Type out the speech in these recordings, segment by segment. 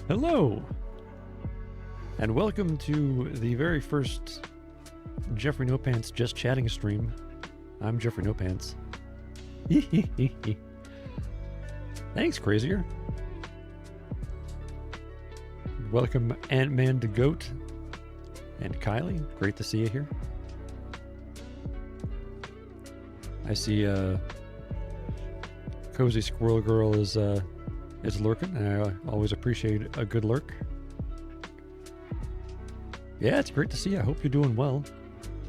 Hello, and welcome to the very first Jeffrey No Pants Just Chatting stream. I'm Jeffrey No Pants. Thanks, Crazier. Welcome Ant-Man to Goat and Kylie. Great to see you here. I see Cozy Squirrel Girl is lurking, and I always appreciate a good lurk. Yeah, it's great to see you. I hope you're doing well.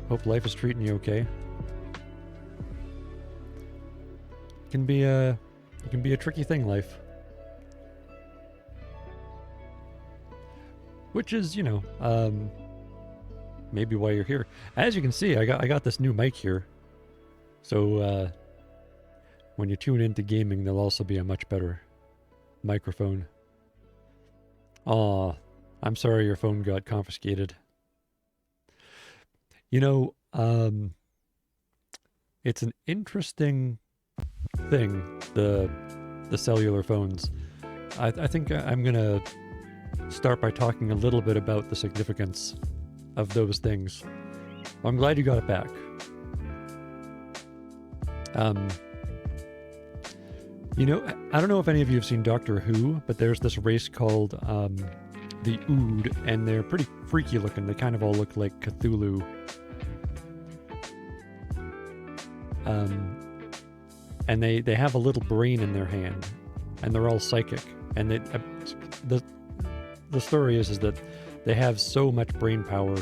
Hope life is treating you okay. It can be a tricky thing, life. Which is, you know, maybe why you're here. As you can see, I got this new mic here. So when you tune into gaming, there'll also be a much better microphone. Aw, I'm sorry your phone got confiscated. You know, it's an interesting thing, the cellular phones. I think I'm gonna start by talking a little bit about the significance of those things. I'm glad you got it back. You know, I don't know if any of you have seen Doctor Who, but there's this race called the Ood, and they're pretty freaky looking. They kind of all look like Cthulhu. And they have a little brain in their hand, and they're all psychic. And the story is that they have so much brain power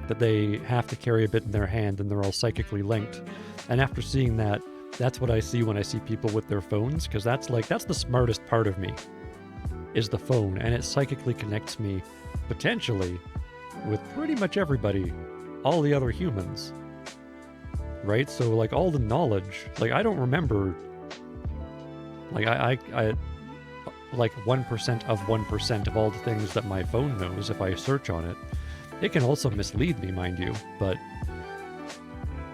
that they have to carry a bit in their hand, and they're all psychically linked. And after seeing that, that's what I see when I see people with their phones, because that's the smartest part of me, is the phone, and it psychically connects me, potentially, with pretty much everybody, all the other humans, right? So, like, all the knowledge, like, I don't remember, like, like 1% of 1% of all the things that my phone knows if I search on it. It can also mislead me, mind you, but,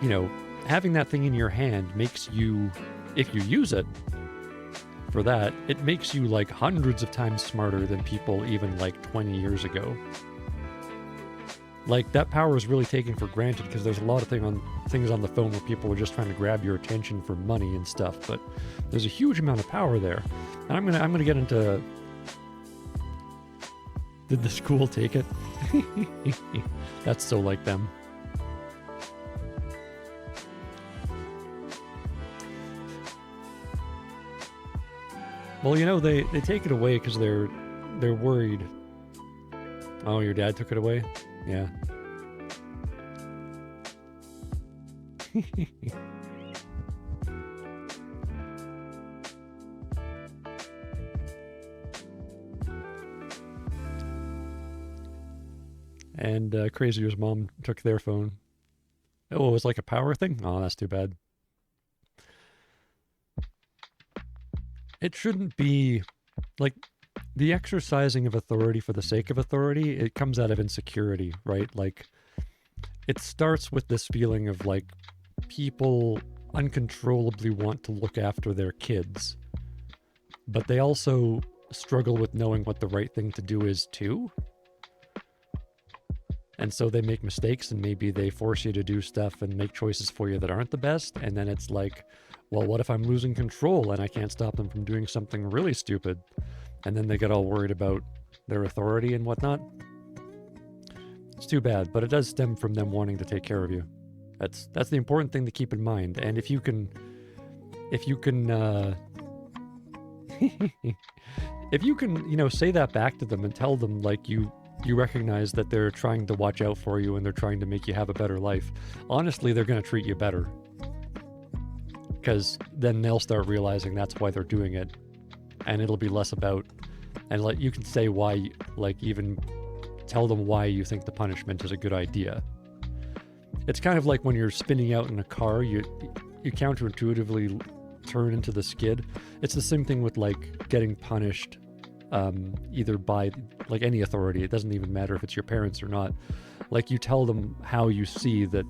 you know, having that thing in your hand makes you, if you use it for that, it makes you like hundreds of times smarter than people even like 20 years ago. Like, that power is really taken for granted because there's a lot of things on the phone where people are just trying to grab your attention for money and stuff, but there's a huge amount of power there. And I'm gonna get into... Did the school take it? That's so like them. Well, you know, they take it away because they're worried. Oh, your dad took it away? Yeah. And Crazier's mom took their phone. Oh, it was like a power thing? Oh, that's too bad. It shouldn't be like the exercising of authority for the sake of authority. It comes out of insecurity, right? Like, it starts with this feeling of like people uncontrollably want to look after their kids, but they also struggle with knowing what the right thing to do is too. And so they make mistakes, and maybe they force you to do stuff and make choices for you that aren't the best. And then it's like, well, what if I'm losing control and I can't stop them from doing something really stupid? And then they get all worried about their authority and whatnot. It's too bad, but it does stem from them wanting to take care of you. That's the important thing to keep in mind. And if you can if you can, you know, say that back to them and tell them like you recognize that they're trying to watch out for you and they're trying to make you have a better life. Honestly, they're going to treat you better. Because then they'll start realizing that's why they're doing it. And it'll be less about, and like you can say why, like even tell them why you think the punishment is a good idea. It's kind of like when you're spinning out in a car, you counterintuitively turn into the skid. It's the same thing with like getting punished, either by like any authority. It doesn't even matter if it's your parents or not. Like you tell them how you see that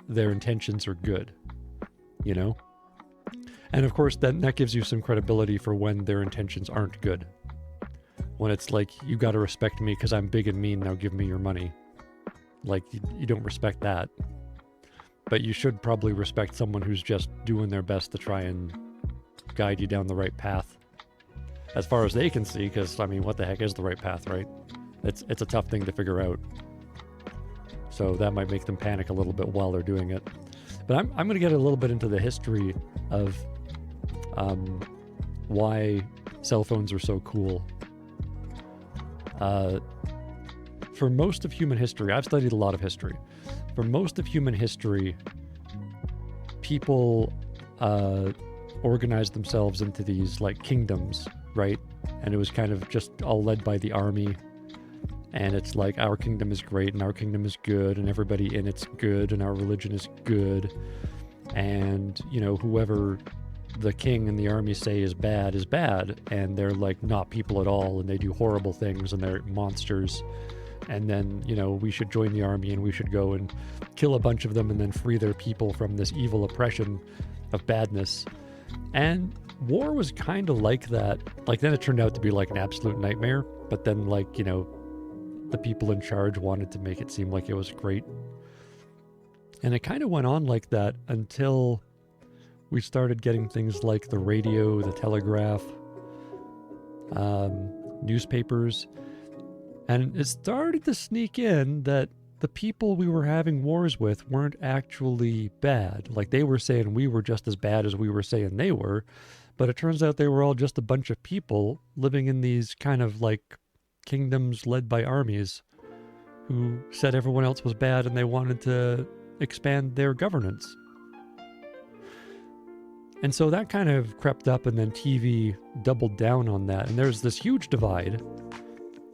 their intentions are good, you know? And of course, that gives you some credibility for when their intentions aren't good. When it's like, you got to respect me because I'm big and mean, now give me your money. Like, you don't respect that. But you should probably respect someone who's just doing their best to try and guide you down the right path. As far as they can see, because, I mean, what the heck is the right path, right? It's a tough thing to figure out. So that might make them panic a little bit while they're doing it. But I'm going to get a little bit into the history of why cell phones are so cool. For most of human history, I've studied a lot of history. For most of human history, people organized themselves into these like kingdoms, right? And it was kind of just all led by the army. And it's like, our kingdom is great and our kingdom is good and everybody in it's good and our religion is good. And, you know, whoever the king and the army say is bad. And they're like not people at all and they do horrible things and they're monsters. And then, you know, we should join the army and we should go and kill a bunch of them and then free their people from this evil oppression of badness. And war was kind of like that. Like, then it turned out to be like an absolute nightmare. But then, like, you know, the people in charge wanted to make it seem like it was great. And it kind of went on like that until we started getting things like the radio, the telegraph, newspapers. And it started to sneak in that the people we were having wars with weren't actually bad. Like, they were saying we were just as bad as we were saying they were. But it turns out they were all just a bunch of people living in these kind of like kingdoms led by armies who said everyone else was bad and they wanted to expand their governance. And so that kind of crept up, and then TV doubled down on that. And there's this huge divide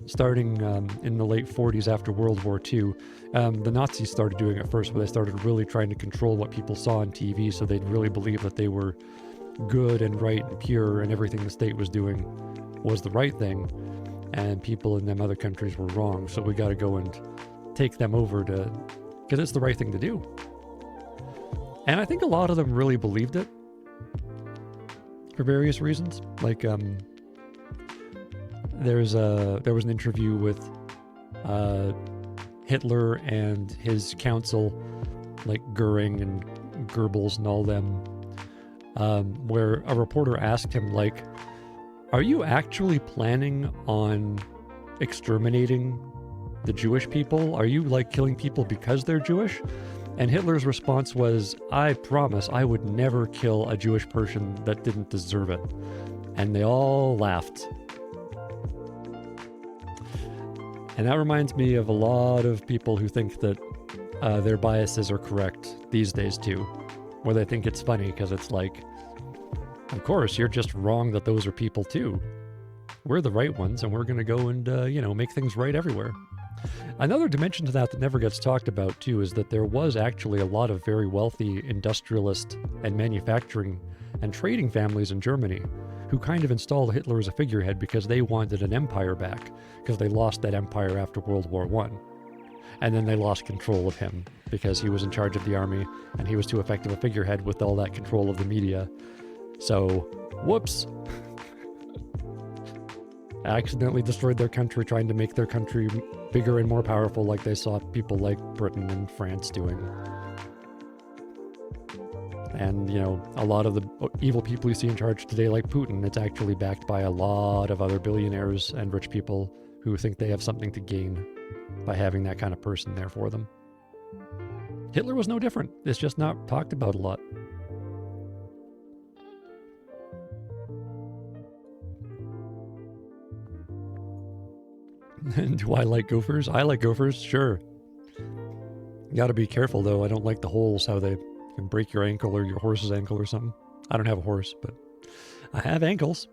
starting in the late 40s after World War II. The Nazis started doing it first, where they started really trying to control what people saw on TV, so they'd really believe that they were good and right and pure, and everything the state was doing was the right thing, and people in them other countries were wrong. So we got to go and take them over to, because it's the right thing to do. And I think a lot of them really believed it for various reasons. Like, there was an interview with Hitler and his council, like Goering and Goebbels and all them, where a reporter asked him, like, are you actually planning on exterminating the Jewish people? Are you, like, killing people because they're Jewish? And Hitler's response was, I promise I would never kill a Jewish person that didn't deserve it. And they all laughed. And that reminds me of a lot of people who think that their biases are correct these days too, where they think it's funny because it's like, of course, you're just wrong that those are people too. We're the right ones, and we're going to go and, make things right everywhere. Another dimension to that never gets talked about too is that there was actually a lot of very wealthy industrialist and manufacturing and trading families in Germany who kind of installed Hitler as a figurehead because they wanted an empire back, because they lost that empire after World War I. And then they lost control of him because he was in charge of the army and he was too effective a figurehead with all that control of the media. So, whoops. Accidentally destroyed their country, trying to make their country bigger and more powerful, like they saw people like Britain and France doing. And, a lot of the evil people you see in charge today, like Putin, it's actually backed by a lot of other billionaires and rich people who think they have something to gain by having that kind of person there for them. Hitler was no different. It's just not talked about a lot. Do I like gophers? I like gophers, sure. You gotta be careful, though. I don't like the holes, how they can break your ankle or your horse's ankle or something. I don't have a horse, but I have ankles.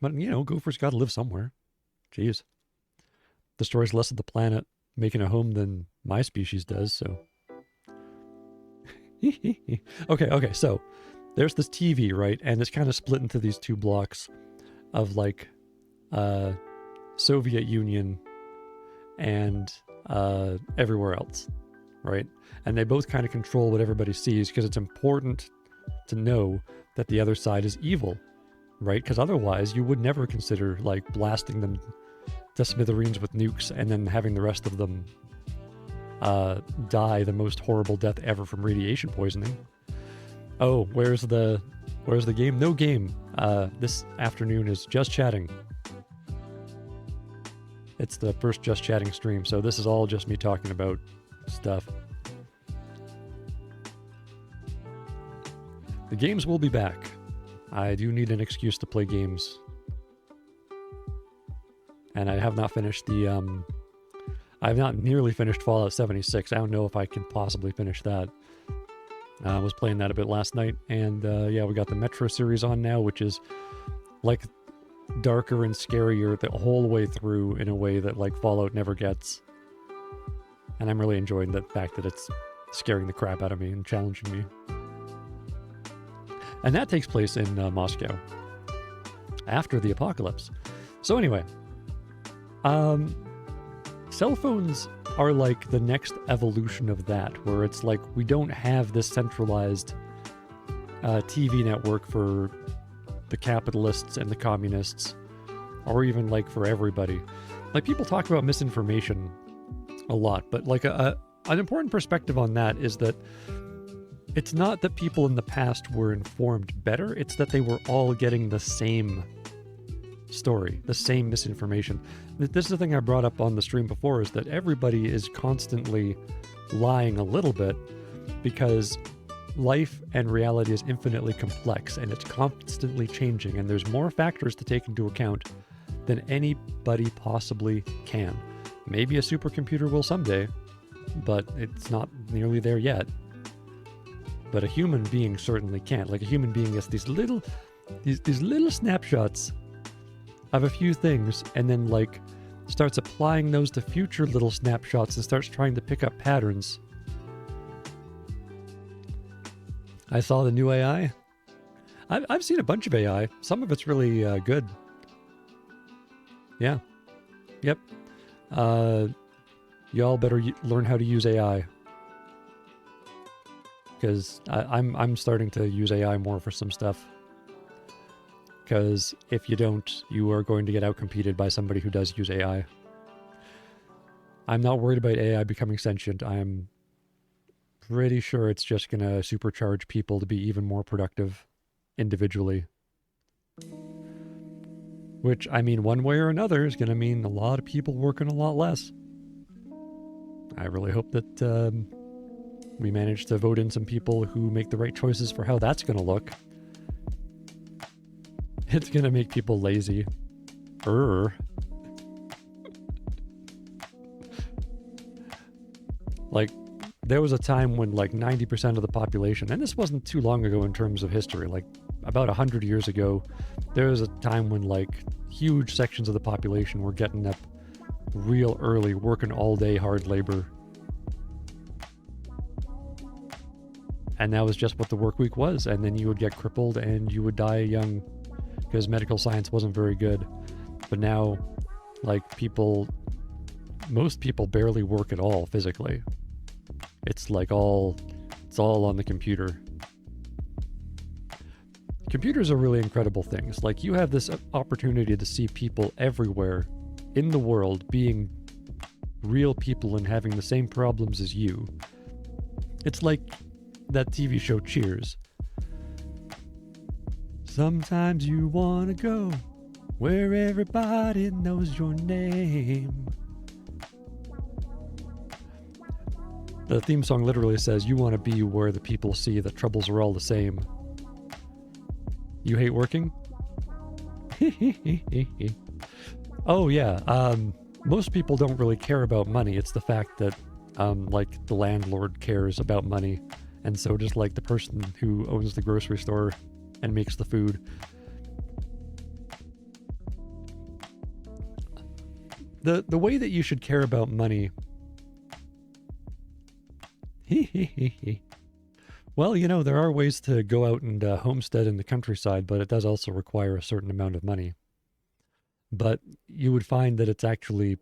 But, gophers gotta live somewhere. Jeez. Destroys less of the planet making a home than my species does, so. Okay, so there's this TV, right? And it's kind of split into these two blocks of, like, Soviet Union and everywhere else, right? And they both kind of control what everybody sees because it's important to know that the other side is evil, right? Because otherwise you would never consider, like, blasting them to smithereens with nukes and then having the rest of them die the most horrible death ever from radiation poisoning. Oh, where's the game? No game. This afternoon is Just Chatting. It's the first Just Chatting stream, so this is all just me talking about stuff. The games will be back. I do need an excuse to play games. And I have not finished I have not nearly finished Fallout 76. I don't know if I can possibly finish that. I was playing that a bit last night, and we got the Metro series on now, which is like darker and scarier the whole way through in a way that, like, Fallout never gets. And I'm really enjoying the fact that it's scaring the crap out of me and challenging me. And that takes place in Moscow after the apocalypse. So anyway, cell phones are like the next evolution of that, where it's like we don't have this centralized TV network for the capitalists and the communists, or even like for everybody. Like, people talk about misinformation a lot, but like an important perspective on that is that it's not that people in the past were informed better, it's that they were all getting the same story, the same misinformation. This is the thing I brought up on the stream before, is that everybody is constantly lying a little bit because life and reality is infinitely complex and it's constantly changing, and there's more factors to take into account than anybody possibly can. Maybe a supercomputer will someday, but it's not nearly there yet. But a human being certainly can't. Like, a human being gets these little snapshots of a few things, and then, like, starts applying those to future little snapshots and starts trying to pick up patterns. I saw the new AI. I've seen a bunch of AI. Some of it's really good. Yeah. Yep. Y'all better learn how to use AI. Because I'm starting to use AI more for some stuff. Because if you don't, you are going to get outcompeted by somebody who does use AI. I'm not worried about AI becoming sentient. I'm pretty sure it's just going to supercharge people to be even more productive individually. Which, I mean, one way or another is going to mean a lot of people working a lot less. I really hope that we manage to vote in some people who make the right choices for how that's going to look. It's going to make people lazy. Like, there was a time when like 90% of the population, and this wasn't too long ago in terms of history, like about 100 years ago, there was a time when like huge sections of the population were getting up real early, working all day hard labor. And that was just what the work week was. And then you would get crippled and you would die young because medical science wasn't very good. But now, like, most people barely work at all physically. It's like it's all on the computer. Computers are really incredible things. Like, you have this opportunity to see people everywhere in the world being real people and having the same problems as you. It's like that TV show Cheers. Sometimes you want to go where everybody knows your name. The theme song literally says, you want to be where the people see that troubles are all the same. You hate working? Oh yeah, most people don't really care about money. It's the fact that like the landlord cares about money, and so just like the person who owns the grocery store and makes the food. The way that you should care about money. Well, you know, there are ways to go out and homestead in the countryside, but it does also require a certain amount of money. But you would find that it's actually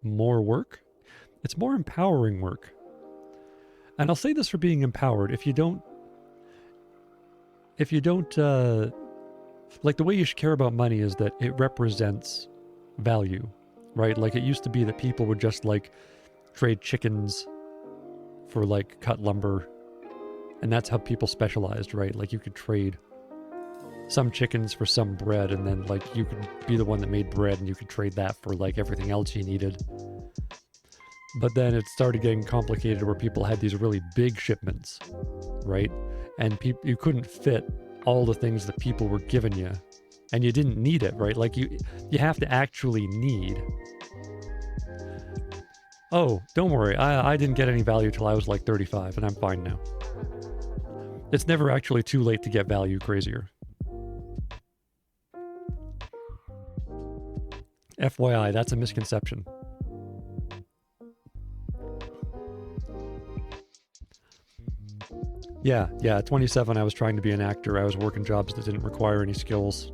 more work. It's more empowering work. And I'll say this for being empowered. If you don't, like, the way you should care about money is that it represents value, right? Like, it used to be that people would just like trade chickens for like cut lumber, and that's how people specialized, right? Like, you could trade some chickens for some bread, and then like you could be the one that made bread and you could trade that for like everything else you needed. But then it started getting complicated where people had these really big shipments, right? And you couldn't fit all the things that people were giving you, and you didn't need it, right? Like, you have to actually need. Oh, don't worry, I didn't get any value till I was like 35, and I'm fine now. It's never actually too late to get value, crazier. FYI, that's a misconception. Yeah, at 27 I was trying to be an actor. I was working jobs that didn't require any skills.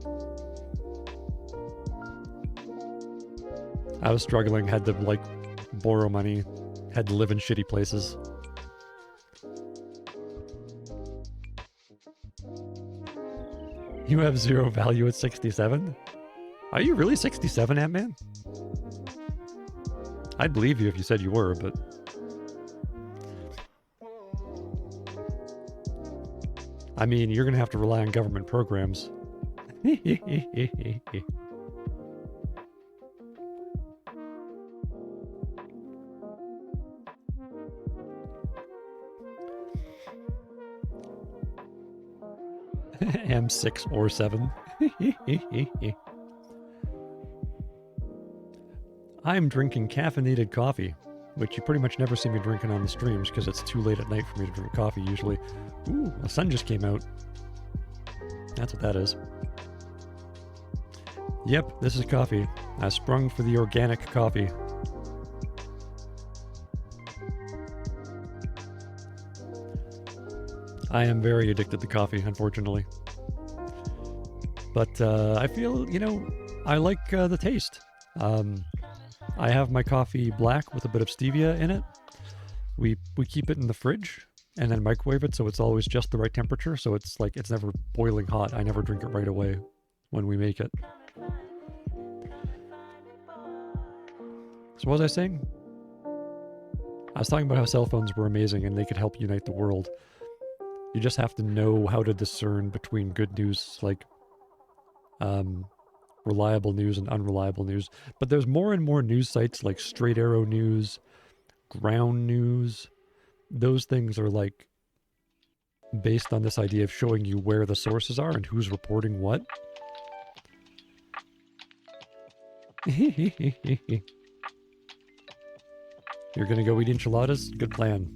I was struggling, had to like borrow money, had to live in shitty places. You have zero value at 67? Are you really 67, Ant-Man? I'd believe you if you said you were, but... I mean, you're gonna have to rely on government programs. M6 or 7. I'm drinking caffeinated coffee, which you pretty much never see me drinking on the streams because it's too late at night for me to drink coffee usually. Ooh, the sun just came out. That's what that is. Yep, this is coffee. I sprung for the organic coffee. I am very addicted to coffee, unfortunately. But I feel, I like the taste. I have my coffee black with a bit of stevia in it. We keep it in the fridge and then microwave it so it's always just the right temperature. So it's like it's never boiling hot. I never drink it right away when we make it. So what was I saying? I was talking about how cell phones were amazing and they could help unite the world. You just have to know how to discern between good news, like reliable news and unreliable news. But there's more and more news sites like Straight Arrow News, Ground News. Those things are like based on this idea of showing you where the sources are and who's reporting what. You're gonna go eat enchiladas? Good plan.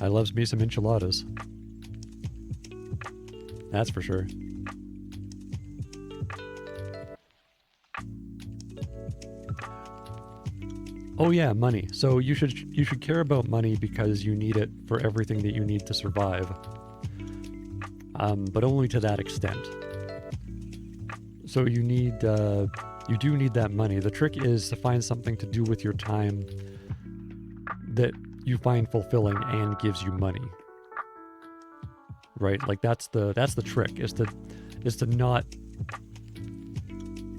I loves me some enchiladas. That's for sure. Oh yeah, money. So you should care about money because you need it for everything that you need to survive. But only to that extent. So you do need that money. The trick is to find something to do with your time that you find fulfilling and gives you money. Right? Like that's the trick is to not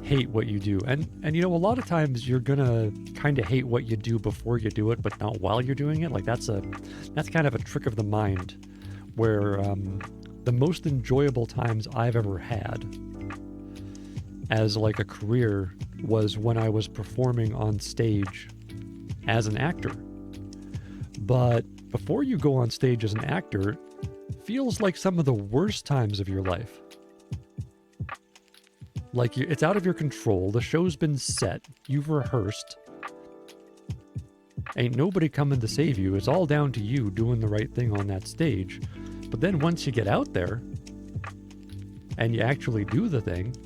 hate what you do. And a lot of times you're gonna kind of hate what you do before you do it, but not while you're doing it. Like that's kind of a trick of the mind where the most enjoyable times I've ever had as like a career was when I was performing on stage as an actor. But before you go on stage as an actor, feels like some of the worst times of your life. Like it's out of your control. The show's been set. You've rehearsed. Ain't nobody coming to save you. It's all down to you doing the right thing on that stage. But then once you get out there and you actually do the thing,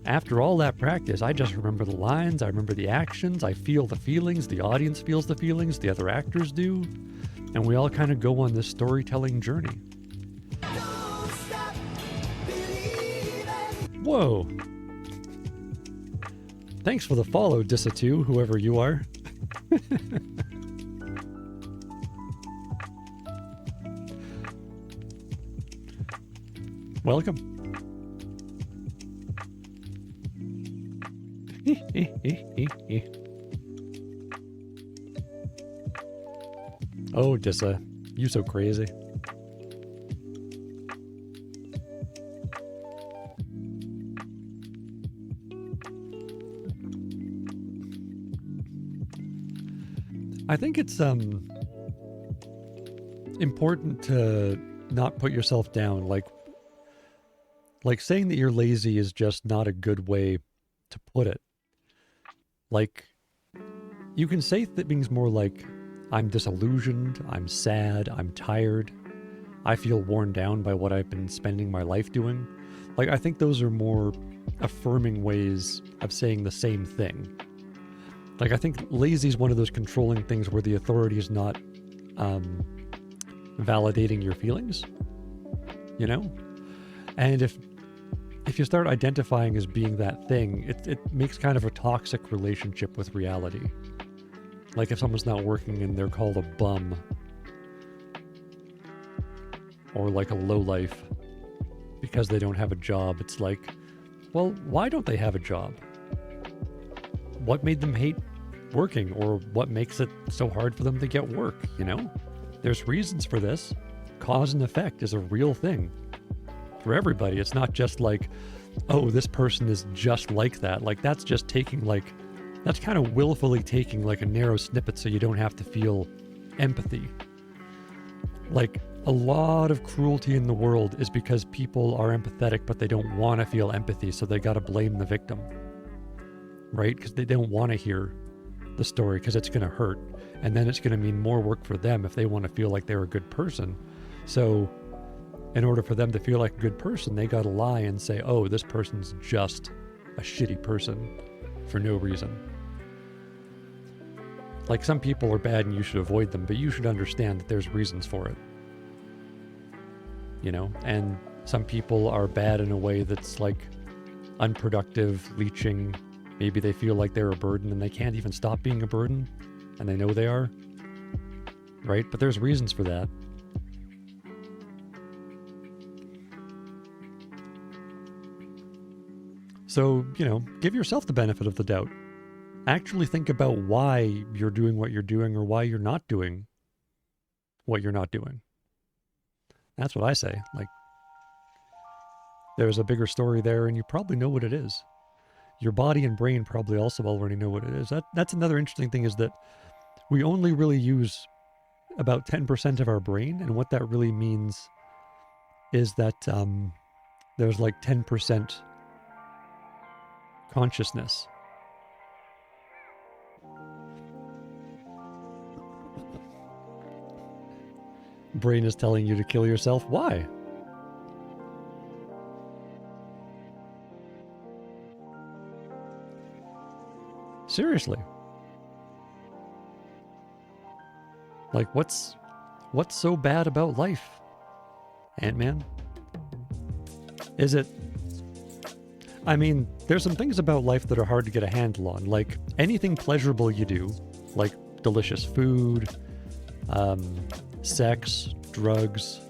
after all that practice, I just remember the lines, I remember the actions, I feel the feelings, the audience feels the feelings, the other actors do, and we all kind of go on this storytelling journey. Whoa! Thanks for the follow, Dissa2, whoever you are. Welcome. Oh, Dissa, you so crazy. I think it's important to not put yourself down. Like saying that you're lazy is just not a good way to put it. Like, you can say things more like, I'm disillusioned, I'm sad, I'm tired, I feel worn down by what I've been spending my life doing. Like, I think those are more affirming ways of saying the same thing. Like, I think lazy is one of those controlling things where the authority is not validating your feelings, And if you start identifying as being that thing, it makes kind of a toxic relationship with reality. Like if someone's not working and they're called a bum. Or like a lowlife because they don't have a job. It's like, well, why don't they have a job? What made them hate working? Or what makes it so hard for them to get work, There's reasons for this. Cause and effect is a real thing. For everybody. It's not just like, oh, this person is just like that. Like that's just taking that's kind of willfully taking like a narrow snippet so you don't have to feel empathy. Like a lot of cruelty in the world is because people are empathetic but they don't want to feel empathy, so they got to blame the victim. Right? Because they don't want to hear the story because it's going to hurt. And then it's going to mean more work for them if they want to feel like they're a good person. So in order for them to feel like a good person, they gotta lie and say, oh, this person's just a shitty person for no reason. Like, some people are bad and you should avoid them, but you should understand that there's reasons for it. You know? And some people are bad in a way that's like unproductive, leeching. Maybe they feel like they're a burden and they can't even stop being a burden, and they know they are. Right? But there's reasons for that. So, you know, give yourself the benefit of the doubt. Actually think about why you're doing what you're doing or why you're not doing what you're not doing. That's what I say. Like, there's a bigger story there, and you probably know what it is. Your body and brain probably also already know what it is. That's another interesting thing, is that we only really use about 10% of our brain, and what that really means is that there's like 10% consciousness. Brain is telling you to kill yourself. Why? Seriously. Like, what's so bad about life, Ant-Man? Is it... I mean, there's some things about life that are hard to get a handle on. Like, anything pleasurable you do, like delicious food, sex, drugs,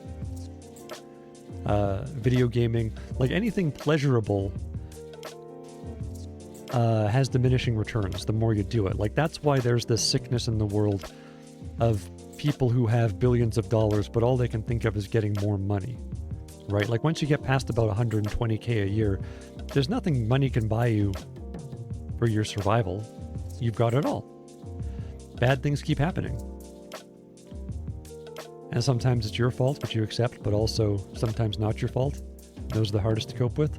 video gaming, like anything pleasurable has diminishing returns the more you do it. Like, that's why there's this sickness in the world of people who have billions of dollars, but all they can think of is getting more money, right? Like, once you get past about 120K a year, there's nothing money can buy you for your survival. You've got it all. Bad things keep happening. And sometimes it's your fault, which you accept, but also sometimes not your fault. Those are the hardest to cope with.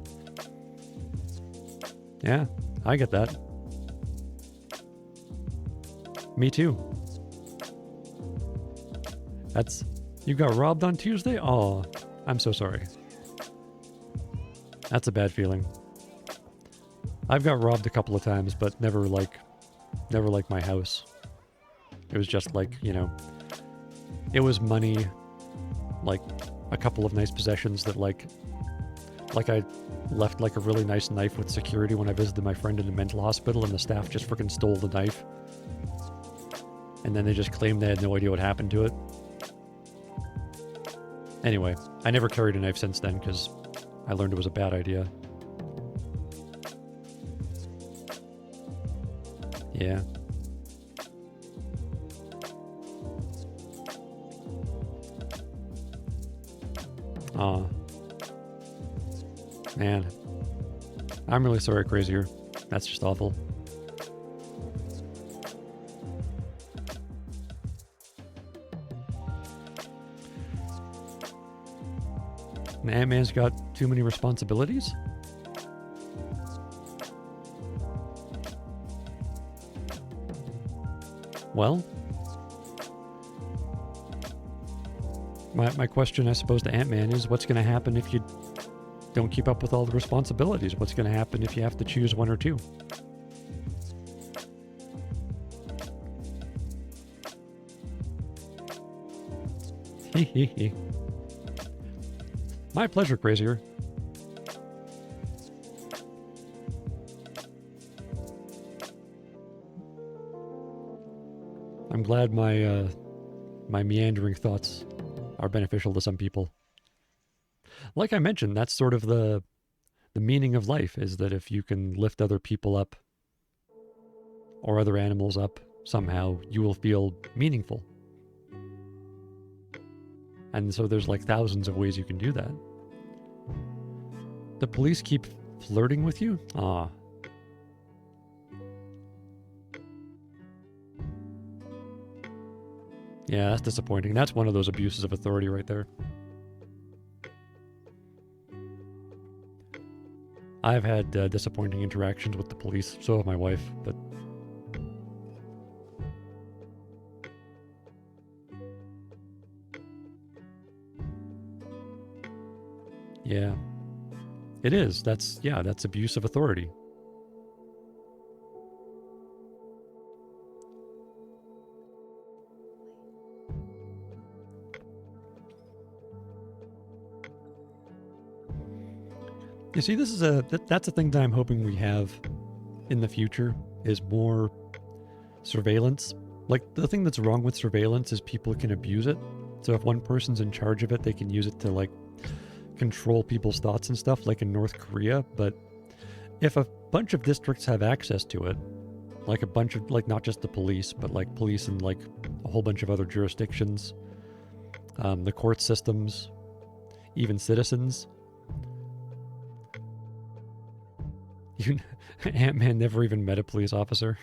Yeah, I get that. Me too. You got robbed on Tuesday? Oh, I'm so sorry. That's a bad feeling. I've got robbed a couple of times, but never like my house. It was just like, you know, it was money, like a couple of nice possessions that like I left like a really nice knife with security when I visited my friend in a mental hospital, and the staff just freaking stole the knife. And then they just claimed they had no idea what happened to it. Anyway, I never carried a knife since then because I learned it was a bad idea. Yeah. Aw. Man. I'm really sorry, Crazier. That's just awful. Ant-Man's got too many responsibilities? Well, my question, I suppose, to Ant-Man is, what's going to happen if you don't keep up with all the responsibilities? What's going to happen if you have to choose one or two? Hee. My pleasure, Crazier. I'm glad my meandering thoughts are beneficial to some people. Like I mentioned, that's sort of the meaning of life, is that if you can lift other people up or other animals up somehow, you will feel meaningful. And so there's like thousands of ways you can do that. The police keep flirting with you? Ah. Yeah, that's disappointing. That's one of those abuses of authority right there. I've had disappointing interactions with the police, so have my wife, but... Yeah. It is. That's abuse of authority. You see, this is that's a thing that I'm hoping we have in the future, is more surveillance. Like, the thing that's wrong with surveillance is people can abuse it. So if one person's in charge of it, they can use it to, like, control people's thoughts and stuff, like in North Korea. But if a bunch of districts have access to it, like a bunch of, like, not just the police, but like police in like a whole bunch of other jurisdictions, the court systems, even citizens. Ant-Man never even met a police officer.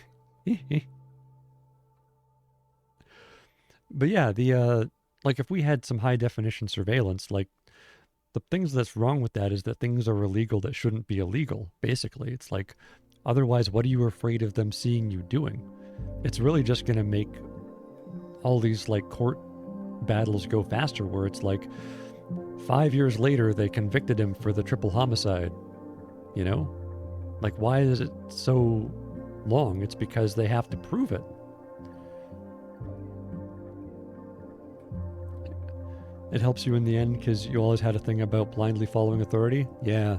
But yeah, like, if we had some high definition surveillance, like, the things that's wrong with that is that things are illegal that shouldn't be illegal, basically. It's like, otherwise, what are you afraid of them seeing you doing? It's really just going to make all these, like, court battles go faster, where it's like 5 years later they convicted him for the triple homicide, you know? Like, why is it so long? It's because they have to prove it. It helps you in the end because you always had a thing about blindly following authority. Yeah.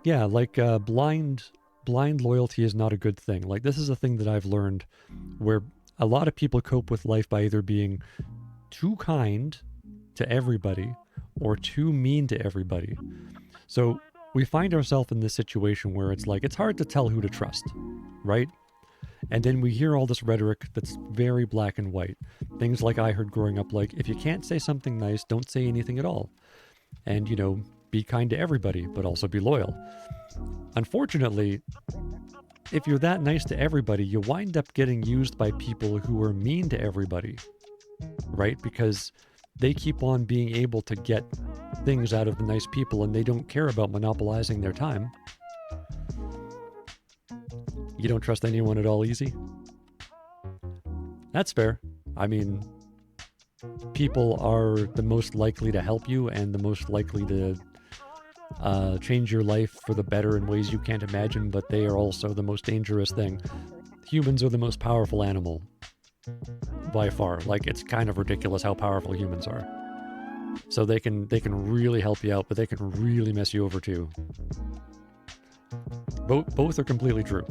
Like, blind loyalty is not a good thing. Like, this is a thing that I've learned, where a lot of people cope with life by either being too kind to everybody or too mean to everybody. So we find ourselves in this situation where it's like, it's hard to tell who to trust, right? And then we hear all this rhetoric that's very black and white. Things like I heard growing up, like, if you can't say something nice, don't say anything at all. And, you know, be kind to everybody, but also be loyal. Unfortunately, if you're that nice to everybody, you wind up getting used by people who are mean to everybody, right? Because they keep on being able to get things out of the nice people, and they don't care about monopolizing their time. You don't trust anyone at all, easy? That's fair. I mean, people are the most likely to help you and the most likely to change your life for the better in ways you can't imagine, but they are also the most dangerous thing. Humans are the most powerful animal by far. Like, it's kind of ridiculous how powerful humans are. So they can really help you out, but they can really mess you over too. Both are completely true.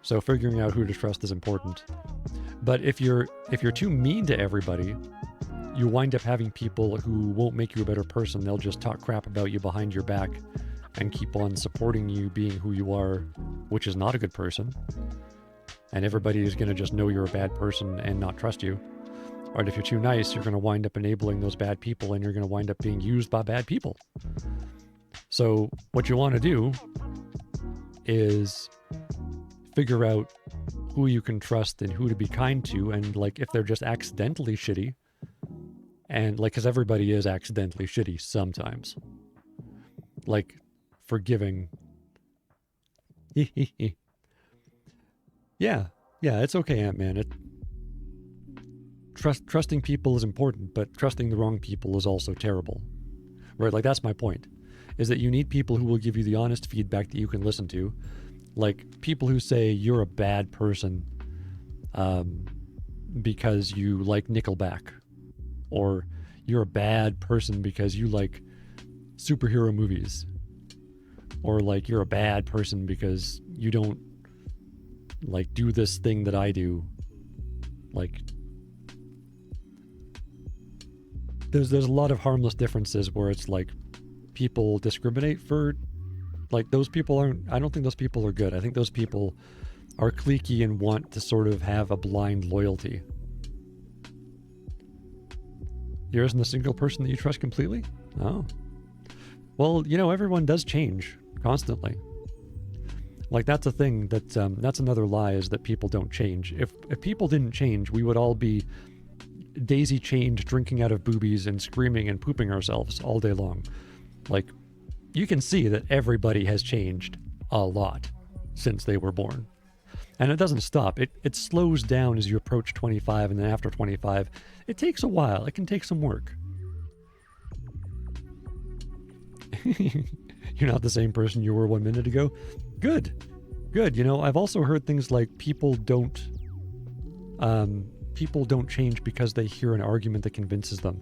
So figuring out who to trust is important. But if you're too mean to everybody, you wind up having people who won't make you a better person. They'll just talk crap about you behind your back and keep on supporting you being who you are, which is not a good person. And everybody is going to just know you're a bad person and not trust you. Or if you're too nice, you're going to wind up enabling those bad people, and you're going to wind up being used by bad people. So what you want to do is figure out who you can trust and who to be kind to, and, like, if they're just accidentally shitty, and, like, because everybody is accidentally shitty sometimes. Like, forgiving. Yeah, it's okay, Ant-Man. Trusting people is important, but trusting the wrong people is also terrible. Right, like, that's my point. Is that you need people who will give you the honest feedback that you can listen to. Like, people who say you're a bad person because you like Nickelback. Or you're a bad person because you like superhero movies. Or, like, you're a bad person because you don't, like, do this thing that I do. Like, there's a lot of harmless differences where it's like people discriminate for, like, those people aren't, I don't think those people are good. I think those people are cliquey and want to sort of have a blind loyalty. There isn't a single person that you trust completely? Oh. Well, you know, everyone does change constantly. Like, that's a thing that's another lie, is that people don't change. If people didn't change, we would all be daisy-chained, drinking out of boobies and screaming and pooping ourselves all day long. Like, you can see that everybody has changed a lot since they were born. And it doesn't stop. It slows down as you approach 25, and then after 25, it takes a while. It can take some work. You're not the same person you were 1 minute ago? Good. You know, I've also heard things like people don't change because they hear an argument that convinces them.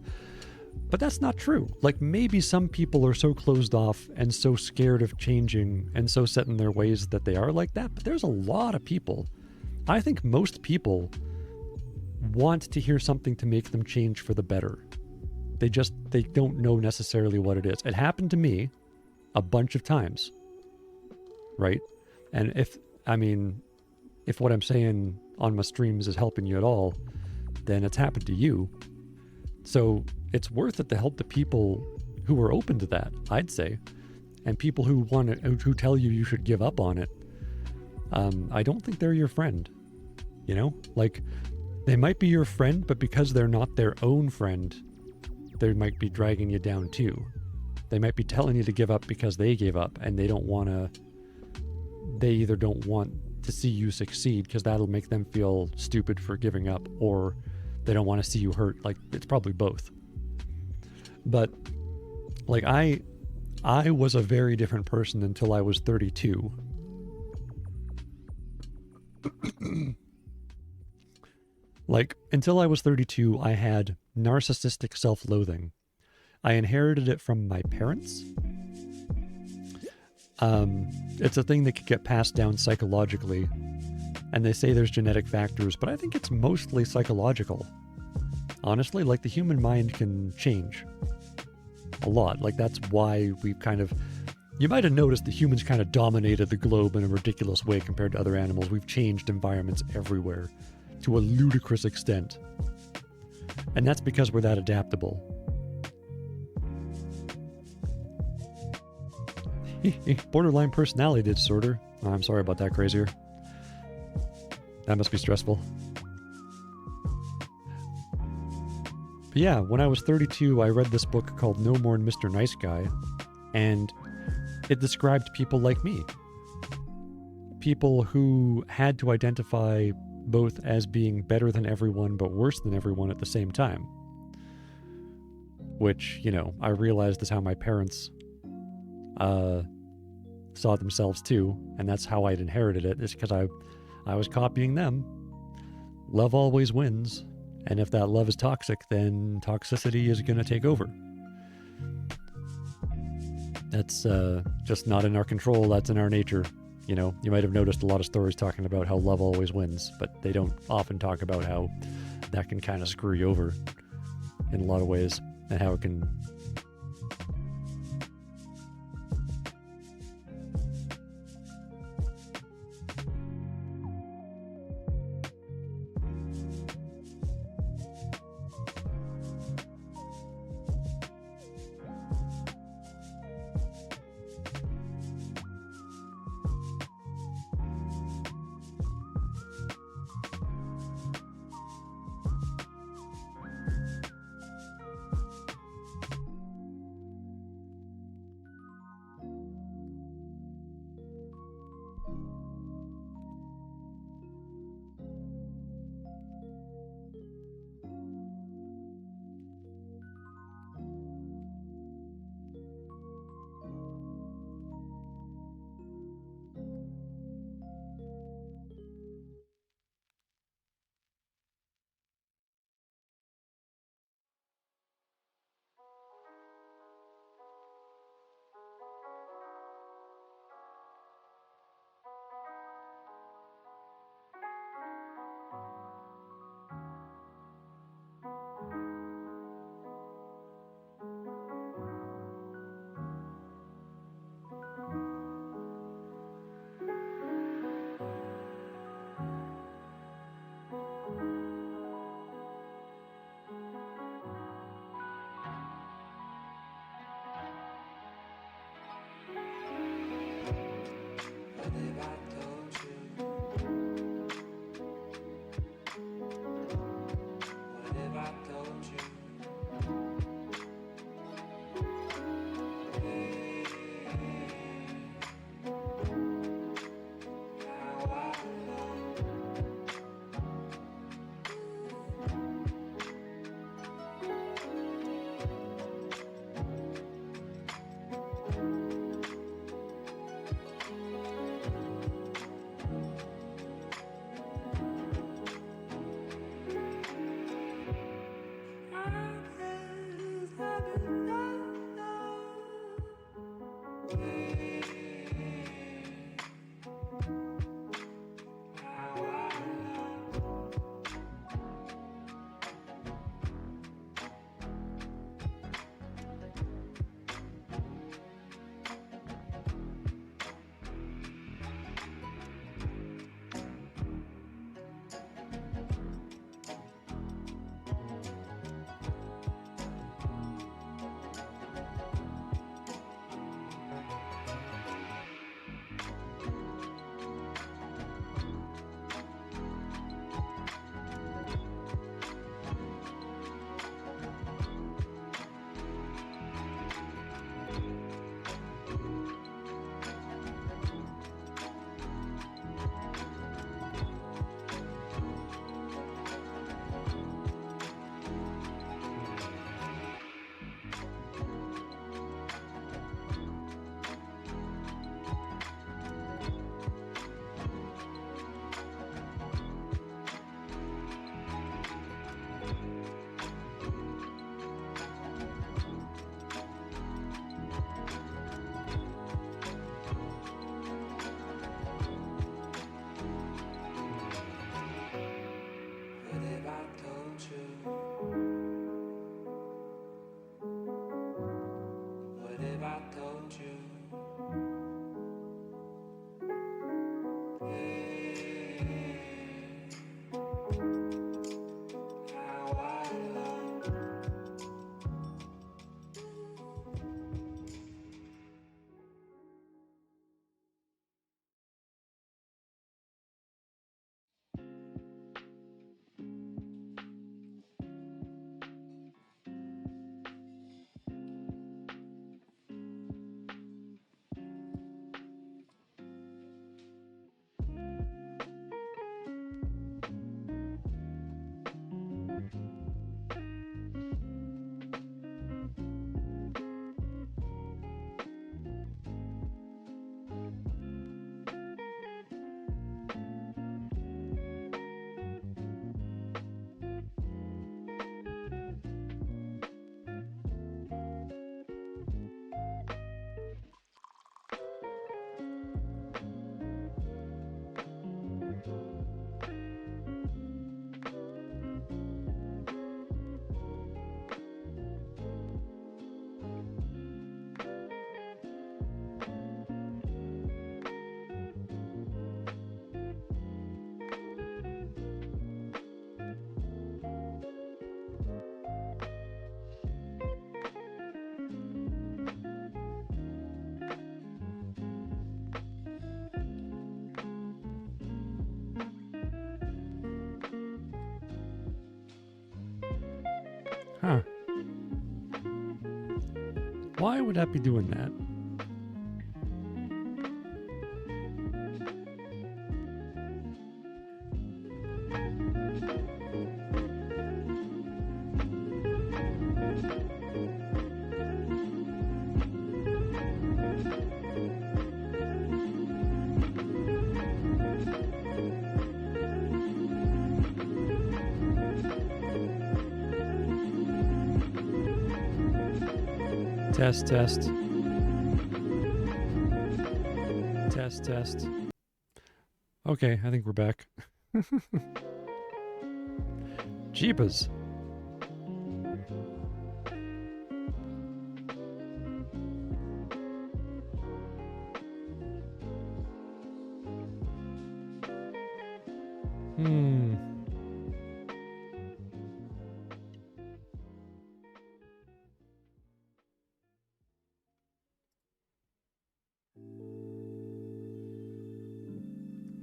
But that's not true. Like, maybe some people are so closed off and so scared of changing and so set in their ways that they are like that. But there's a lot of people. I think most people want to hear something to make them change for the better. They don't know necessarily what it is. It happened to me a bunch of times, right? And if what I'm saying on my streams is helping you at all, then it's happened to you. So it's worth it to help the people who are open to that, I'd say, and people who who tell you should give up on it. I don't think they're your friend. You know, like, they might be your friend, but because they're not their own friend, they might be dragging you down too. They might be telling you to give up because they gave up, and they either don't want to see you succeed because that'll make them feel stupid for giving up, or they don't want to see you hurt. Like, it's probably both. But like, I was a very different person until I was 32. Like, until I was 32, I had narcissistic self-loathing. I inherited it from my parents. It's a thing that could get passed down psychologically, and they say there's genetic factors, but I think it's mostly psychological. Honestly, like, the human mind can change a lot. Like, that's why we've you might have noticed the humans kind of dominated the globe in a ridiculous way compared to other animals. We've changed environments everywhere to a ludicrous extent. And that's because we're that adaptable. Borderline personality disorder. Oh, I'm sorry about that, Crazier. That must be stressful. But yeah, when I was 32, I read this book called No More Mr. Nice Guy, and it described people like me. People who had to identify both as being better than everyone but worse than everyone at the same time. Which, you know, I realized is how my parents saw themselves too, and that's how I'd inherited it, is because I was copying them. Love always wins, and if that love is toxic, then toxicity is going to take over. That's just not in our control, that's in our nature. You know, you might have noticed a lot of stories talking about how love always wins, but they don't often talk about how that can kind of screw you over in a lot of ways, and how it can... Huh. Why would that be doing that? Test, test. Test, test. Okay, I think we're back. Jeepers.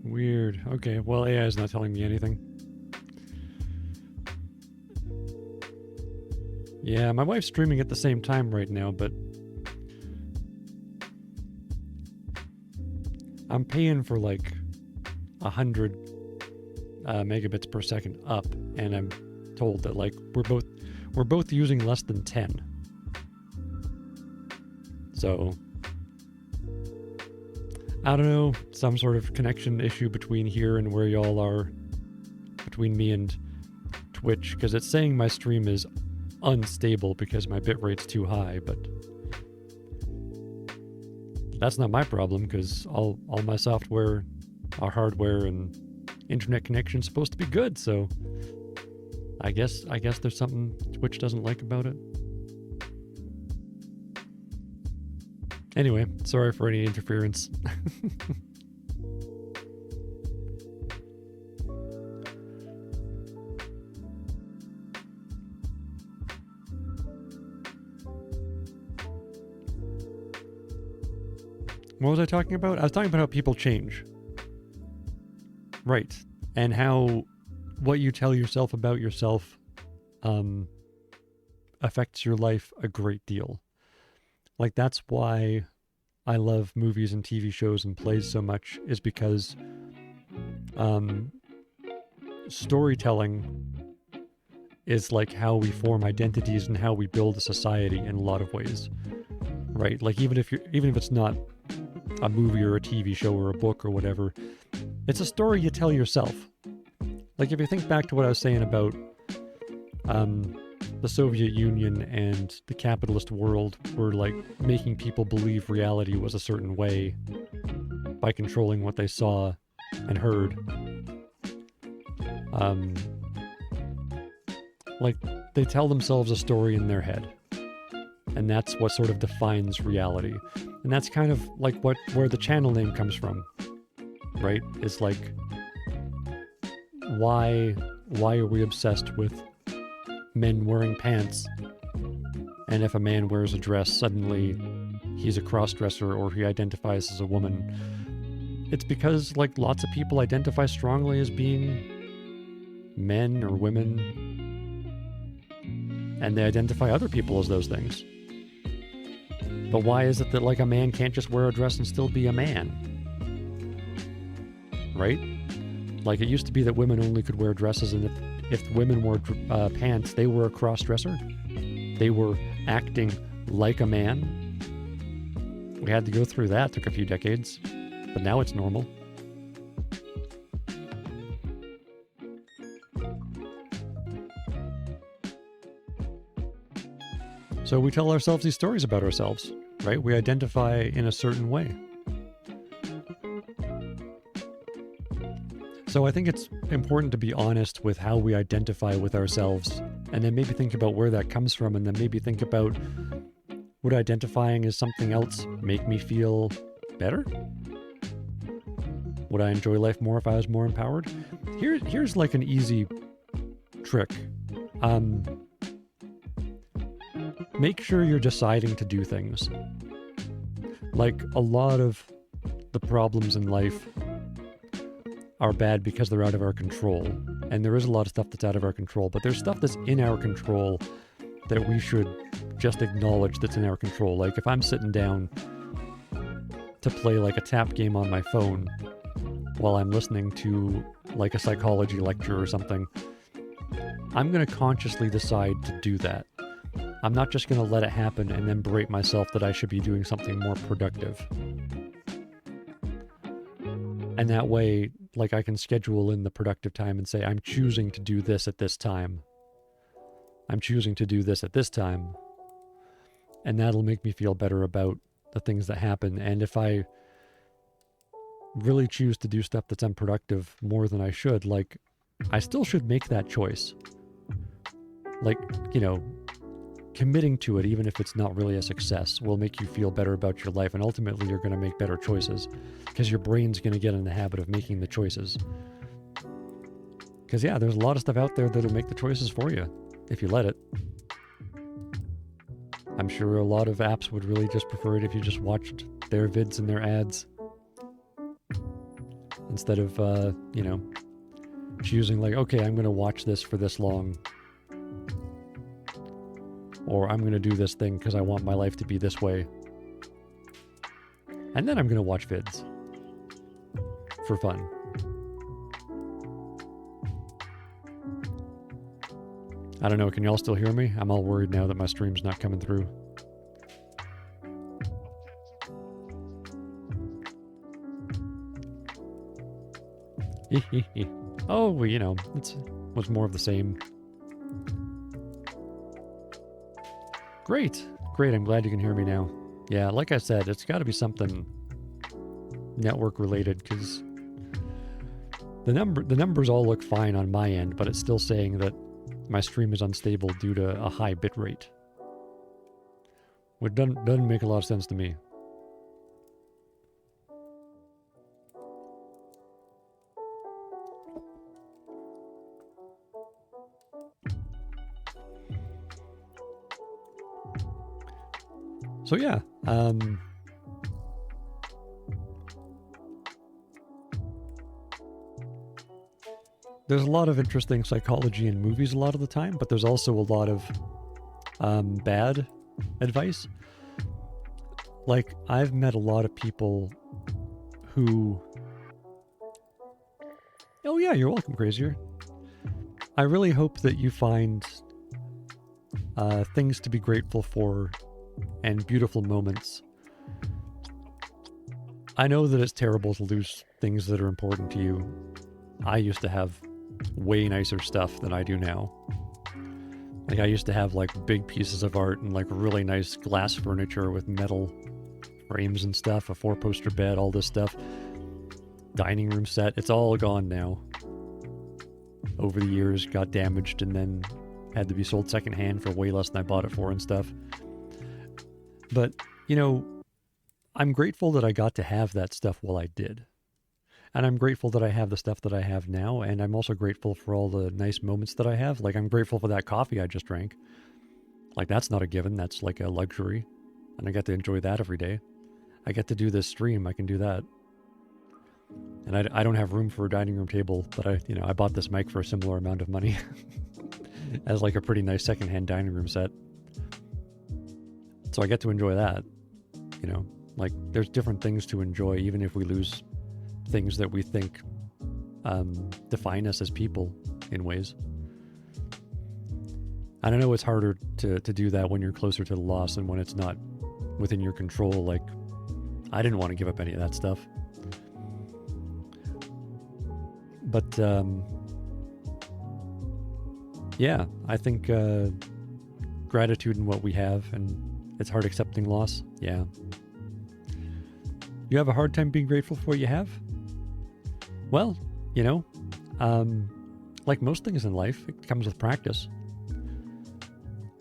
Weird. Okay, well, AI is not telling me anything. Yeah, my wife's streaming at the same time right now, but I'm paying for like 100 megabits per second up, and I'm told that like we're both using less than 10. So I don't know, some sort of connection issue between here and where y'all are, between me and Twitch, because it's saying my stream is unstable because my bitrate's too high, but that's not my problem because all my software, our hardware, and internet connection's supposed to be good, so I guess there's something Twitch doesn't like about it. Anyway, sorry for any interference. What was I talking about? I was talking about how people change. Right. And how what you tell yourself about yourself affects your life a great deal. Like, that's why I love movies and TV shows and plays so much, is because storytelling is like how we form identities and how we build a society in a lot of ways. Right? Like, even if it's not a movie or a TV show or a book or whatever, it's a story you tell yourself. Like, if you think back to what I was saying about the Soviet Union and the capitalist world were like making people believe reality was a certain way by controlling what they saw and heard. Like, they tell themselves a story in their head. And that's what sort of defines reality. And that's kind of like where the channel name comes from, right? It's like, why are we obsessed with men wearing pants? And if a man wears a dress, suddenly he's a cross-dresser or he identifies as a woman. It's because like lots of people identify strongly as being men or women, and they identify other people as those things. But why is it that like a man can't just wear a dress and still be a man? Right? Like it used to be that women only could wear dresses, and if women wore pants, they were a cross-dresser. They were acting like a man. We had to go through that. It took a few decades. But now it's normal. So we tell ourselves these stories about ourselves, right? We identify in a certain way. So I think it's important to be honest with how we identify with ourselves, and then maybe think about where that comes from, and then maybe think about, would identifying as something else make me feel better? Would I enjoy life more if I was more empowered? Here's like an easy trick. Make sure you're deciding to do things. Like a lot of the problems in life are bad because they're out of our control. And there is a lot of stuff that's out of our control, but there's stuff that's in our control that we should just acknowledge that's in our control. Like if I'm sitting down to play like a tap game on my phone while I'm listening to like a psychology lecture or something, I'm going to consciously decide to do that. I'm not just going to let it happen and then berate myself that I should be doing something more productive. And that way, like I can schedule in the productive time and say, I'm choosing to do this at this time. I'm choosing to do this at this time. And that'll make me feel better about the things that happen. And if I really choose to do stuff that's unproductive more than I should, like, I still should make that choice. Like, you know, committing to it, even if it's not really a success, will make you feel better about your life. And ultimately, you're going to make better choices because your brain's going to get in the habit of making the choices. Because, yeah, there's a lot of stuff out there that'll make the choices for you if you let it. I'm sure a lot of apps would really just prefer it if you just watched their vids and their ads instead of, you know, choosing like, okay, I'm going to watch this for this long, or I'm going to do this thing because I want my life to be this way, and then I'm going to watch vids for fun. I don't know, can y'all still hear me? I'm all worried now that my stream's not coming through. Oh, well, you know, it was more of the same. Great, I'm glad you can hear me now. Yeah, like I said, it's got to be something network related, because the numbers all look fine on my end, but it's still saying that my stream is unstable due to a high bit rate, which doesn't make a lot of sense to me. So yeah, there's a lot of interesting psychology in movies a lot of the time, but there's also a lot of bad advice. Like, I've met a lot of people who... Oh yeah, you're welcome, Crazier. I really hope that you find things to be grateful for and beautiful moments. I know that it's terrible to lose things that are important to you. I used to have way nicer stuff than I do now. Like, I used to have like big pieces of art and like really nice glass furniture with metal frames and stuff, a 4-poster bed, all this stuff. Dining room set. It's all gone now. Over the years, got damaged and then had to be sold secondhand for way less than I bought it for and stuff. But, you know, I'm grateful that I got to have that stuff while I did. And I'm grateful that I have the stuff that I have now. And I'm also grateful for all the nice moments that I have. Like, I'm grateful for that coffee I just drank. Like, that's not a given. That's like a luxury. And I get to enjoy that every day. I get to do this stream. I can do that. And I don't have room for a dining room table, but I bought this mic for a similar amount of money as like a pretty nice secondhand dining room set. So I get to enjoy that. Like there's different things to enjoy, even if we lose things that we think define us as people in ways. And I know it's harder to do that when you're closer to the loss and when it's not within your control. Like, I didn't want to give up any of that stuff. But, yeah, I think gratitude in what we have, and it's hard accepting loss. Yeah. You have a hard time being grateful for what you have? Well, like most things in life, it comes with practice.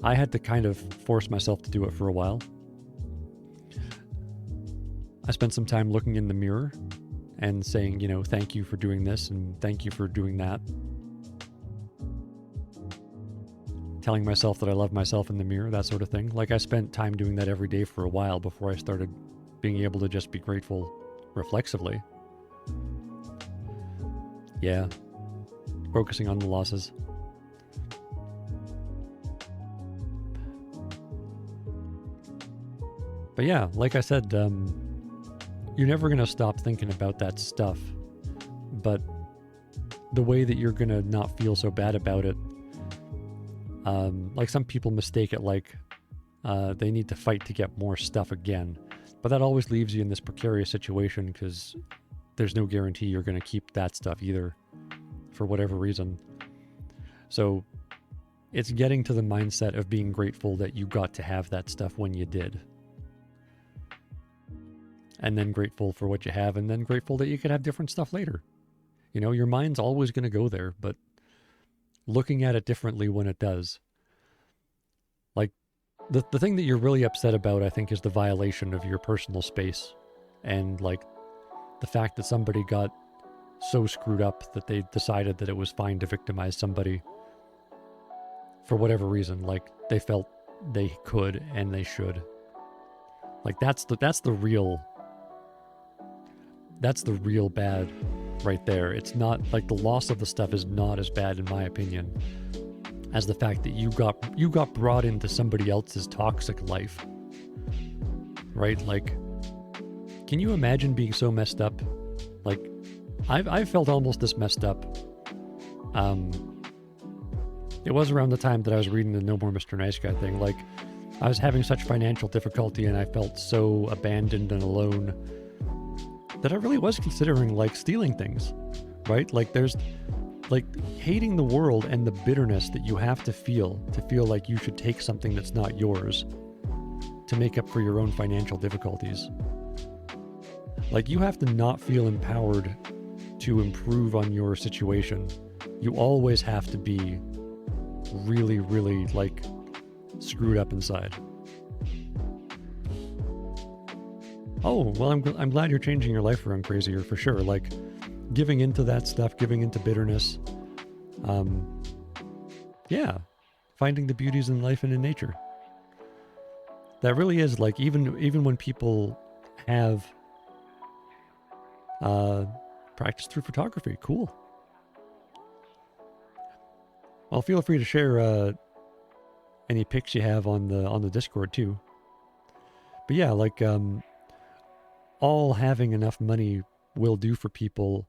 I had to kind of force myself to do it for a while. I spent some time looking in the mirror and saying, thank you for doing this and thank you for doing that. Telling myself that I love myself in the mirror, that sort of thing. Like, I spent time doing that every day for a while before I started being able to just be grateful reflexively. Yeah. Focusing on the losses. But yeah, like I said, you're never going to stop thinking about that stuff. But the way that you're going to not feel so bad about it, like some people mistake it like they need to fight to get more stuff again. But that always leaves you in this precarious situation because there's no guarantee you're going to keep that stuff either for whatever reason. So it's getting to the mindset of being grateful that you got to have that stuff when you did. And then grateful for what you have, and then grateful that you could have different stuff later. Your mind's always going to go there, but looking at it differently when it does. Like, the thing that you're really upset about, I think, is the violation of your personal space. And, like, the fact that somebody got so screwed up that they decided that it was fine to victimize somebody for whatever reason. Like, they felt they could and they should. Like, that's the real bad right there. It's not like the loss of the stuff is not as bad, in my opinion, as the fact that you got brought into somebody else's toxic life. Right? Like, can you imagine being so messed up? Like, I've felt almost this messed up. It was around the time that I was reading the No More Mr. Nice Guy thing. Like, I was having such financial difficulty and I felt so abandoned and alone that I really was considering, like, stealing things, right? Like, there's, like, hating the world and the bitterness that you have to feel like you should take something that's not yours to make up for your own financial difficulties. Like, you have to not feel empowered to improve on your situation. You always have to be really, really, like, screwed up inside. Oh, well, I'm glad you're changing your life around crazier, for sure. Like, giving into that stuff, giving into bitterness. Yeah, finding the beauties in life and in nature. That really is, like, even when people have practice through photography, cool. Well, feel free to share any pics you have on the Discord too. But yeah, like, all having enough money will do for people.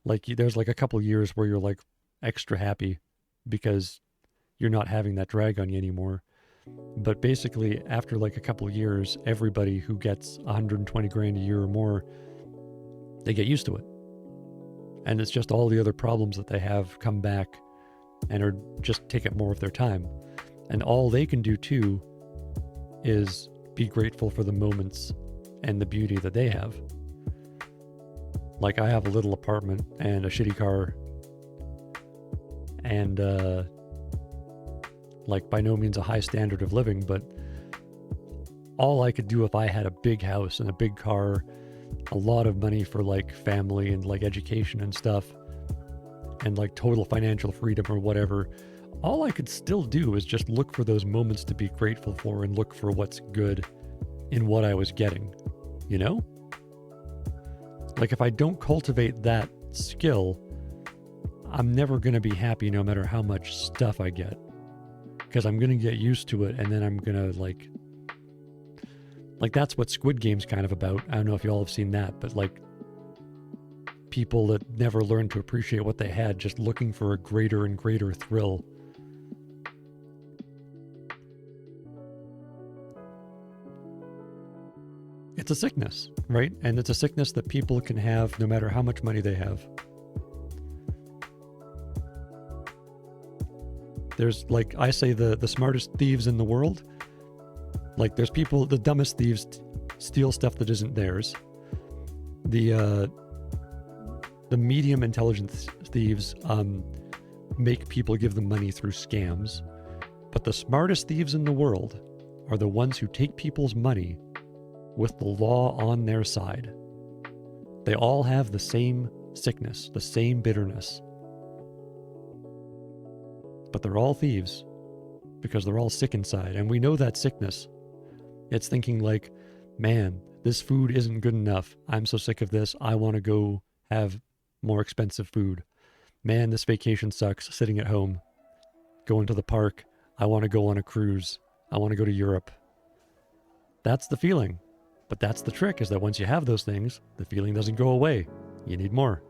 Like, there's like a couple years where you're like extra happy because you're not having that drag on you anymore. But basically, after like a couple years, everybody who gets 120 grand a year or more, they get used to it. And it's just all the other problems that they have come back and are just take up more of their time. And all they can do too is be grateful for the moments and the beauty that they have. Like, I have a little apartment and a shitty car and like, by no means a high standard of living, but all I could do if I had a big house and a big car, a lot of money for like family and like education and stuff, and like total financial freedom or whatever, all I could still do is just look for those moments to be grateful for and look for what's good in what I was getting, you know? Like if I don't cultivate that skill, I'm never going to be happy no matter how much stuff I get. Because I'm going to get used to it and then I'm going to like that's what Squid Game's kind of about. I don't know if you all have seen that, but like people that never learned to appreciate what they had, just looking for a greater and greater thrill. It's a sickness, right? And it's a sickness that people can have no matter how much money they have. There's like, I say the smartest thieves in the world. Like there's people, the dumbest thieves steal stuff that isn't theirs. The medium intelligence thieves make people give them money through scams. But the smartest thieves in the world are the ones who take people's money with the law on their side. They all have the same sickness, the same bitterness. But they're all thieves because they're all sick inside. And we know that sickness. It's thinking like, man, this food isn't good enough. I'm so sick of this. I want to go have more expensive food. Man, this vacation sucks, sitting at home. Going to the park. I want to go on a cruise. I want to go to Europe. That's the feeling. But that's the trick, is that once you have those things, the feeling doesn't go away. You need more.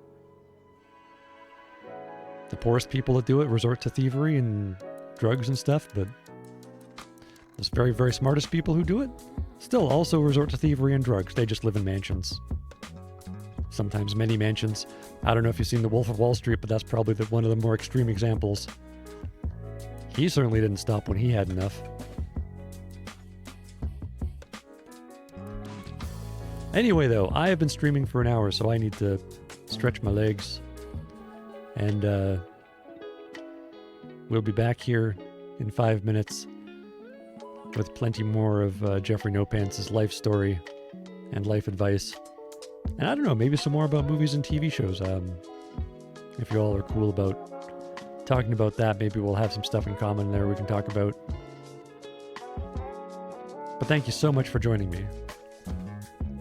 The poorest people that do it resort to thievery and drugs and stuff, but those very, very smartest people who do it still also resort to thievery and drugs. They just live in mansions. Sometimes many mansions. I don't know if you've seen The Wolf of Wall Street, but that's probably one of the more extreme examples. He certainly didn't stop when he had enough. Anyway, though, I have been streaming for an hour, so I need to stretch my legs. And we'll be back here in 5 minutes with plenty more of Jeffrey Nopantz's life story and life advice. And I don't know, maybe some more about movies and TV shows. If you all are cool about talking about that, maybe we'll have some stuff in common there we can talk about. But thank you so much for joining me.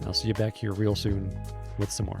I'll see you back here real soon with some more.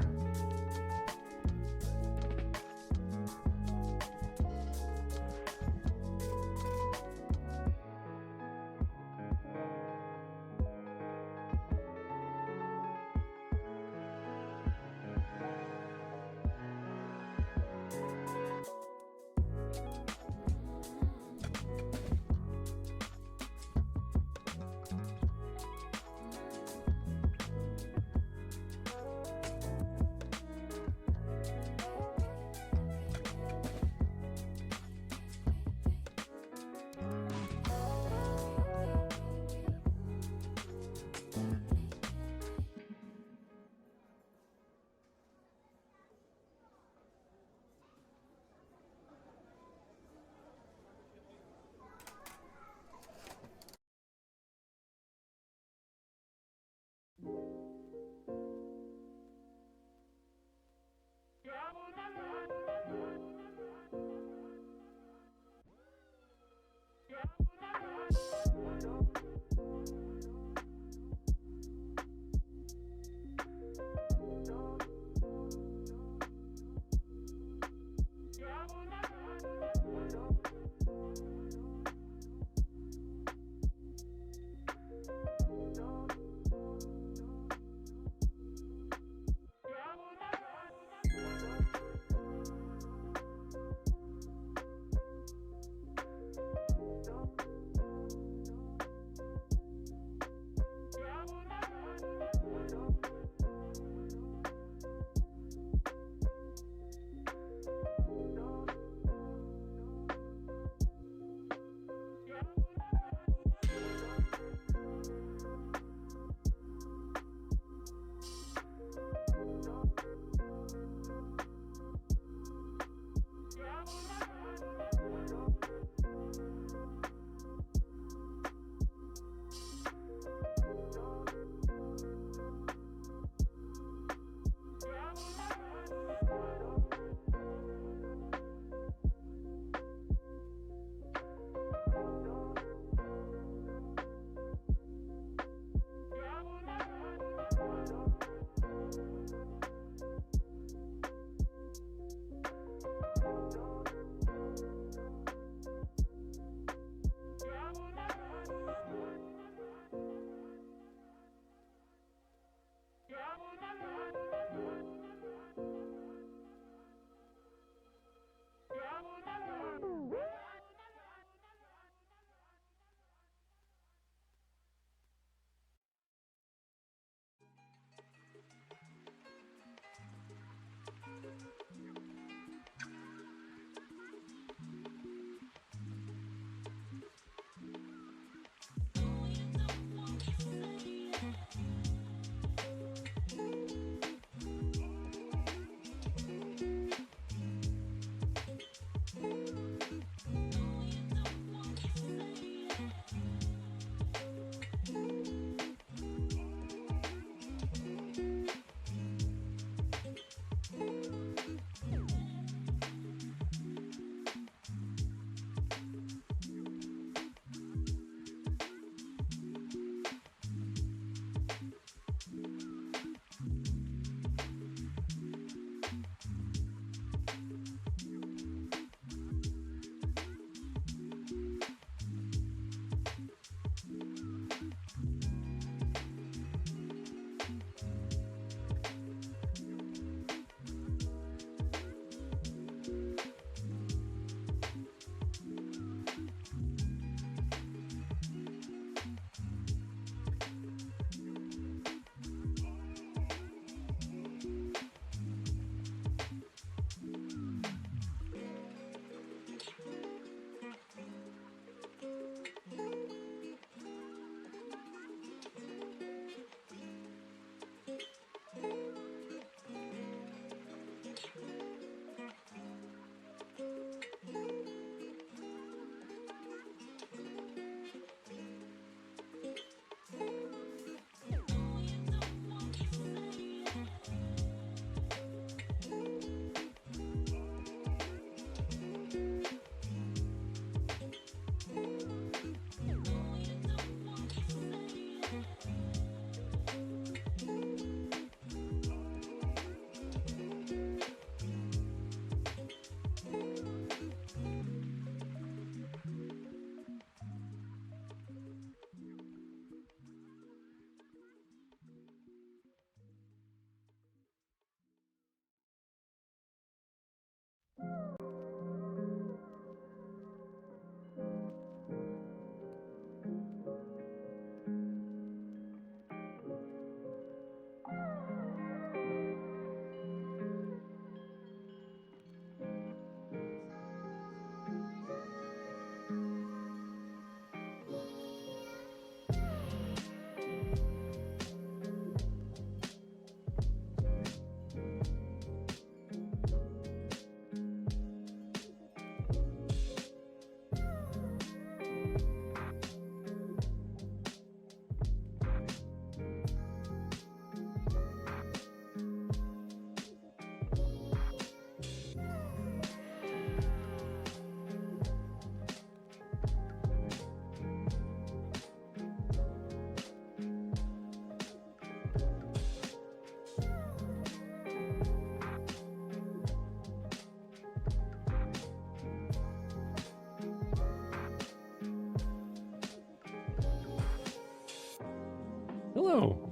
Hello.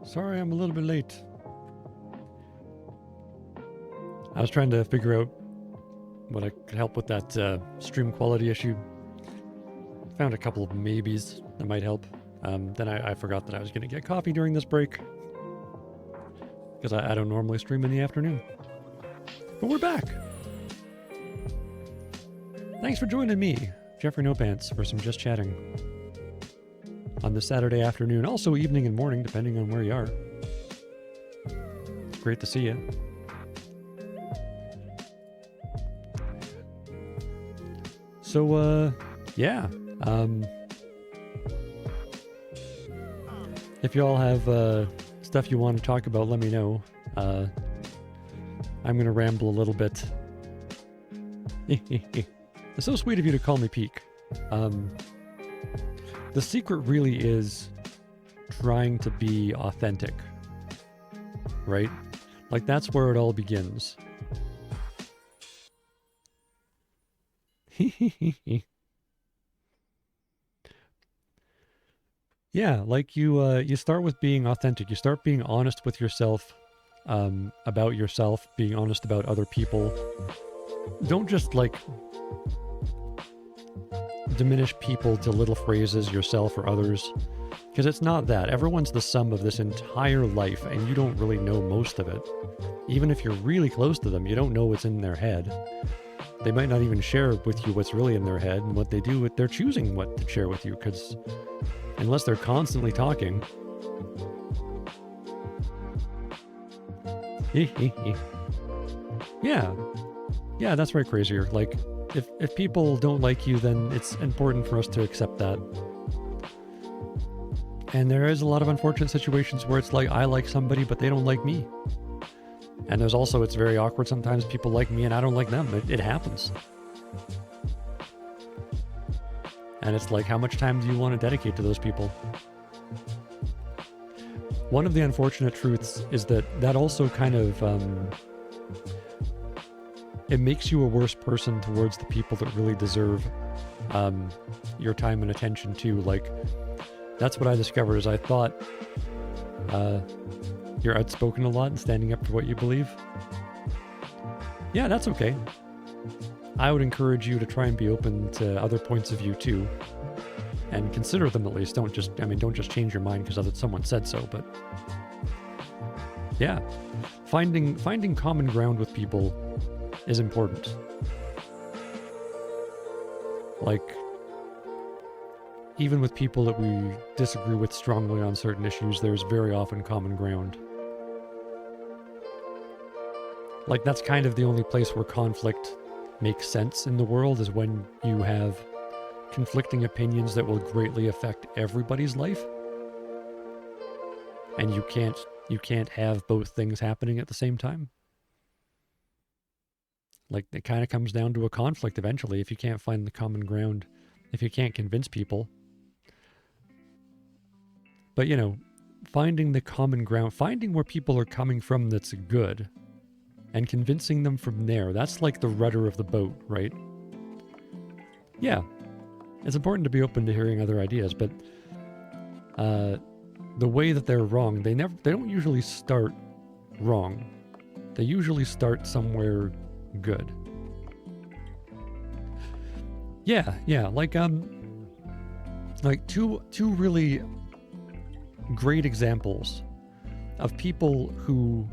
Sorry I'm a little bit late. I was trying to figure out what I could help with that stream quality issue. Found a couple of maybes that might help. Then I forgot that I was going to get coffee during this break. Because I don't normally stream in the afternoon. But we're back! Thanks for joining me, Jeffrey No Pants, for some Just Chatting. On this Saturday afternoon, also evening and morning, depending on where you are. It's great to see you. So, yeah. If you all have stuff you want to talk about, let me know. I'm going to ramble a little bit. It's so sweet of you to call me Peak. The secret really is trying to be authentic, right? Like, that's where it all begins. Yeah, like you start with being authentic. You start being honest with yourself, about yourself, being honest about other people. Don't just, like, diminish people to little phrases, yourself or others, because it's not that. Everyone's the sum of this entire life, and you don't really know most of it. Even if you're really close to them, you don't know what's in their head. They might not even share with you what's really in their head, and what they do, they're choosing what to share with you, because unless they're constantly talking. Yeah, that's right, Crazier. Like, if people don't like you, then it's important for us to accept that. And there is a lot of unfortunate situations where it's like, I like somebody, but they don't like me. And there's also, it's very awkward sometimes, people like me and I don't like them. It happens. And it's like, how much time do you want to dedicate to those people? One of the unfortunate truths is that also kind of, it makes you a worse person towards the people that really deserve your time and attention too. Like, that's what I discovered, is I thought you're outspoken a lot and standing up for what you believe. Yeah, that's okay. I would encourage you to try and be open to other points of view too, and consider them at least. Don't just change your mind because someone said so. But yeah, finding common ground with people is important. Like, even with people that we disagree with strongly on certain issues, there's very often common ground. Like, that's kind of the only place where conflict makes sense in the world, is when you have conflicting opinions that will greatly affect everybody's life. And you can't have both things happening at the same time. Like, it kind of comes down to a conflict eventually if you can't find the common ground, if you can't convince people. But, you know, finding the common ground, finding where people are coming from that's good, and convincing them from there, that's like the rudder of the boat, right? Yeah, it's important to be open to hearing other ideas, but the way that they're wrong, they don't usually start wrong. They usually start somewhere good. Yeah, like two really great examples of people who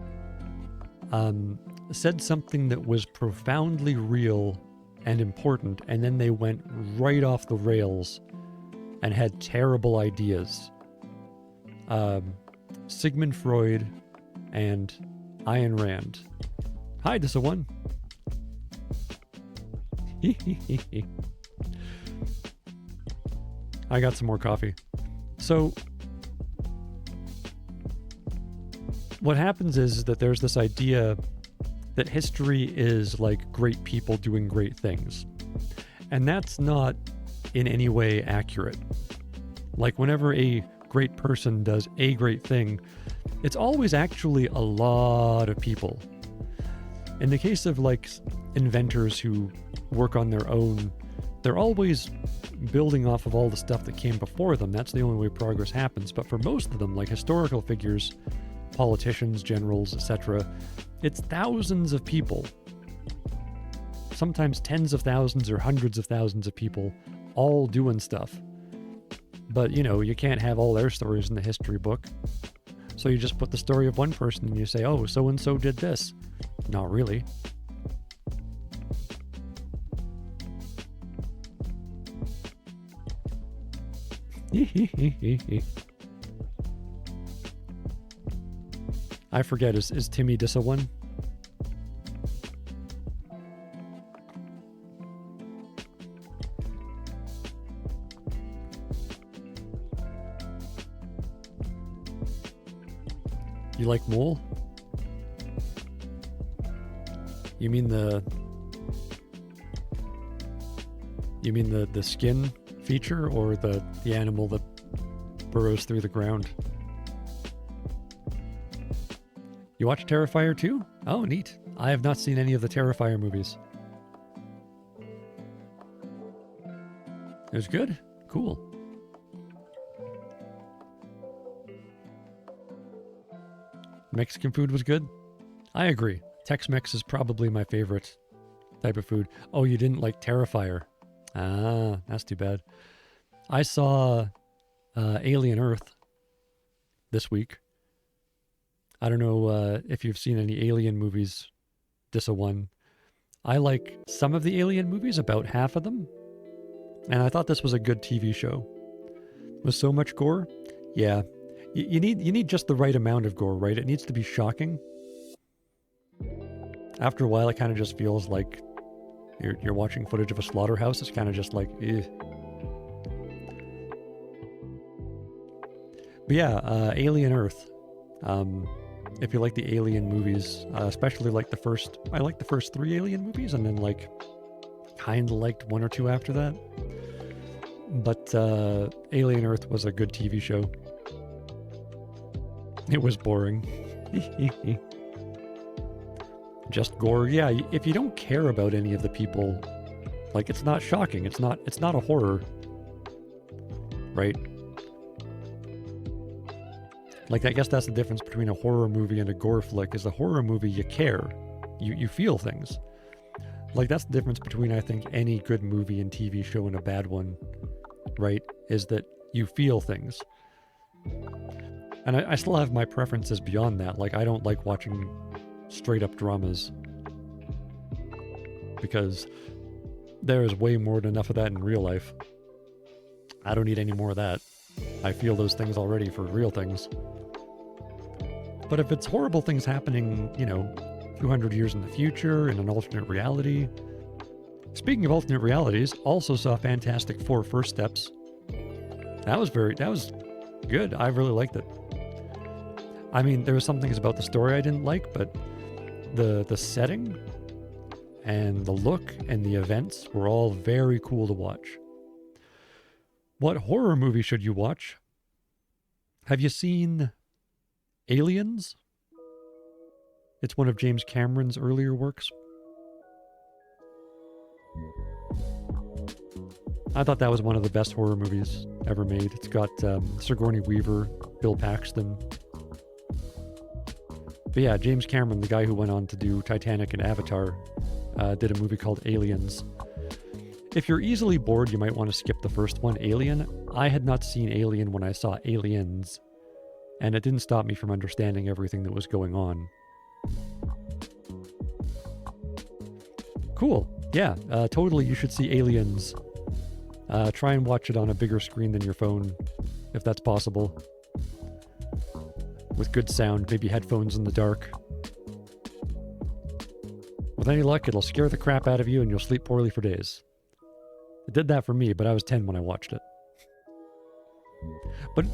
said something that was profoundly real and important, and then they went right off the rails and had terrible ideas. Sigmund Freud and Ayn Rand. Hi, this is one. I got some more coffee. So, what happens is that there's this idea that history is like great people doing great things. And that's not in any way accurate. Like, whenever a great person does a great thing, it's always actually a lot of people. In the case of like inventors who work on their own they're always building off of all the stuff that came before them. That's the only way progress happens. But for most of them, like historical figures, politicians, generals, etc., it's thousands of people, sometimes tens of thousands or hundreds of thousands of people all doing stuff. But, you know, you can't have all their stories in the history book. So you just put the story of one person and you say, oh, so-and-so did this. Not really. I forget, is Timmy Dissa one? You like Mole? You mean the skin feature, or the animal that burrows through the ground? You watch Terrifier 2? Oh, neat. I have not seen any of the Terrifier movies. It was good? Cool. Mexican food was good? I agree. Tex-Mex is probably my favorite type of food. Oh, you didn't like Terrifier? Ah, that's too bad. I saw Alien Earth this week. I don't know if you've seen any Alien movies, Dissa one. I like some of the Alien movies, about half of them. And I thought this was a good TV show. With so much gore? Yeah. You need just the right amount of gore, right? It needs to be shocking. After a while, it kind of just feels like you're watching footage of a slaughterhouse. It's kind of just like, eh. But yeah, Alien Earth. If you like the Alien movies, especially like I like the first 3 Alien movies, and then like kind of liked 1 or 2 after that. But Alien Earth was a good TV show. It was boring. Just gore. Yeah, if you don't care about any of the people, like, it's not shocking. It's not a horror. Right? Like, I guess that's the difference between a horror movie and a gore flick, is a horror movie, you care. You feel things. Like, that's the difference between, I think, any good movie and TV show and a bad one, right? Is that you feel things. And I still have my preferences beyond that. Like, I don't like watching straight up dramas, because there is way more than enough of that in real life. I don't need any more of that. I feel those things already for real things. But if it's horrible things happening, you know, 200 years in the future, in an alternate reality. Speaking of alternate realities, also saw Fantastic Four First Steps. That was good. I really liked it. I mean, there were some things about the story I didn't like, but the setting and the look and the events were all very cool to watch. What horror movie should you watch? Have you seen Aliens? It's one of James Cameron's earlier works. I thought that was one of the best horror movies ever made. It's got Sigourney Weaver, Bill Paxton. But yeah, James Cameron, the guy who went on to do Titanic and Avatar, did a movie called Aliens. If you're easily bored, you might want to skip the first one, Alien. I had not seen Alien when I saw Aliens, and it didn't stop me from understanding everything that was going on. Cool. Yeah, totally you should see Aliens. Try and watch it on a bigger screen than your phone, if that's possible. With good sound, maybe headphones in the dark. With any luck, it'll scare the crap out of you and you'll sleep poorly for days. It did that for me, but I was 10 when I watched it. But,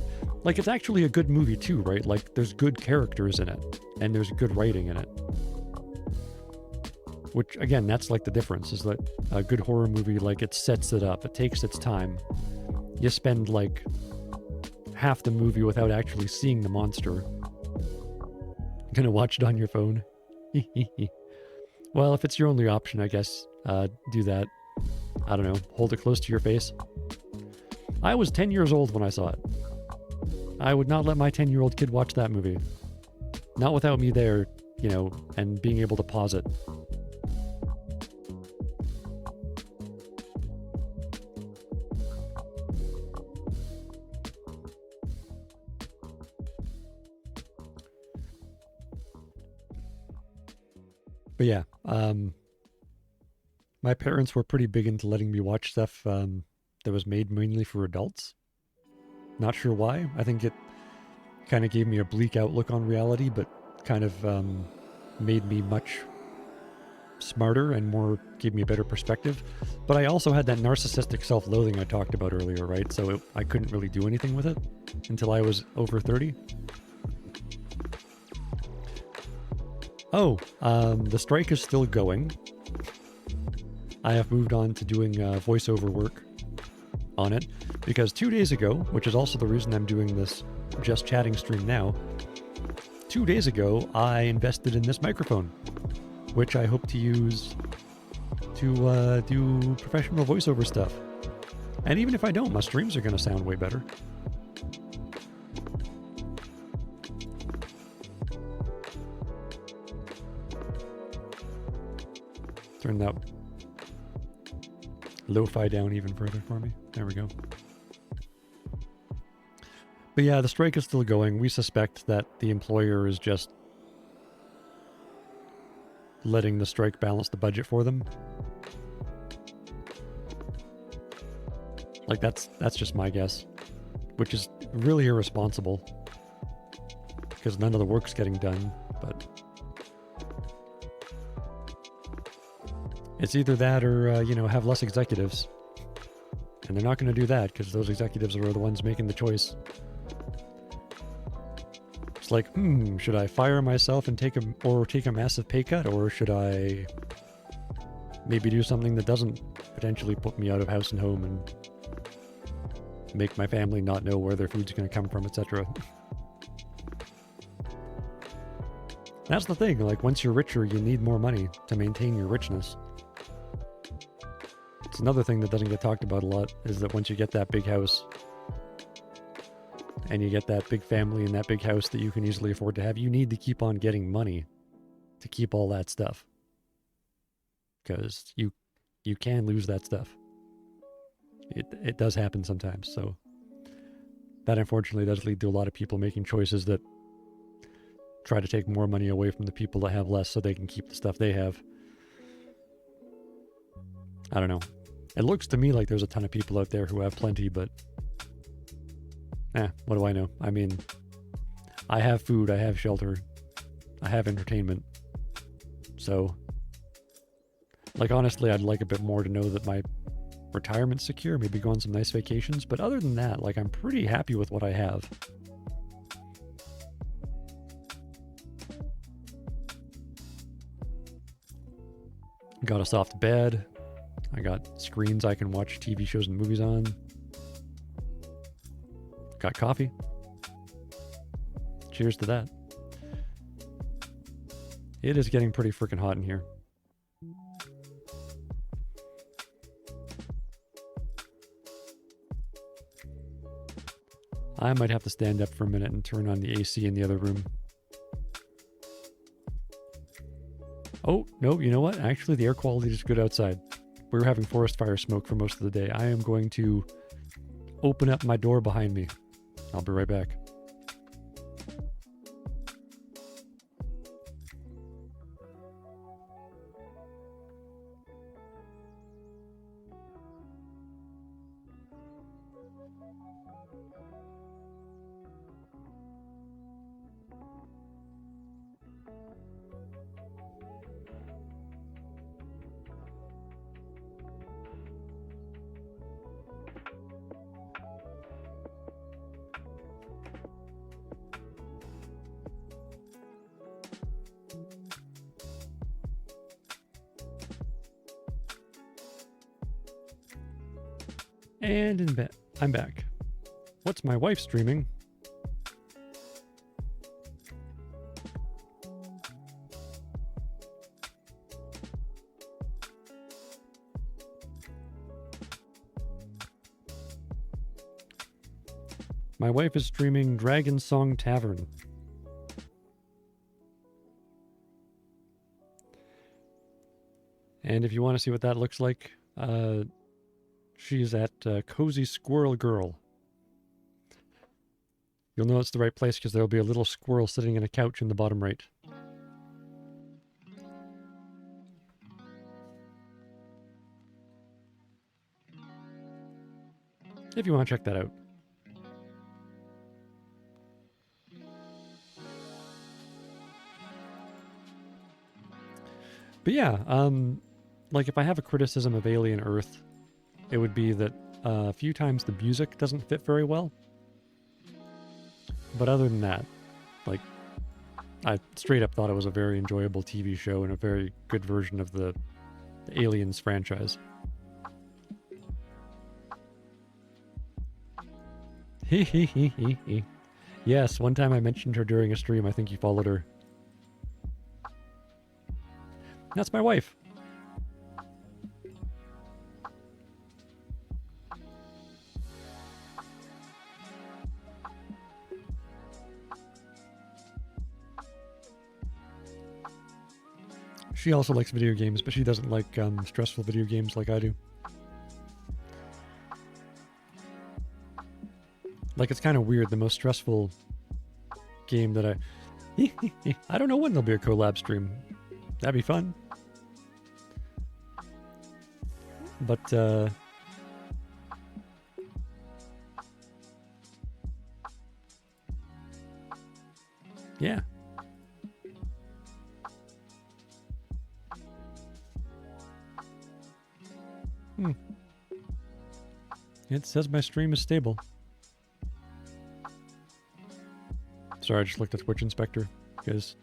like, it's actually a good movie too, right? Like, there's good characters in it, and there's good writing in it. Which, again, that's like the difference, is that a good horror movie, like, it sets it up, it takes its time. You spend, like, half the movie without actually seeing the monster. Gonna watch it on your phone? Well, if it's your only option, I guess, do that. I don't know, hold it close to your face. I was 10 years old when I saw it. I would not let my 10-year-old kid watch that movie. Not without me there, and being able to pause it. But yeah, my parents were pretty big into letting me watch stuff that was made mainly for adults. Not sure why. I think it kind of gave me a bleak outlook on reality, but kind of made me much smarter and gave me a better perspective. But I also had that narcissistic self-loathing I talked about earlier, right? So I couldn't really do anything with it until I was over 30. Oh, the strike is still going. I have moved on to doing voiceover work on it because 2 days ago, which is also the reason I'm doing this just chatting stream now, 2 days ago I invested in this microphone, which I hope to use to do professional voiceover stuff. And even if I don't, my streams are going to sound way better. Turn that lo-fi down even further for me. There we go. But yeah, the strike is still going. We suspect that the employer is just letting the strike balance the budget for them. Like that's just my guess, which is really irresponsible because none of the work's getting done, but it's either that or, have less executives. And they're not going to do that because those executives are the ones making the choice. It's like, should I fire myself and take a massive pay cut, or should I maybe do something that doesn't potentially put me out of house and home and make my family not know where their food's going to come from, etc. That's the thing, like once you're richer, you need more money to maintain your richness. It's another thing that doesn't get talked about a lot, is that once you get that big house and you get that big family and that big house that you can easily afford to have, you need to keep on getting money to keep all that stuff. Because you can lose that stuff. It does happen sometimes, so that unfortunately does lead to a lot of people making choices that try to take more money away from the people that have less so they can keep the stuff they have. I don't know. It looks to me like there's a ton of people out there who have plenty, but what do I know? I mean, I have food, I have shelter, I have entertainment. So, like, honestly, I'd like a bit more to know that my retirement's secure, maybe go on some nice vacations. But other than that, like, I'm pretty happy with what I have. Got a soft bed. I got screens I can watch TV shows and movies on. Got coffee. Cheers to that. It is getting pretty freaking hot in here. I might have to stand up for a minute and turn on the AC in the other room. Oh, no, you know what? Actually, the air quality is good outside. We were having forest fire smoke for most of the day. I am going to open up my door behind me. I'll be right back. And in bed. I'm back. What's my wife streaming? My wife is streaming Dragon Song Tavern. And if you want to see what that looks like, she's at Cozy Squirrel Girl. You'll know it's the right place because there'll be a little squirrel sitting in a couch in the bottom right. If you want to check that out. But yeah, like if I have a criticism of Alien Earth, it would be that a few times the music doesn't fit very well. But other than that, like, I straight up thought it was a very enjoyable TV show and a very good version of the Aliens franchise. Yes, one time I mentioned her during a stream. I think you followed her. That's my wife. She also likes video games, but she doesn't like stressful video games like I do. Like, it's kind of weird. The most stressful game that I don't know when there'll be a collab stream. That'd be fun. But, yeah. It says my stream is stable. Sorry, I just looked at Twitch Inspector, because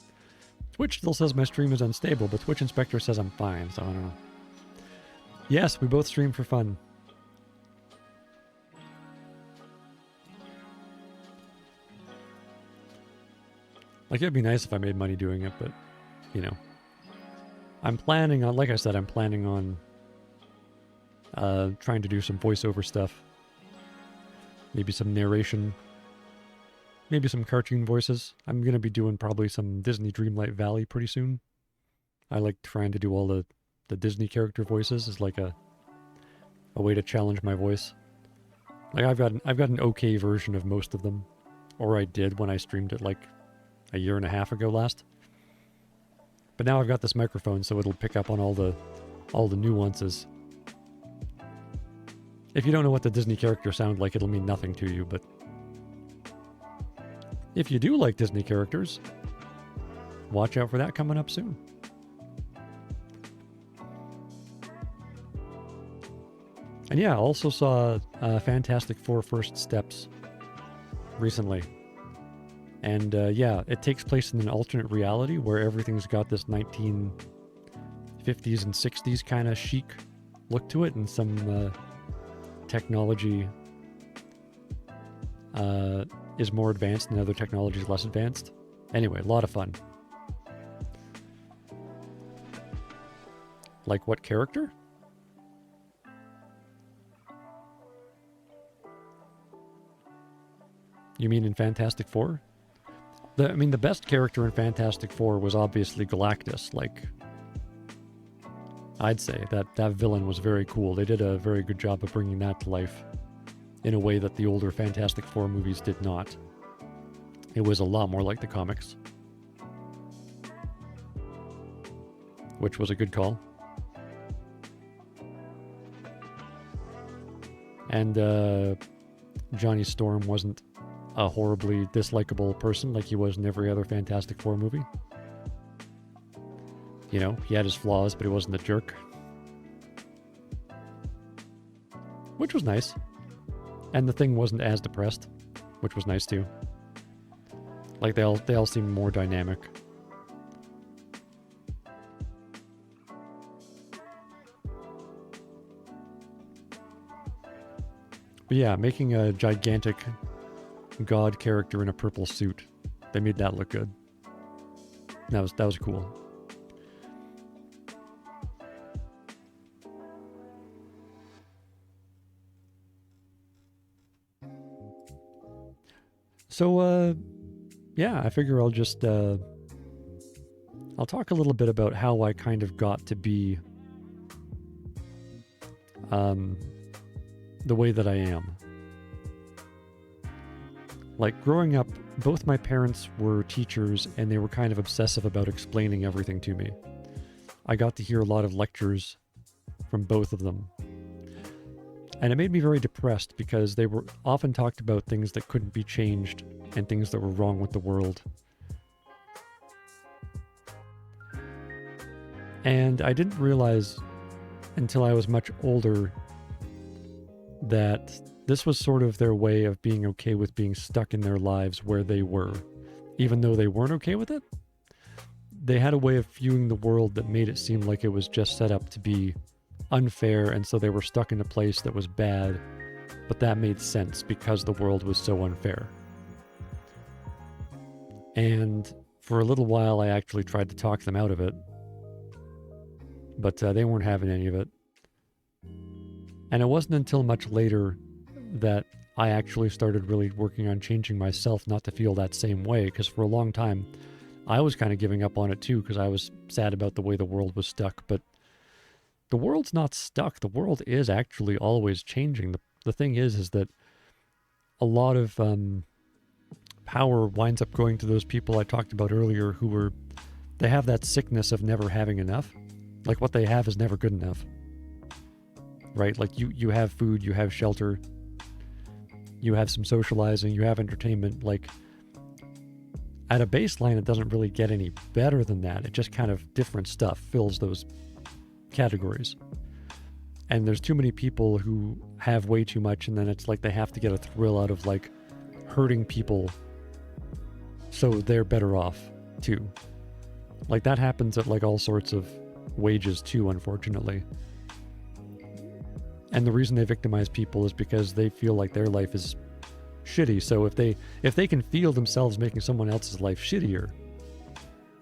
Twitch still says my stream is unstable, but Twitch Inspector says I'm fine, so I don't know. Yes, we both stream for fun. Like, it'd be nice if I made money doing it, but, you know. I'm planning on, like I said, I'm planning on trying to do some voiceover stuff. Maybe some narration. Maybe some cartoon voices. I'm going to be doing probably some Disney Dreamlight Valley pretty soon. I like trying to do all the Disney character voices as like a way to challenge my voice. Like I've got an okay version of most of them. Or I did when I streamed it like a year and a half ago last. But now I've got this microphone so it'll pick up on all the nuances. If you don't know what the Disney characters sound like, it'll mean nothing to you, but if you do like Disney characters, watch out for that coming up soon. And yeah, I also saw Fantastic Four First Steps recently. And yeah, it takes place in an alternate reality where everything's got this 1950s and 60s kind of chic look to it, and some technology is more advanced and other technology is less advanced. Anyway, a lot of fun. Like what character? You mean in Fantastic Four? I mean, the best character in Fantastic Four was obviously Galactus. Like, I'd say that villain was very cool. They did a very good job of bringing that to life in a way that the older Fantastic Four movies did not. It was a lot more like the comics, which was a good call. And Johnny Storm wasn't a horribly dislikable person like he was in every other Fantastic Four movie. You know, he had his flaws, but he wasn't a jerk. Which was nice. And the Thing wasn't as depressed, which was nice too. Like, they all seemed more dynamic. But yeah, making a gigantic god character in a purple suit, they made that look good. That was cool. So, yeah, I figure I'll just, I'll talk a little bit about how I kind of got to be, the way that I am. Like, growing up, both my parents were teachers, and they were kind of obsessive about explaining everything to me. I got to hear a lot of lectures from both of them. And it made me very depressed because they were often talked about things that couldn't be changed and things that were wrong with the world. And I didn't realize until I was much older that this was sort of their way of being okay with being stuck in their lives where they were. Even though they weren't okay with it, they had a way of viewing the world that made it seem like it was just set up to be unfair, and so they were stuck in a place that was bad, but that made sense because the world was so unfair. And for a little while, I actually tried to talk them out of it, but they weren't having any of it. And it wasn't until much later that I actually started really working on changing myself not to feel that same way, because for a long time, I was kind of giving up on it too, because I was sad about the way the world was stuck. But the world's not stuck. The world is actually always changing. The thing is that a lot of power winds up going to those people I talked about earlier they have that sickness of never having enough. Like, what they have is never good enough. Right? Like, you have food, you have shelter, you have some socializing, you have entertainment. Like, at a baseline, it doesn't really get any better than that. It just kind of different stuff fills those categories. And there's too many people who have way too much, and then it's like they have to get a thrill out of like hurting people so they're better off too. Like, that happens at like all sorts of wages too, unfortunately. And the reason they victimize people is because they feel like their life is shitty. So if they can feel themselves making someone else's life shittier,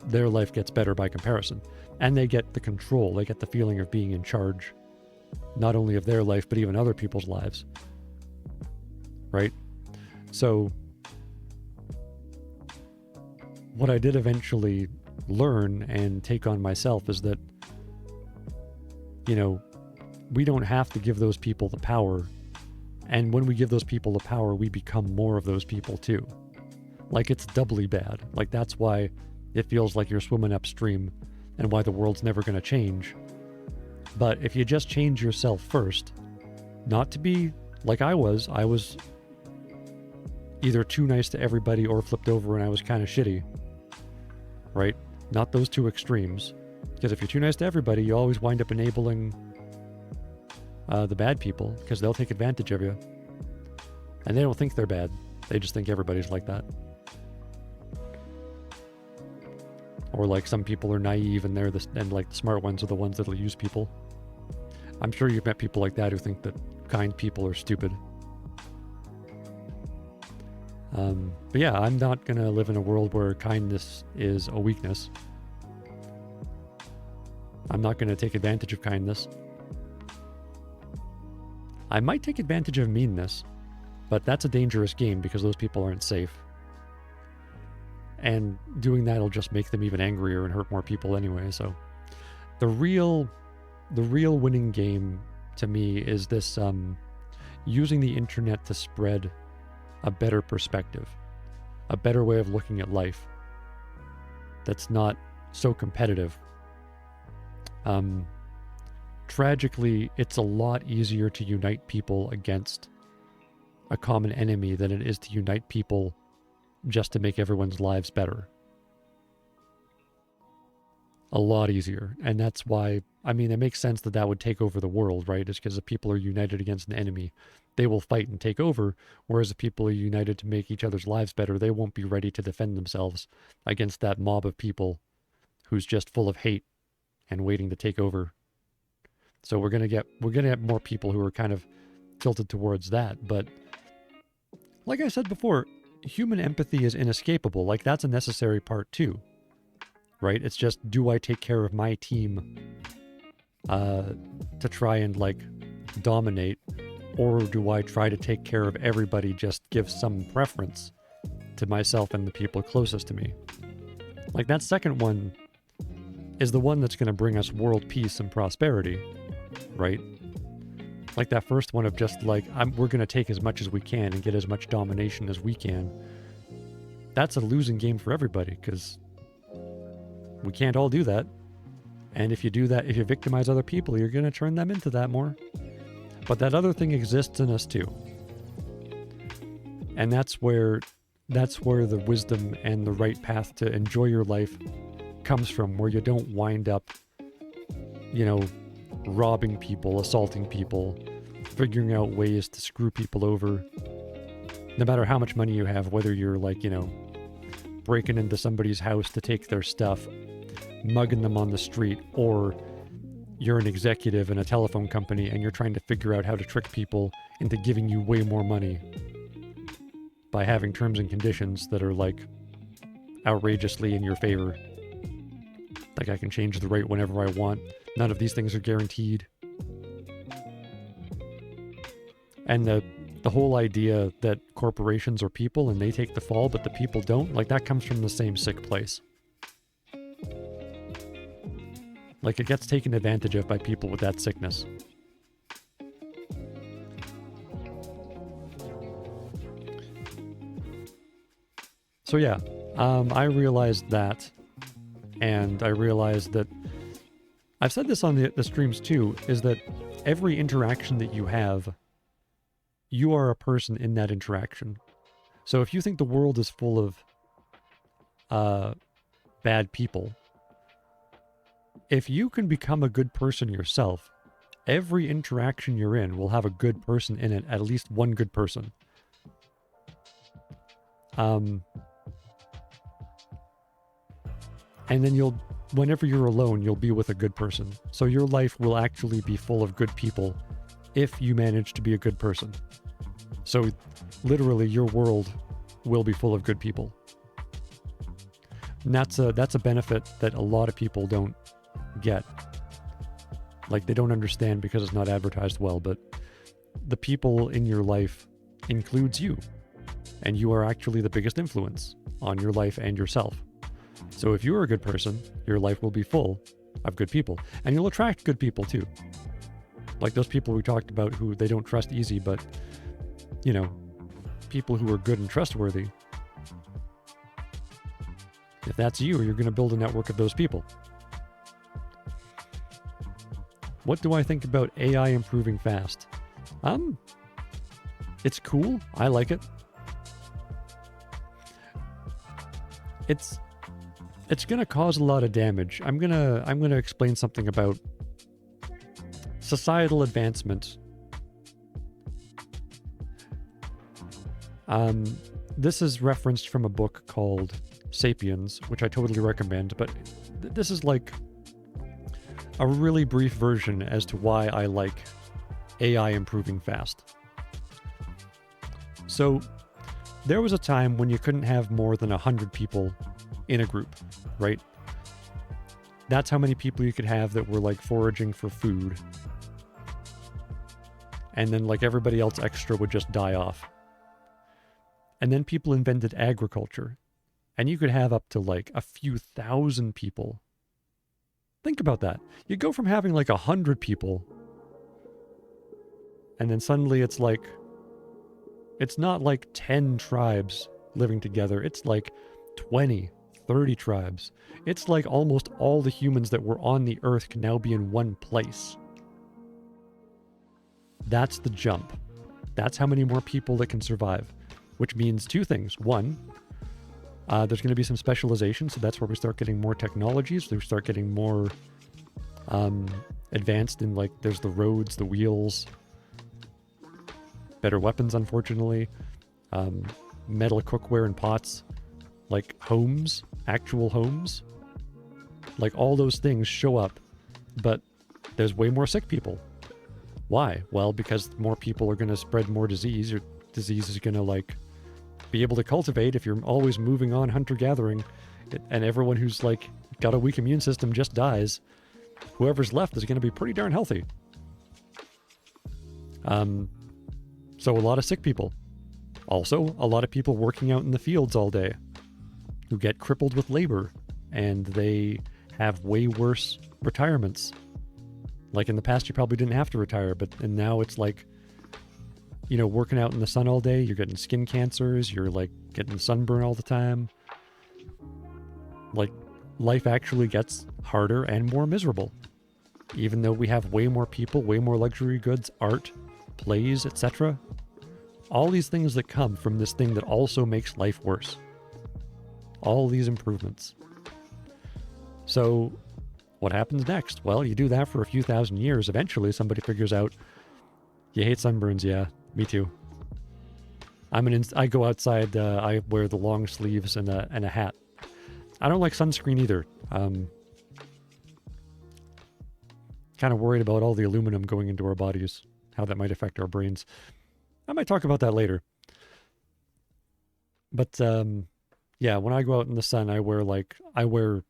their life gets better by comparison. And they get the control. They get the feeling of being in charge, not only of their life, but even other people's lives. Right? So what I did eventually learn and take on myself is that, we don't have to give those people the power. And when we give those people the power, we become more of those people too. Like, it's doubly bad. Like, that's why it feels like you're swimming upstream and why the world's never going to change. But if you just change yourself first, not to be like I was either too nice to everybody or flipped over and I was kind of shitty, right? Not those two extremes. Because if you're too nice to everybody, you always wind up enabling the bad people, because they'll take advantage of you. And they don't think they're bad. They just think everybody's like that. Or like some people are naive and and like the smart ones are the ones that'll use people. I'm sure you've met people like that who think that kind people are stupid. But yeah, I'm not going to live in a world where kindness is a weakness. I'm not going to take advantage of kindness. I might take advantage of meanness, but that's a dangerous game because those people aren't safe. And doing that will just make them even angrier and hurt more people anyway. So the real winning game to me is this using the internet to spread a better perspective, a better way of looking at life that's not so competitive. Tragically, it's a lot easier to unite people against a common enemy than it is to unite people just to make everyone's lives better. A lot easier. And that's why, it makes sense that that would take over the world, right? It's because if people are united against an enemy, they will fight and take over. Whereas if people are united to make each other's lives better, they won't be ready to defend themselves against that mob of people who's just full of hate and waiting to take over. So we're gonna get more people who are kind of tilted towards that. But like I said before, human empathy is inescapable. Like, that's a necessary part too, right? It's just, do I take care of my team to try and like dominate, or do I try to take care of everybody, just give some preference to myself and the people closest to me. Like, that second one is the one that's going to bring us world peace and prosperity, right? Like that first one of just like, we're going to take as much as we can and get as much domination as we can. That's a losing game for everybody, because we can't all do that. And if you do that, if you victimize other people, you're going to turn them into that more. But that other thing exists in us too. And that's where the wisdom and the right path to enjoy your life comes from, where you don't wind up, robbing people, assaulting people, figuring out ways to screw people over. No matter how much money you have, whether you're like, breaking into somebody's house to take their stuff, mugging them on the street, or you're an executive in a telephone company and you're trying to figure out how to trick people into giving you way more money by having terms and conditions that are like outrageously in your favor. Like, I can change the rate whenever I want. None of these things are guaranteed. And the whole idea that corporations are people and they take the fall but the people don't, like, that comes from the same sick place. Like, it gets taken advantage of by people with that sickness. So yeah, I realized that, and I realized that, I've said this on the streams too, is that every interaction that you have, you are a person in that interaction. So if you think the world is full of bad people, if you can become a good person yourself, every interaction you're in will have a good person in it, at least one good person. And then whenever you're alone, you'll be with a good person. So your life will actually be full of good people if you manage to be a good person. So literally your world will be full of good people. And that's a benefit that a lot of people don't get. Like, they don't understand because it's not advertised well, but the people in your life includes you. And you are actually the biggest influence on your life and yourself. So if you're a good person, your life will be full of good people. And you'll attract good people too. Like those people we talked about who they don't trust easy, but, people who are good and trustworthy. If that's you, you're going to build a network of those people. What do I think about AI improving fast? It's cool. I like it. It's going to cause a lot of damage. I'm going to explain something about societal advancement. This is referenced from a book called Sapiens, which I totally recommend, but this is like a really brief version as to why I like AI improving fast. So, there was a time when you couldn't have more than 100 people in a group, right? That's how many people you could have that were like foraging for food. And then like everybody else extra would just die off. And then people invented agriculture. And you could have up to like a few thousand people. Think about that. You go from having like 100 people, and then suddenly it's like, it's not like 10 tribes living together. It's like 20, 30 tribes. It's like almost all the humans that were on the earth can now be in one place. That's the jump. That's how many more people that can survive. Which means two things. One, there's going to be some specialization, so that's where we start getting more technologies. We start getting more advanced in, like, there's the roads, the wheels, better weapons, unfortunately, metal cookware and pots, like homes, actual homes. Like, all those things show up, but there's way more sick people. Why? Well, because more people are going to spread more disease. Your disease is going to, like, be able to cultivate if you're always moving on hunter-gathering, and everyone who's, like, got a weak immune system just dies. Whoever's left is going to be pretty darn healthy. So a lot of sick people. Also, a lot of people working out in the fields all day who get crippled with labor, and they have way worse retirements. Like in the past, you probably didn't have to retire, and now it's like, you know, working out in the sun all day, you're getting skin cancers, you're like getting sunburn all the time. Like, life actually gets harder and more miserable. Even though we have way more people, way more luxury goods, art, plays, etc. All these things that come from this thing that also makes life worse. All these improvements. So, what happens next? Well, you do that for a few thousand years. Eventually, somebody figures out, you hate sunburns, yeah, me too. I go outside, I wear the long sleeves and a hat. I don't like sunscreen either. Kind of worried about all the aluminum going into our bodies, how that might affect our brains. I might talk about that later. But yeah, when I go out in the sun, I wear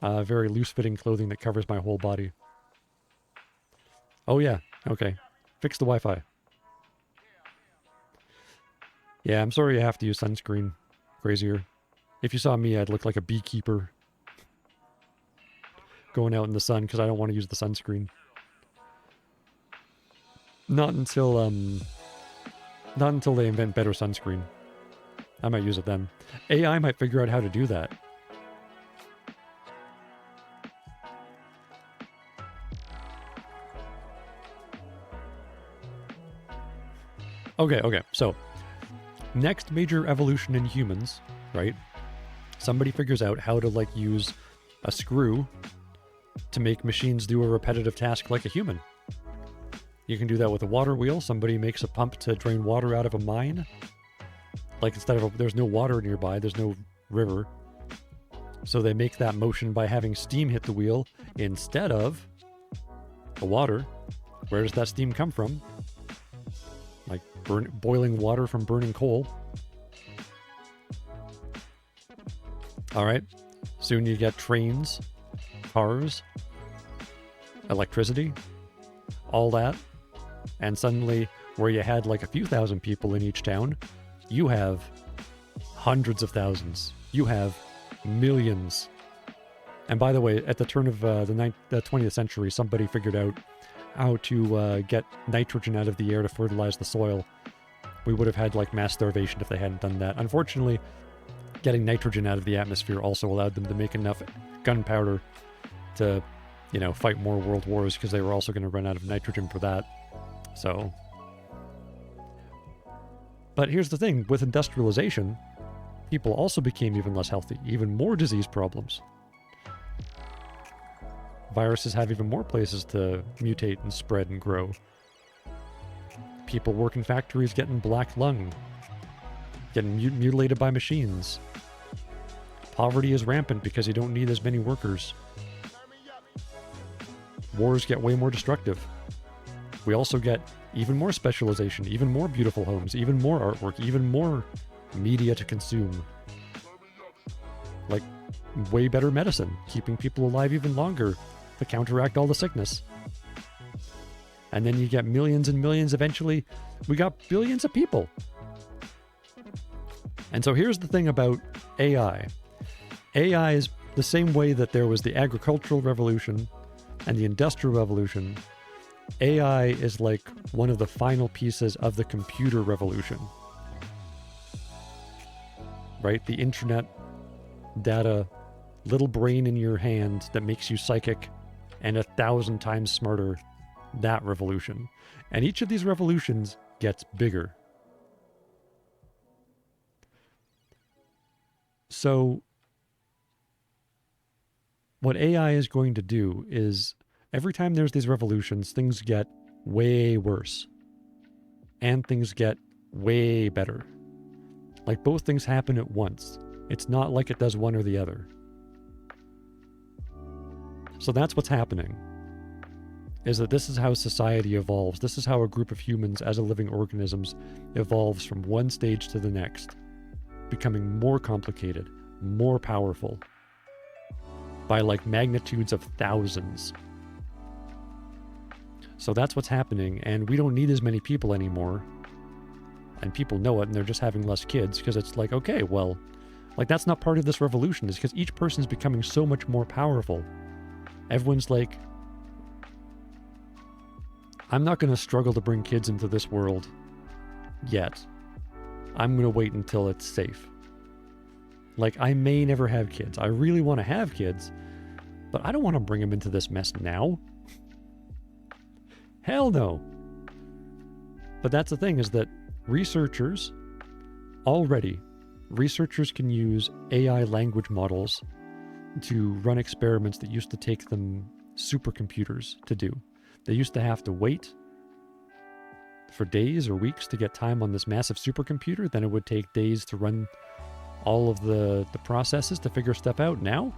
very loose-fitting clothing that covers my whole body. Oh yeah, okay. Fix the Wi-Fi. Yeah, I'm sorry you have to use sunscreen. Crazier. If you saw me, I'd look like a beekeeper going out in the sun because I don't want to use the sunscreen. Not until they invent better sunscreen. I might use it then. AI might figure out how to do that. Okay, so next major evolution in humans, right? Somebody figures out how to like use a screw to make machines do a repetitive task like a human. You can do that with a water wheel. Somebody makes a pump to drain water out of a mine. Like there's no water nearby, there's no river. So they make that motion by having steam hit the wheel instead of the water. Where does that steam come from? Like boiling water from burning coal. All right. Soon you get trains, cars, electricity, all that. And suddenly, where you had like a few thousand people in each town, you have hundreds of thousands. You have millions. And by the way, at the turn of the 20th century, somebody figured out how to get nitrogen out of the air to fertilize the soil. We would have had like mass starvation if they hadn't done that. Unfortunately, getting nitrogen out of the atmosphere also allowed them to make enough gunpowder to, you know, fight more world wars because they were also going to run out of nitrogen for that. So, but here's the thing, with industrialization, people also became even less healthy, even more disease problems. Viruses have even more places to mutate and spread and grow. People work in factories getting black lung, getting mutilated by machines. Poverty is rampant because you don't need as many workers. Wars get way more destructive. We also get even more specialization, even more beautiful homes, even more artwork, even more media to consume. Like, way better medicine, keeping people alive even longer to counteract all the sickness. And then you get millions and millions. Eventually, we got billions of people. And so here's the thing about AI. AI is the same way that there was the agricultural revolution and the industrial revolution. AI is like one of the final pieces of the computer revolution. Right? The internet, data, little brain in your hand that makes you psychic and 1,000 times smarter. That revolution. And each of these revolutions gets bigger. So, what AI is going to do is, every time there's these revolutions, things get way worse. And things get way better. Like, both things happen at once. It's not like it does one or the other. So that's what's happening. Is that this is how society evolves. This is how a group of humans as a living organisms evolves from one stage to the next, becoming more complicated, more powerful, by like magnitudes of thousands. So that's what's happening, and we don't need as many people anymore. and people know it, and they're just having less kids because it's like, okay, well, like that's not part of this revolution. It's because each person's becoming so much more powerful. Everyone's like, I'm not going to struggle to bring kids into this world yet. I'm going to wait until it's safe. Like, I may never have kids. I really want to have kids, but I don't want to bring them into this mess now. Hell no. But that's the thing, is that researchers can use AI language models to run experiments that used to take them supercomputers to do. They used to have to wait for days or weeks to get time on this massive supercomputer. Then it would take days to run all of the processes to figure stuff out. Now,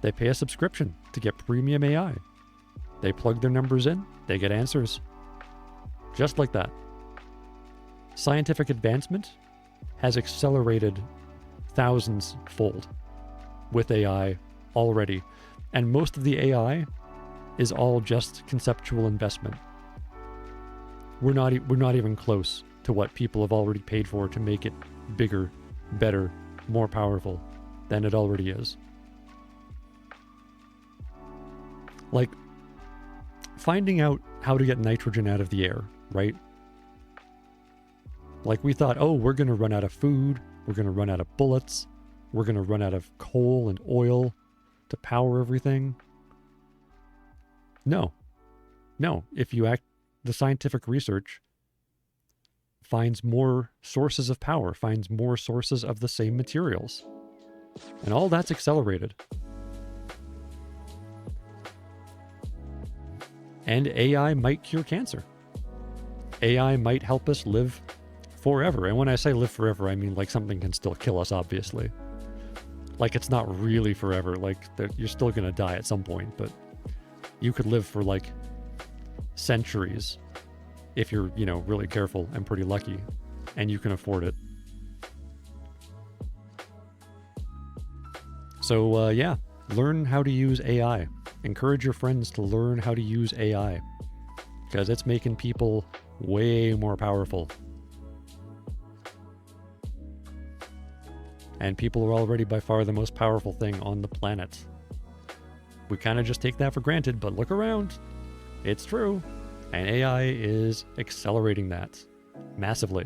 they pay a subscription to get premium AI. They plug their numbers in, they get answers. Just like that. Scientific advancement has accelerated thousands fold with AI already. And most of the AI is all just conceptual investment. We're not even close to what people have already paid for to make it bigger, better, more powerful than it already is. Like, finding out how to get nitrogen out of the air, right? Like, we thought, oh, we're going to run out of food, we're going to run out of bullets, we're going to run out of coal and oil to power everything. No. If you the scientific research finds more sources of power, finds more sources of the same materials. And all that's accelerated. And AI might cure cancer. AI might help us live forever. And when I say live forever, I mean like something can still kill us, obviously. Like, it's not really forever. Like, you're still going to die at some point, but you could live for like centuries if you're, really careful and pretty lucky and you can afford it. So, yeah, learn how to use AI. Encourage your friends to learn how to use AI because it's making people way more powerful. And people are already by far the most powerful thing on the planet. We kind of just take that for granted, but look around. It's true. And AI is accelerating that massively.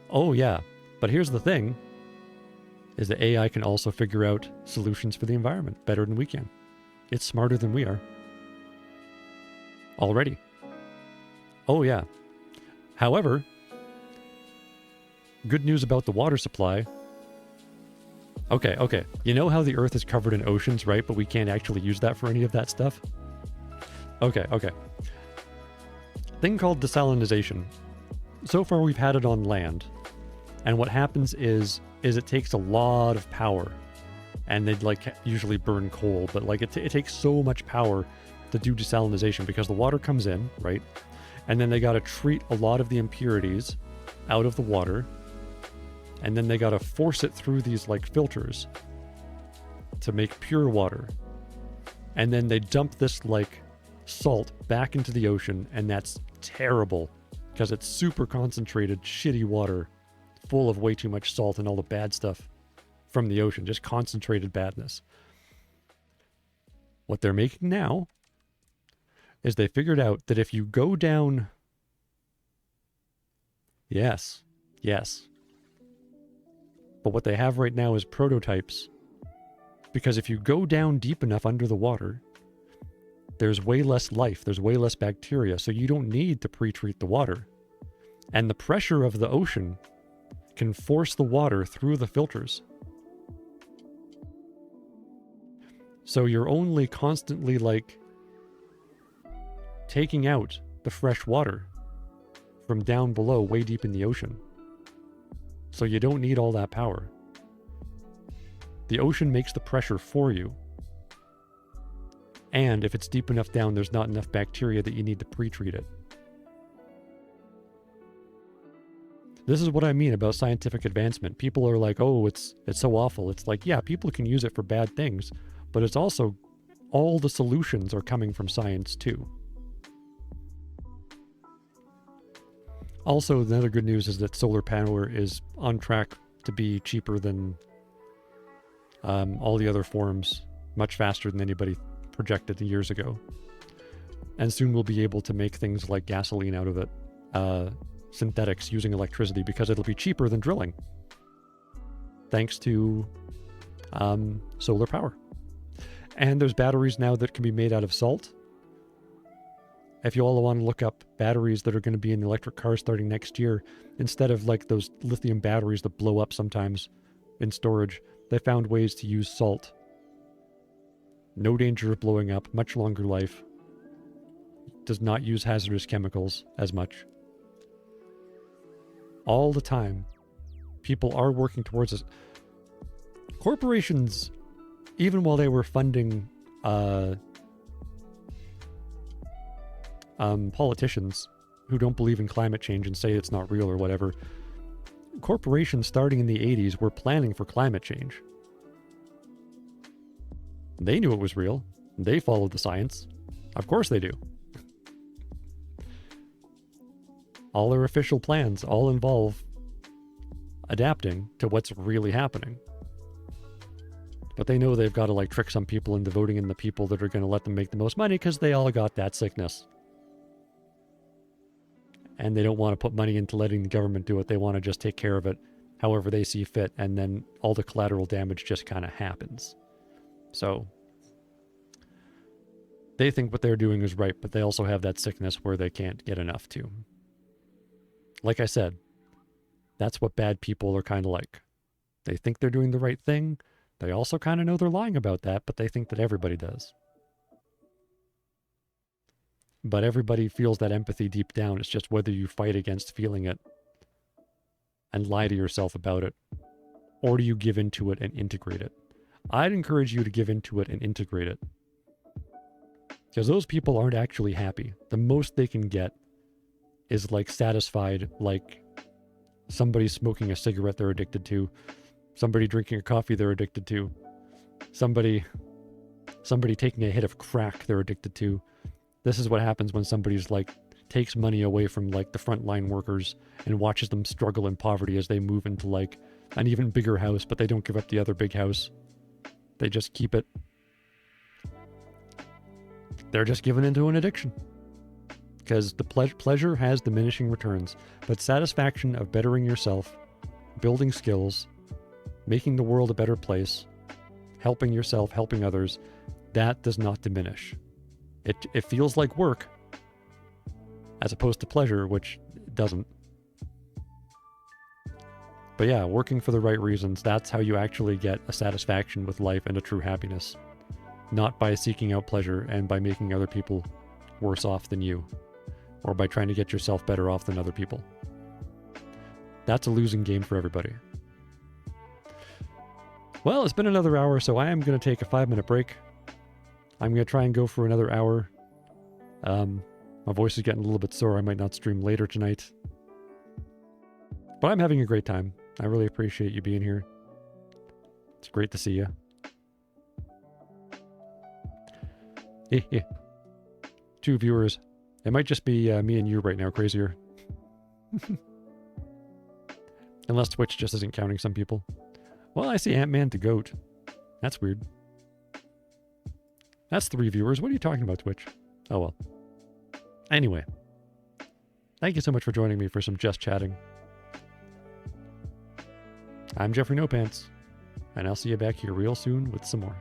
Oh yeah, but here's the thing, is that AI can also figure out solutions for the environment better than we can. It's smarter than we are. Already. Oh yeah. However, good news about the water supply. Okay. You know how the Earth is covered in oceans, right? But we can't actually use that for any of that stuff? Okay. Thing called desalinization. So far we've had it on land. And what happens is it takes a lot of power. And they'd usually burn coal, but it takes so much power to do desalinization because the water comes in, right? And then they got to treat a lot of the impurities out of the water. And then they got to force it through these filters to make pure water. And then they dump this salt back into the ocean, and that's terrible because it's super concentrated, shitty water full of way too much salt and all the bad stuff from the ocean, just concentrated badness. What they're making now is they figured out that if you go down... Yes. But what they have right now is prototypes. Because if you go down deep enough under the water, there's way less life, there's way less bacteria, so you don't need to pre-treat the water. And the pressure of the ocean can force the water through the filters. So you're only constantly taking out the fresh water from down below, way deep in the ocean. So you don't need all that power. The ocean makes the pressure for you. And if it's deep enough down, there's not enough bacteria that you need to pre-treat it. This is what I mean about scientific advancement. People are like, oh, it's so awful. It's yeah, people can use it for bad things, but it's also all the solutions are coming from science too. Also, the other good news is that solar power is on track to be cheaper than all the other forms, much faster than anybody projected years ago. And soon we'll be able to make things like gasoline out of it, synthetics using electricity, because it'll be cheaper than drilling, thanks to solar power. And there's batteries now that can be made out of salt. If you all want to look up batteries that are going to be in electric cars starting next year, instead of like those lithium batteries that blow up sometimes in storage, they found ways to use salt. No danger of blowing up, much longer life. Does not use hazardous chemicals as much. All the time, people are working towards this. Corporations, even while they were funding politicians who don't believe in climate change and say it's not real or whatever, corporations starting in the 80s were planning for climate change. They knew it was real. They followed the science. Of course they do. All their official plans all involve adapting to what's really happening. But they know they've got to like trick some people into voting in the people that are going to let them make the most money because they all got that sickness. And they don't want to put money into letting the government do it. They want to just take care of it however they see fit, and then all the collateral damage just kind of happens. So they think what they're doing is right, but they also have that sickness where they can't get enough to. Like I said, that's what bad people are kind of like. They think they're doing the right thing. They also kind of know they're lying about that, but they think that everybody does. But everybody feels that empathy deep down. It's just whether you fight against feeling it and lie to yourself about it, or do you give into it and integrate it? I'd encourage you to give into it and integrate it. Because those people aren't actually happy. The most they can get is like satisfied, like somebody smoking a cigarette they're addicted to, somebody drinking a coffee they're addicted to, somebody taking a hit of crack they're addicted to. This is what happens when somebody's like takes money away from like the frontline workers and watches them struggle in poverty as they move into like an even bigger house, but they don't give up the other big house. They just keep it. They're just given into an addiction. Because the pleasure has diminishing returns, but satisfaction of bettering yourself, building skills, making the world a better place, helping yourself, helping others, that does not diminish. It feels like work, as opposed to pleasure, which doesn't. But yeah, working for the right reasons, that's how you actually get a satisfaction with life and a true happiness. Not by seeking out pleasure and by making other people worse off than you, or by trying to get yourself better off than other people. That's a losing game for everybody. Well, it's been another hour, so I am going to take a 5-minute break. I'm going to try and go for another hour. My voice is getting a little bit sore. I might not stream later tonight. But I'm having a great time. I really appreciate you being here. It's great to see you. 2 viewers. It might just be me and you right now, crazier. Unless Twitch just isn't counting some people. Well, I see Ant-Man to Goat. That's weird. That's 3 viewers. What are you talking about, Twitch? Oh, well. Anyway. Thank you so much for joining me for some Just Chatting. I'm Jeffrey No Pants, and I'll see you back here real soon with some more.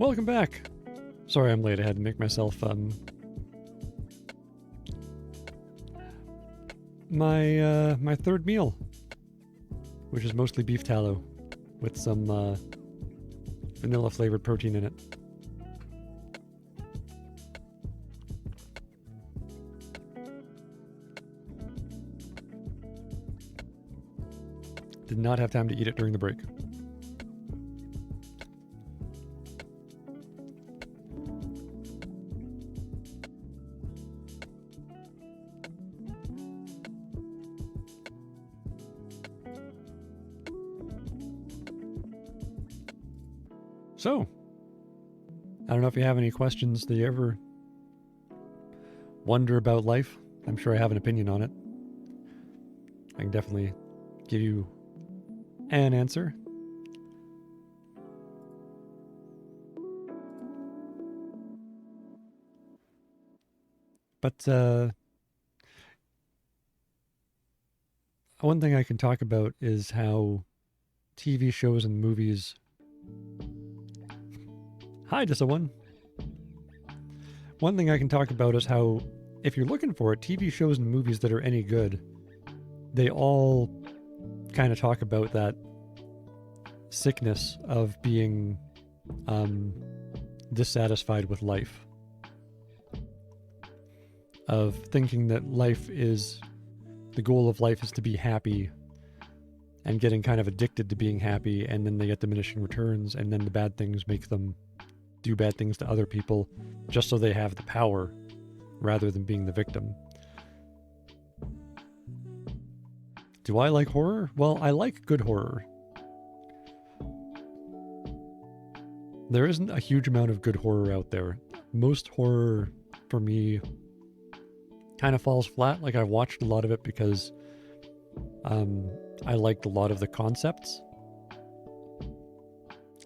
Welcome back. Sorry I'm late. I had to make myself my third meal, which is mostly beef tallow with some vanilla flavored protein in it. Did not have time to eat it during the break. So, I don't know if you have any questions. Do you ever wonder about life? I'm sure I have an opinion on it. I can definitely give you an answer. But one thing I can talk about is how TV shows and movies... Hi, Dissaone. One thing I can talk about is how, if you're looking for it, TV shows and movies that are any good, they all kind of talk about that sickness of being dissatisfied with life. Of thinking that life is, the goal of life is to be happy, and getting kind of addicted to being happy, and then they get diminishing returns, and then the bad things make them do bad things to other people just so they have the power rather than being the victim. Do I like horror? Well, I like good horror. There isn't a huge amount of good horror out there. Most horror, for me, kind of falls flat. Like, I watched a lot of it because I liked a lot of the concepts.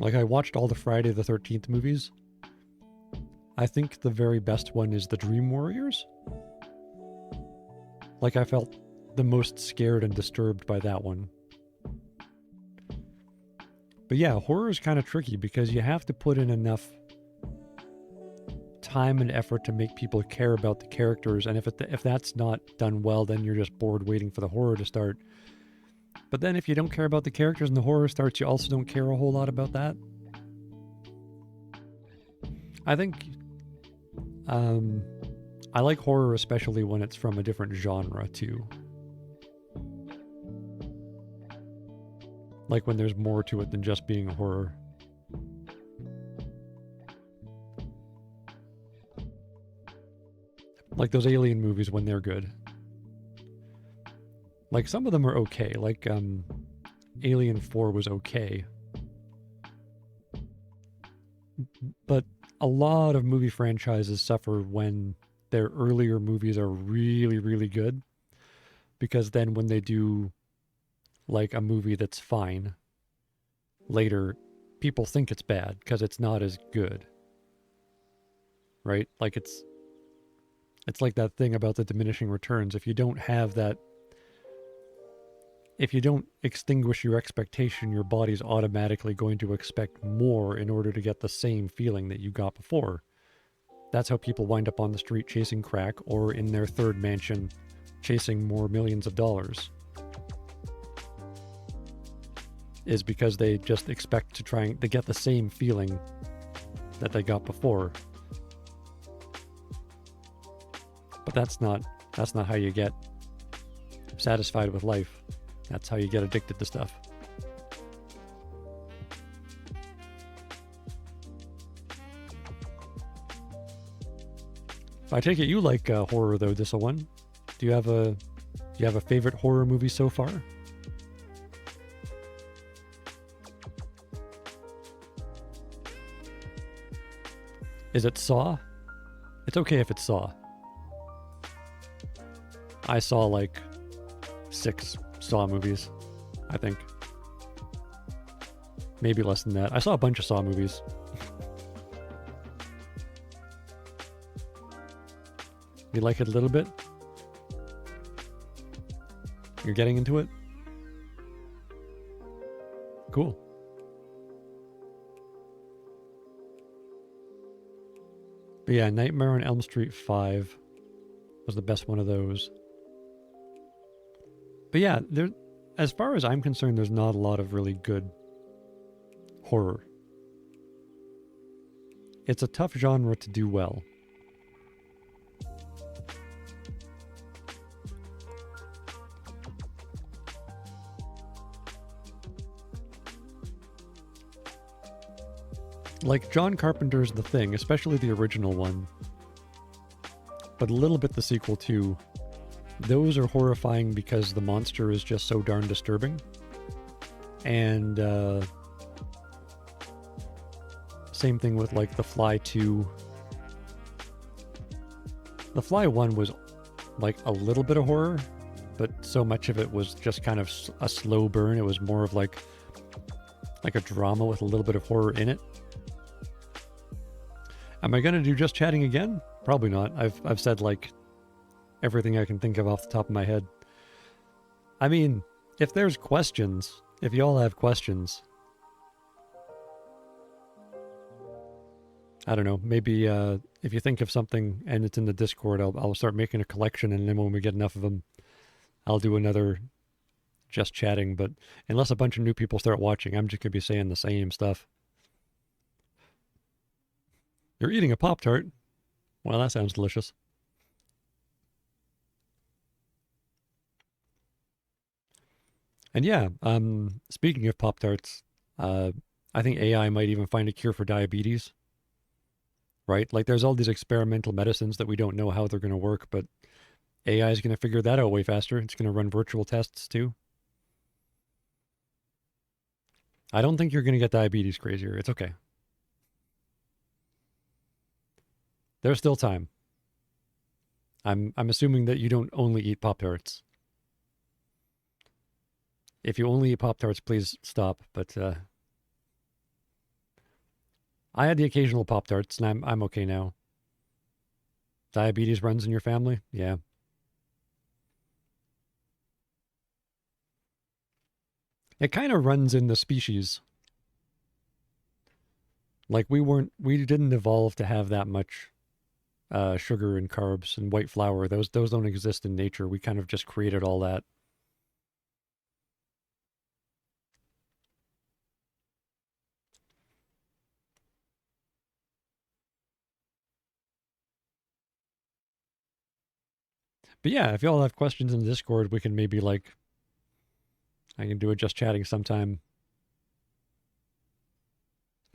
Like, I watched all the Friday the 13th movies. I think the very best one is The Dream Warriors. Like, I felt the most scared and disturbed by that one. But yeah, horror is kind of tricky because you have to put in enough time and effort to make people care about the characters, and if that's not done well, then you're just bored waiting for the horror to start. But then if you don't care about the characters and the horror starts, you also don't care a whole lot about that. I think I like horror especially when it's from a different genre too. Like when there's more to it than just being a horror. Like those Alien movies when they're good. Like, some of them are okay. Like, Alien 4 was okay. But a lot of movie franchises suffer when their earlier movies are really, really good. Because then when they do, like, a movie that's fine, later, people think it's bad because it's not as good. Right? Like, it's like that thing about the diminishing returns. If you don't have that... If you don't extinguish your expectation, your body's automatically going to expect more in order to get the same feeling that you got before. That's how people wind up on the street chasing crack or in their third mansion chasing more millions of dollars. Is because they just expect to get the same feeling that they got before. But that's not how you get satisfied with life. That's how you get addicted to stuff. I take it you like horror though, Dissaone. Do you have a favorite horror movie so far? Is it Saw? It's okay if it's Saw. I saw like 6 Saw movies, I think. Maybe less than that. I saw a bunch of Saw movies. You like it a little bit? You're getting into it? Cool. But yeah, Nightmare on Elm Street 5 was the best one of those. But yeah, there, as far as I'm concerned, there's not a lot of really good horror. It's a tough genre to do well. Like John Carpenter's The Thing, especially the original one, but a little bit the sequel too. Those are horrifying because the monster is just so darn disturbing. And same thing with like The Fly 2. The Fly 1 was like a little bit of horror, but so much of it was just kind of a slow burn. It was more of like a drama with a little bit of horror in it. Am I going to do Just Chatting again? Probably not. I've said like everything I can think of off the top of my head. I mean, if there's questions, if y'all have questions, I don't know, maybe if you think of something and it's in the Discord, I'll start making a collection, and then when we get enough of them, I'll do another Just Chatting. But unless a bunch of new people start watching, I'm just going to be saying the same stuff. You're eating a Pop-Tart? Well, that sounds delicious. And yeah, speaking of Pop-Tarts, I think AI might even find a cure for diabetes, right? Like there's all these experimental medicines that we don't know how they're going to work, but AI is going to figure that out way faster. It's going to run virtual tests too. I don't think you're going to get diabetes crazier. It's okay. There's still time. I'm assuming that you don't only eat Pop-Tarts. If you only eat Pop-Tarts, please stop. But I had the occasional Pop-Tarts, and I'm okay now. Diabetes runs in your family? Yeah. It kind of runs in the species. Like we didn't evolve to have that much sugar and carbs and white flour. Those don't exist in nature. We kind of just created all that. But yeah, if y'all have questions in the Discord, we can maybe like I can do it Just Chatting sometime.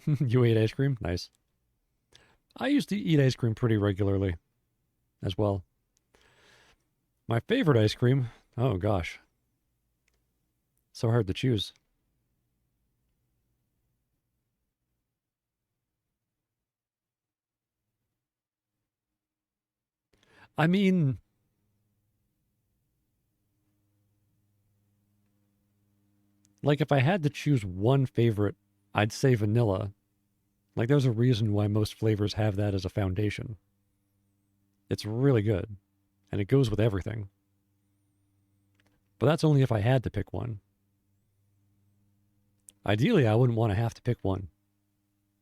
You ate ice cream? Nice. I used to eat ice cream pretty regularly as well. My favorite ice cream? Oh gosh. So hard to choose. I mean, like if I had to choose one favorite, I'd say vanilla. Like there's a reason why most flavors have that as a foundation. It's really good, and it goes with everything. But that's only if I had to pick one. Ideally, I wouldn't want to have to pick one.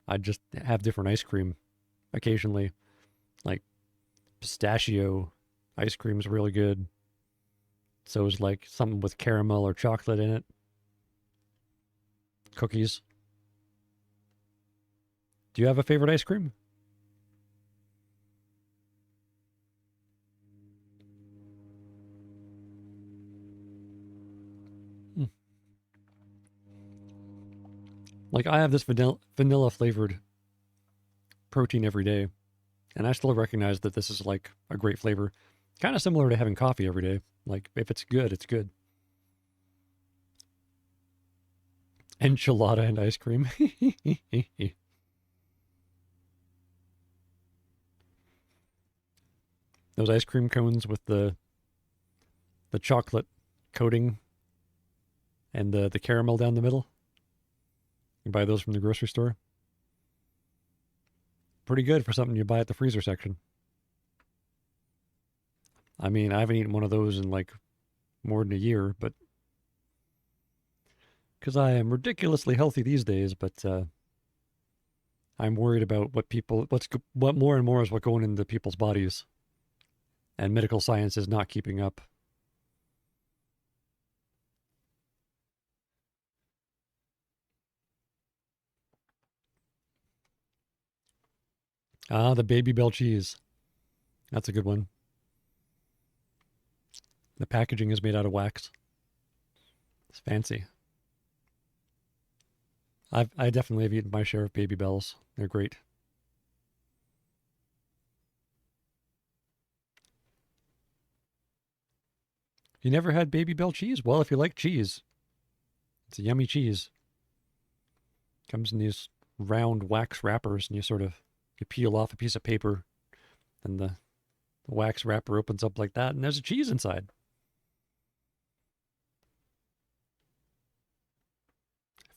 I'd just have different ice cream occasionally. Like pistachio ice cream is really good. So is like something with caramel or chocolate in it. Cookies. Do you have a favorite ice cream? Hmm. Like I have this vanilla flavored protein every day, and I still recognize that this is like a great flavor. Kind of similar to having coffee every day. Like if it's good, it's good. Enchilada and ice cream. Those ice cream cones with the chocolate coating and the caramel down the middle. You buy those from the grocery store. Pretty good for something you buy at the freezer section. I mean, I haven't eaten one of those in like more than a year, but because I am ridiculously healthy these days, but I'm worried about what more and more is what going into people's bodies, and medical science is not keeping up. Ah, the Babybel cheese. That's a good one. The packaging is made out of wax. It's fancy. I definitely have eaten my share of Babybels. They're great. You never had Babybel cheese? Well, if you like cheese, it's a yummy cheese. Comes in these round wax wrappers, and you peel off a piece of paper, and the wax wrapper opens up like that, and there's a cheese inside.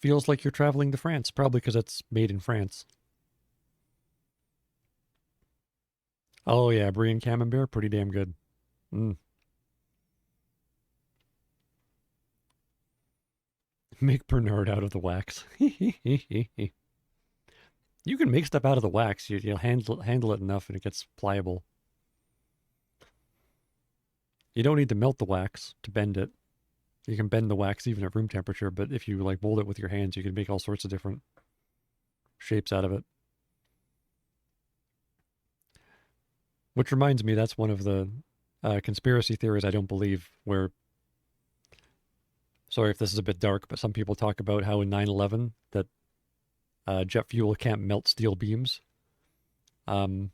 Feels like you're traveling to France, probably because it's made in France. Oh yeah, Brie and Camembert, pretty damn good. Mm. Make Bernard out of the wax. You can make stuff out of the wax. You'll handle it enough and it gets pliable. You don't need to melt the wax to bend it. You can bend the wax even at room temperature, but if you like mold it with your hands, you can make all sorts of different shapes out of it. Which reminds me, that's one of the conspiracy theories I don't believe, where, sorry if this is a bit dark, but some people talk about how in 9/11 that jet fuel can't melt steel beams. Oh,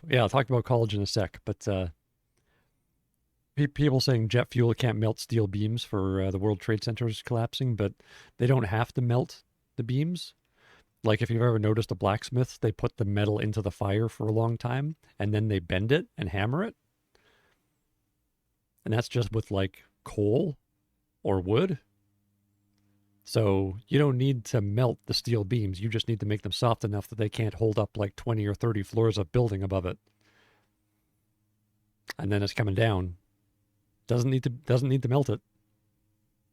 yeah, I'll talk about college in a sec, but people saying jet fuel can't melt steel beams for the World Trade Centers collapsing, but they don't have to melt the beams. Like if you've ever noticed a blacksmith, they put the metal into the fire for a long time, and then they bend it and hammer it. And that's just with like coal or wood. So you don't need to melt the steel beams. You just need to make them soft enough that they can't hold up like 20 or 30 floors of building above it. And then it's coming down. Doesn't need to melt it.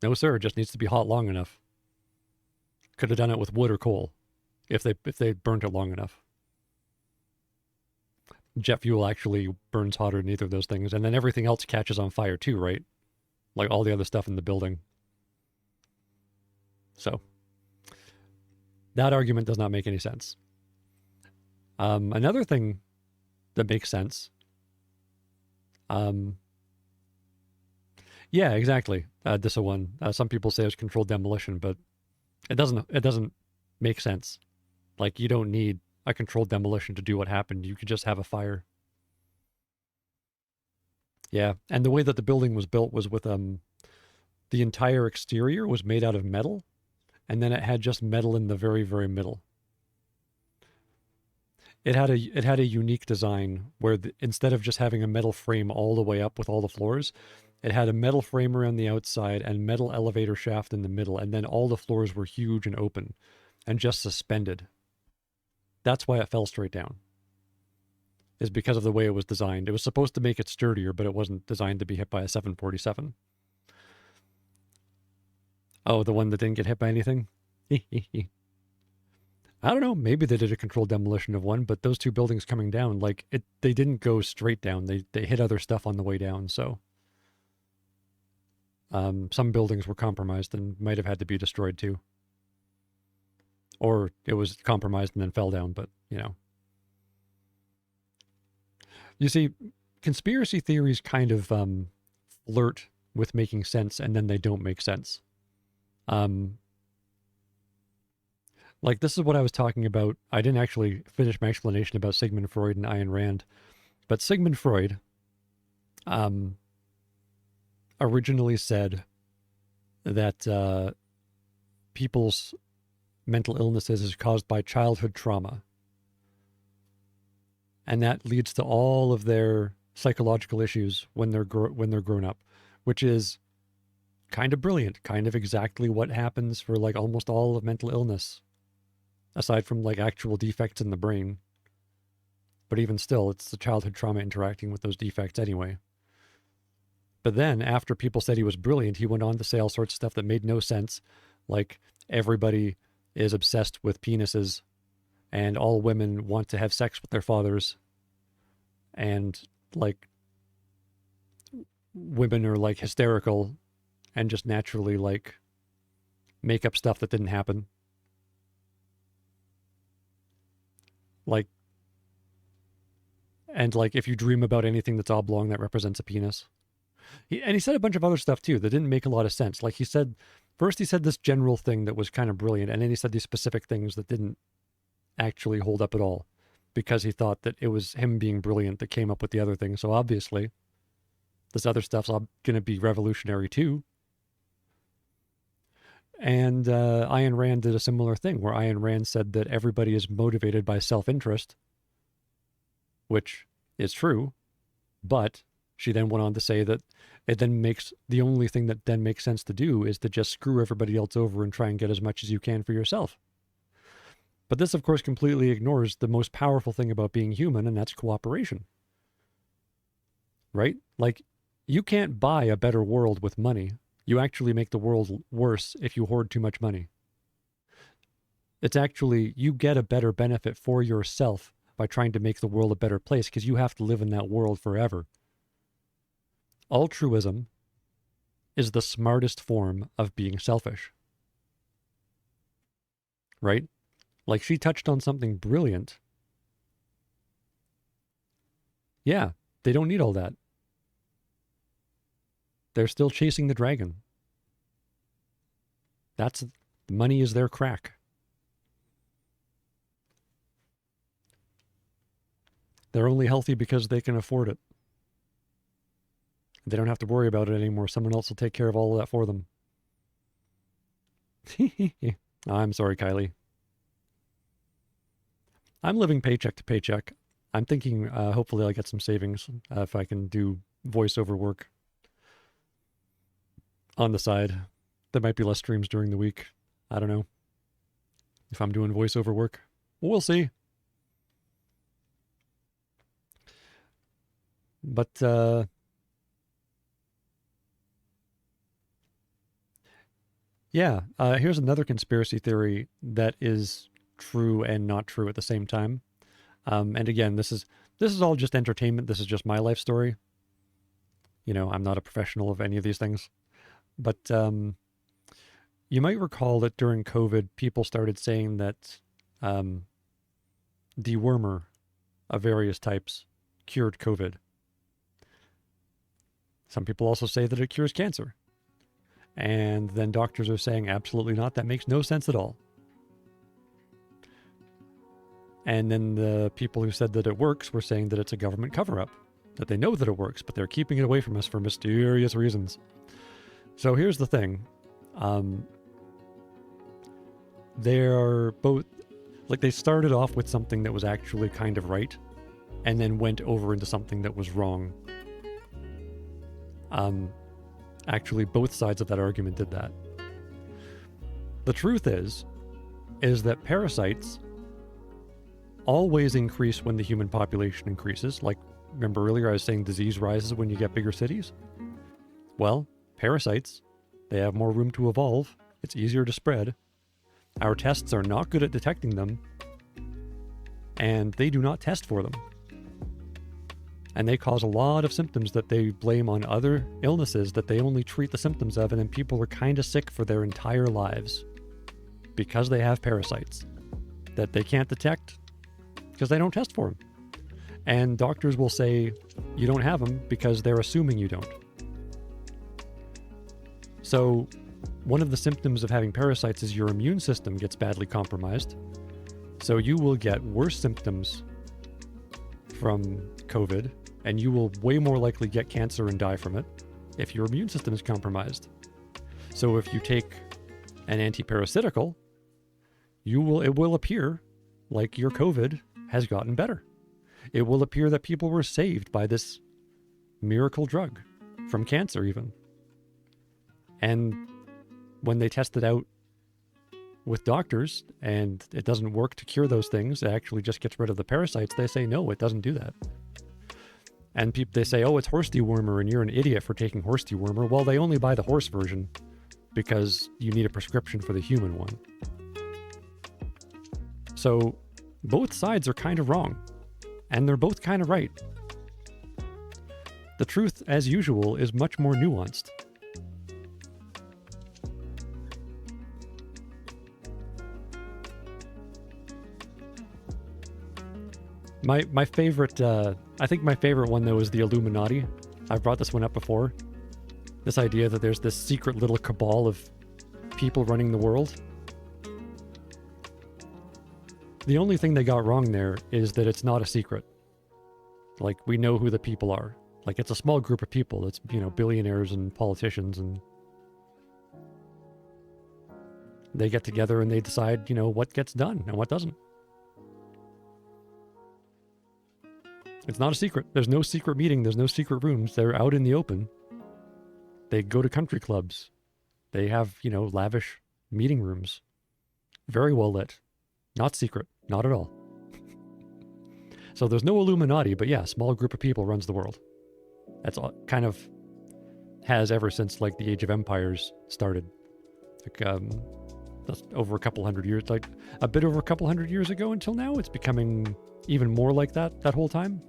No, sir. It just needs to be hot long enough. Could have done it with wood or coal if they burnt it long enough. Jet fuel actually burns hotter than either of those things, and then everything else catches on fire too, right? Like all the other stuff in the building. So that argument does not make any sense. Another thing that makes sense. Yeah, exactly. This one. Some people say it's controlled demolition, but it doesn't make sense. Like you don't need a controlled demolition to do what happened. You could just have a fire. Yeah, and the way that the building was built was with the entire exterior was made out of metal, and then it had just metal in the very, very middle. It had a unique design where instead of just having a metal frame all the way up with all the floors, it had a metal frame around the outside and metal elevator shaft in the middle, and then all the floors were huge and open and just suspended. That's why it fell straight down. Is because of the way it was designed. It was supposed to make it sturdier, but it wasn't designed to be hit by a 747. Oh, the one that didn't get hit by anything? I don't know. Maybe they did a controlled demolition of one, but those two buildings coming down, like they didn't go straight down. They hit other stuff on the way down. So some buildings were compromised and might have had to be destroyed too, or it was compromised and then fell down. But you know, you see, conspiracy theories kind of flirt with making sense, and then they don't make sense. Like this is what I was talking about. I didn't actually finish my explanation about Sigmund Freud and Ayn Rand, but Sigmund Freud originally said that people's mental illnesses is caused by childhood trauma, and that leads to all of their psychological issues when they're grown up, which is kind of brilliant, kind of exactly what happens for like almost all of mental illness, aside from like actual defects in the brain. But even still, it's the childhood trauma interacting with those defects anyway. But then after people said he was brilliant, he went on to say all sorts of stuff that made no sense, like everybody is obsessed with penises, and all women want to have sex with their fathers, and like women are like hysterical and just naturally like make up stuff that didn't happen. Like, and like if you dream about anything that's oblong, that represents a penis. He said a bunch of other stuff too that didn't make a lot of sense. Like he said this general thing that was kind of brilliant, and then he said these specific things that didn't actually hold up at all, because he thought that it was him being brilliant that came up with the other thing. So obviously, this other stuff's going to be revolutionary too. And Ayn Rand did a similar thing, where Ayn Rand said that everybody is motivated by self-interest, which is true, but she then went on to say that the only thing that then makes sense to do is to just screw everybody else over and try and get as much as you can for yourself. But this, of course, completely ignores the most powerful thing about being human, and that's cooperation. Right? Like, you can't buy a better world with money. You actually make the world worse if you hoard too much money. It's actually, you get a better benefit for yourself by trying to make the world a better place, because you have to live in that world forever. Altruism is the smartest form of being selfish. Right? Like, she touched on something brilliant. Yeah, they don't need all that. They're still chasing the dragon. Money is their crack. They're only healthy because they can afford it. They don't have to worry about it anymore. Someone else will take care of all of that for them. I'm sorry, Kylie. I'm living paycheck to paycheck. I'm thinking hopefully I'll get some savings if I can do voiceover work on the side. There might be less streams during the week. I don't know if I'm doing voiceover work. We'll see. But yeah, here's another conspiracy theory that is true and not true at the same time. And again, this is all just entertainment. This is just my life story. You know, I'm not a professional of any of these things. But you might recall that during COVID, people started saying that dewormer of various types cured COVID. Some people also say that it cures cancer. And then doctors are saying, absolutely not. That makes no sense at all. And then the people who said that it works were saying that it's a government cover-up, that they know that it works, but they're keeping it away from us for mysterious reasons. So here's the thing. They're both, like, they started off with something that was actually kind of right, and then went over into something that was wrong. Actually, both sides of that argument did that. The truth is that parasites always increase when the human population increases. Like, remember earlier I was saying disease rises when you get bigger cities? Well, parasites, they have more room to evolve. It's easier to spread. Our tests are not good at detecting them, and they do not test for them. And they cause a lot of symptoms that they blame on other illnesses that they only treat the symptoms of, and then people are kind of sick for their entire lives because they have parasites that they can't detect because they don't test for them. And doctors will say you don't have them because they're assuming you don't. So one of the symptoms of having parasites is your immune system gets badly compromised. So you will get worse symptoms from COVID, and you will way more likely get cancer and die from it if your immune system is compromised. So if you take an antiparasitical, it will appear like your COVID has gotten better. It will appear that people were saved by this miracle drug from cancer even. And when they test it out with doctors and it doesn't work to cure those things, it actually just gets rid of the parasites, they say, no, it doesn't do that. And they say, oh, it's horse dewormer and you're an idiot for taking horse dewormer. Well, they only buy the horse version because you need a prescription for the human one. So both sides are kind of wrong, and they're both kind of right. The truth, as usual, is much more nuanced. My favorite, I think my favorite one, though, is the Illuminati. I've brought this one up before. This idea that there's this secret little cabal of people running the world. The only thing they got wrong there is that it's not a secret. Like, we know who the people are. Like, it's a small group of people. It's, you know, billionaires and politicians, and they get together and they decide, you know, what gets done and what doesn't. It's not a secret. There's no secret meeting. There's no secret rooms. They're out in the open. They go to country clubs. They have, you know, lavish meeting rooms. Very well lit. Not secret. Not at all. So there's no Illuminati, but yeah, small group of people runs the world. That's all, kind of has ever since, like, the Age of Empires started. Like, that's over a couple hundred years, like a bit over a couple hundred years ago until now. It's becoming even more like that whole time.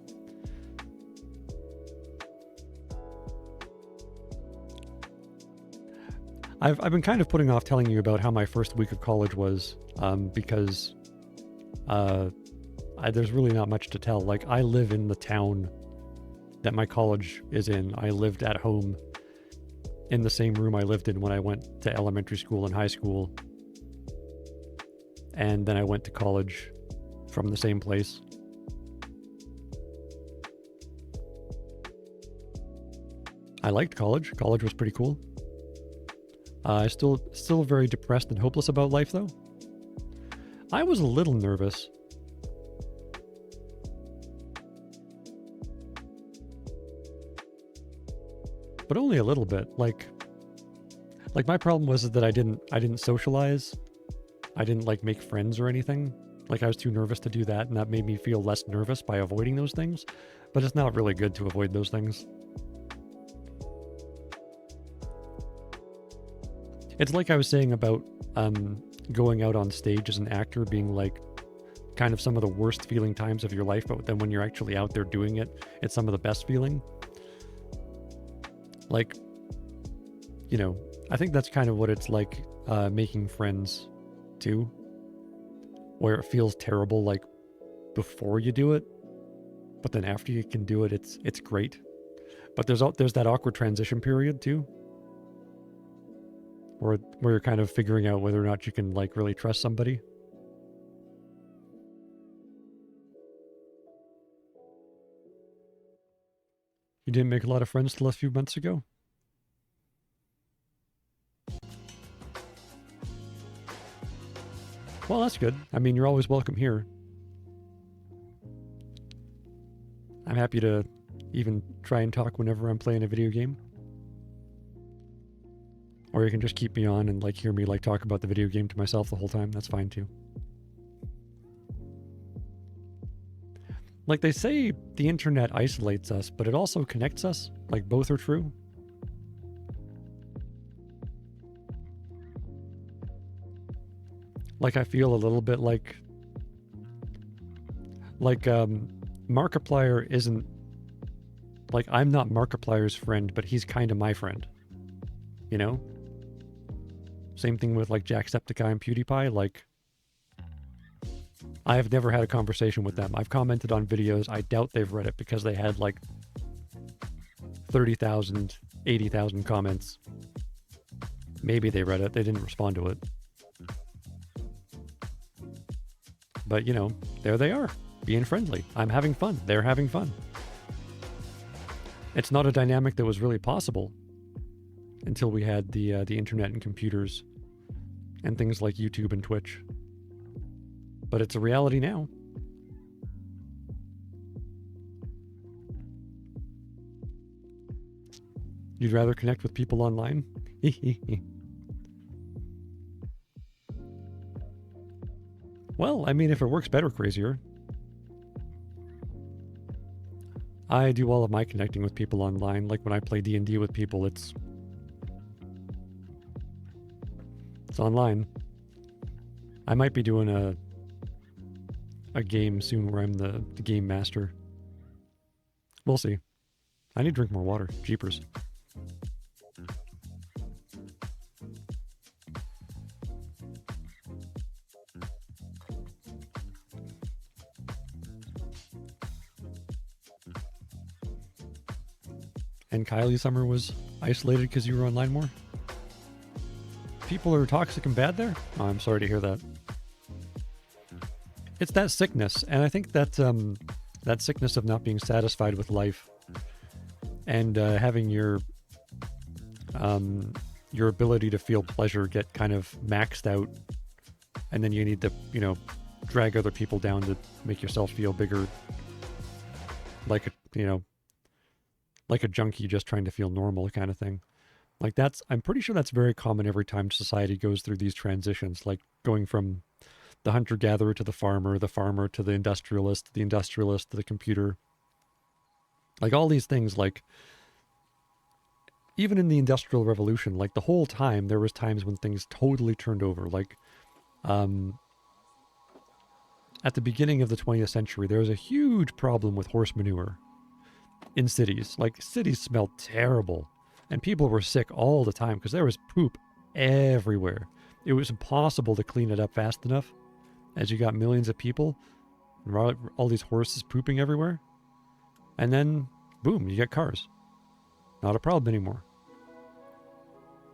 I've been kind of putting off telling you about how my first week of college was, because there's really not much to tell. Like, I live in the town that my college is in. I lived at home in the same room I lived in when I went to elementary school and high school. And then I went to college from the same place. I liked college. College was pretty cool. Still very depressed and hopeless about life, though. I was a little nervous. But only a little bit. Like my problem was that I didn't socialize. I didn't, like, make friends or anything. Like, I was too nervous to do that, and that made me feel less nervous by avoiding those things. But it's not really good to avoid those things. It's like I was saying about going out on stage as an actor being, like, kind of some of the worst feeling times of your life, but then when you're actually out there doing it, it's some of the best feeling. Like, you know, I think that's kind of what it's like making friends too, where it feels terrible, like, before you do it, but then after you can do it, it's great. But there's that awkward transition period too, where you're kind of figuring out whether or not you can, like, really trust somebody. You didn't make a lot of friends till a few months ago? Well, that's good. I mean, you're always welcome here. I'm happy to even try and talk whenever I'm playing a video game. Or you can just keep me on and, like, hear me, like, talk about the video game to myself the whole time. That's fine too. Like, they say the internet isolates us, but it also connects us. Like, both are true. Like, I feel a little bit like Markiplier isn't, like, I'm not Markiplier's friend, but he's kind of my friend. You know? Same thing with, like, Jacksepticeye and PewDiePie. Like, I have never had a conversation with them. I've commented on videos. I doubt they've read it because they had, like, 30,000, 80,000 comments. Maybe they read it. They didn't respond to it. But, you know, there they are, being friendly. I'm having fun. They're having fun. It's not a dynamic that was really possible until we had the internet and computers and things like YouTube and Twitch. But it's a reality now. You'd rather connect with people online? Well, I mean, if it works better, crazier. I do all of my connecting with people online. Like, when I play D&D with people, it's online. I might be doing a game soon where I'm the game master. We'll see. I need to drink more water. Jeepers. And Kylie Summer was isolated because you were online more? People are toxic and bad there? Oh, I'm sorry to hear that. It's that sickness, and I think that that sickness of not being satisfied with life and having your ability to feel pleasure get kind of maxed out, and then you need to, drag other people down to make yourself feel bigger, like a junkie just trying to feel normal kind of thing. Like I'm pretty sure that's very common every time society goes through these transitions, like going from the hunter-gatherer to the farmer to the industrialist to the computer. Like all these things, like even in the Industrial Revolution, like the whole time, there was times when things totally turned over. Like at the beginning of the 20th century, there was a huge problem with horse manure in cities. Like cities smelled terrible. And people were sick all the time because there was poop everywhere. It was impossible to clean it up fast enough as you got millions of people and all these horses pooping everywhere. And then, boom, you get cars. Not a problem anymore.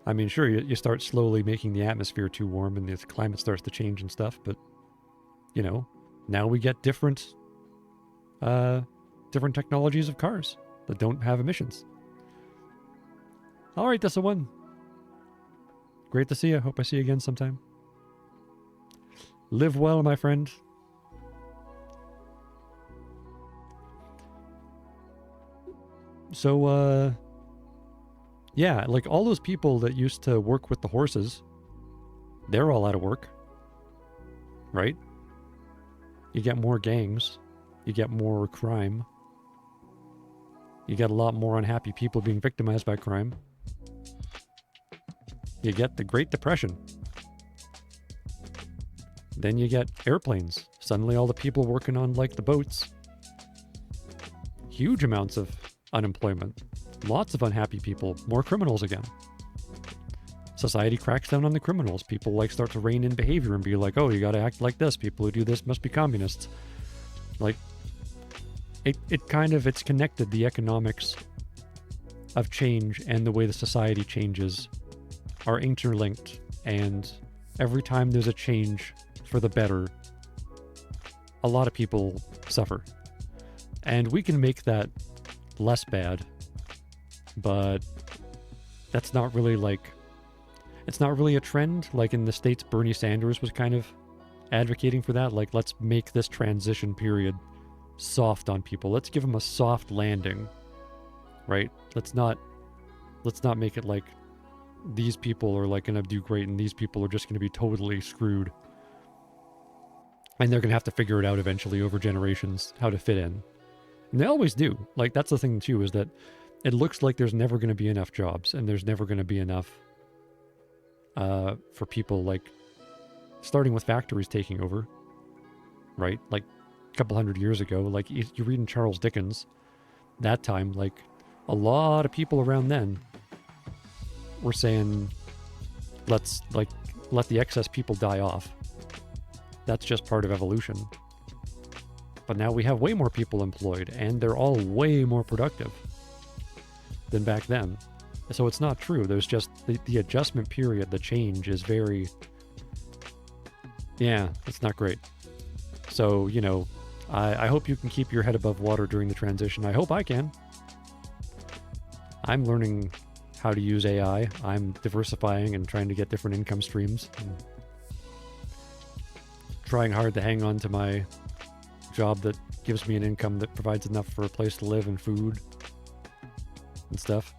I mean, sure, you start slowly making the atmosphere too warm and the climate starts to change and stuff, but, now we get different technologies of cars that don't have emissions. All right, that's a one. Great to see you. Hope I see you again sometime. Live well, my friend. So, yeah, like all those people that used to work with the horses, they're all out of work, right? You get more gangs. You get more crime. You get a lot more unhappy people being victimized by crime. You get the Great Depression. Then you get airplanes. Suddenly all the people working on, like, the boats. Huge amounts of unemployment. Lots of unhappy people. More criminals again. Society cracks down on the criminals. People, like, start to rein in behavior and be like, oh, you gotta act like this. People who do this must be communists. Like, it's connected. The economics of change and the way the society changes are interlinked, and every time there's a change for the better, a lot of people suffer. And we can make that less bad, but that's not really it's not really a trend. Like in the States, Bernie Sanders was kind of advocating for that. Like, let's make this transition period soft on people. Let's give them a soft landing, right? Let's not make it like these people are like going to do great and these people are just going to be totally screwed. And they're going to have to figure it out eventually over generations how to fit in. And they always do. Like, that's the thing too, is that it looks like there's never going to be enough jobs and there's never going to be enough for people, like starting with factories taking over, right? Like a couple hundred years ago, like you read in Charles Dickens, that time, like a lot of people around then were saying, let's let the excess people die off. That's just part of evolution. But now we have way more people employed and they're all way more productive than back then. So it's not true. There's just the adjustment period, the change is very, yeah, it's not great. So, I hope you can keep your head above water during the transition. I hope I can. I'm learning how to use AI. I'm diversifying and trying to get different income streams. And trying hard to hang on to my job that gives me an income that provides enough for a place to live and food and stuff.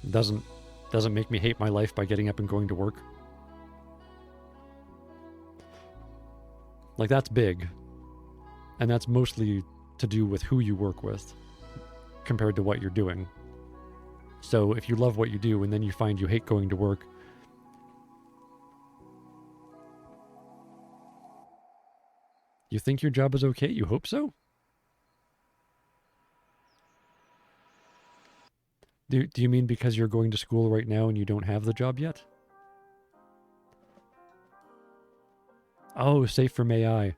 Doesn't make me hate my life by getting up and going to work. Like, that's big. And that's mostly to do with who you work with compared to what you're doing. So if you love what you do and then you find you hate going to work, You think your job is okay? You hope so? Do you mean because you're going to school right now and you don't have the job yet? Oh, safe from AI.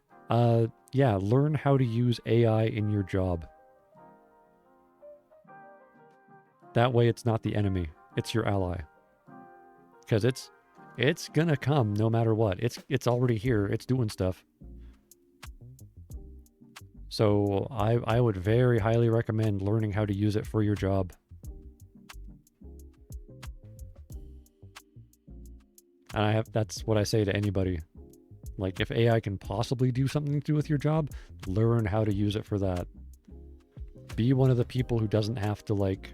Yeah, learn how to use AI in your job. That way it's not the enemy, it's your ally. Because it's gonna come no matter what. It's already here, it's doing stuff. So I would very highly recommend learning how to use it for your job. And that's what I say to anybody. Like, if AI can possibly do something to do with your job, learn how to use it for that. Be one of the people who doesn't have to, like,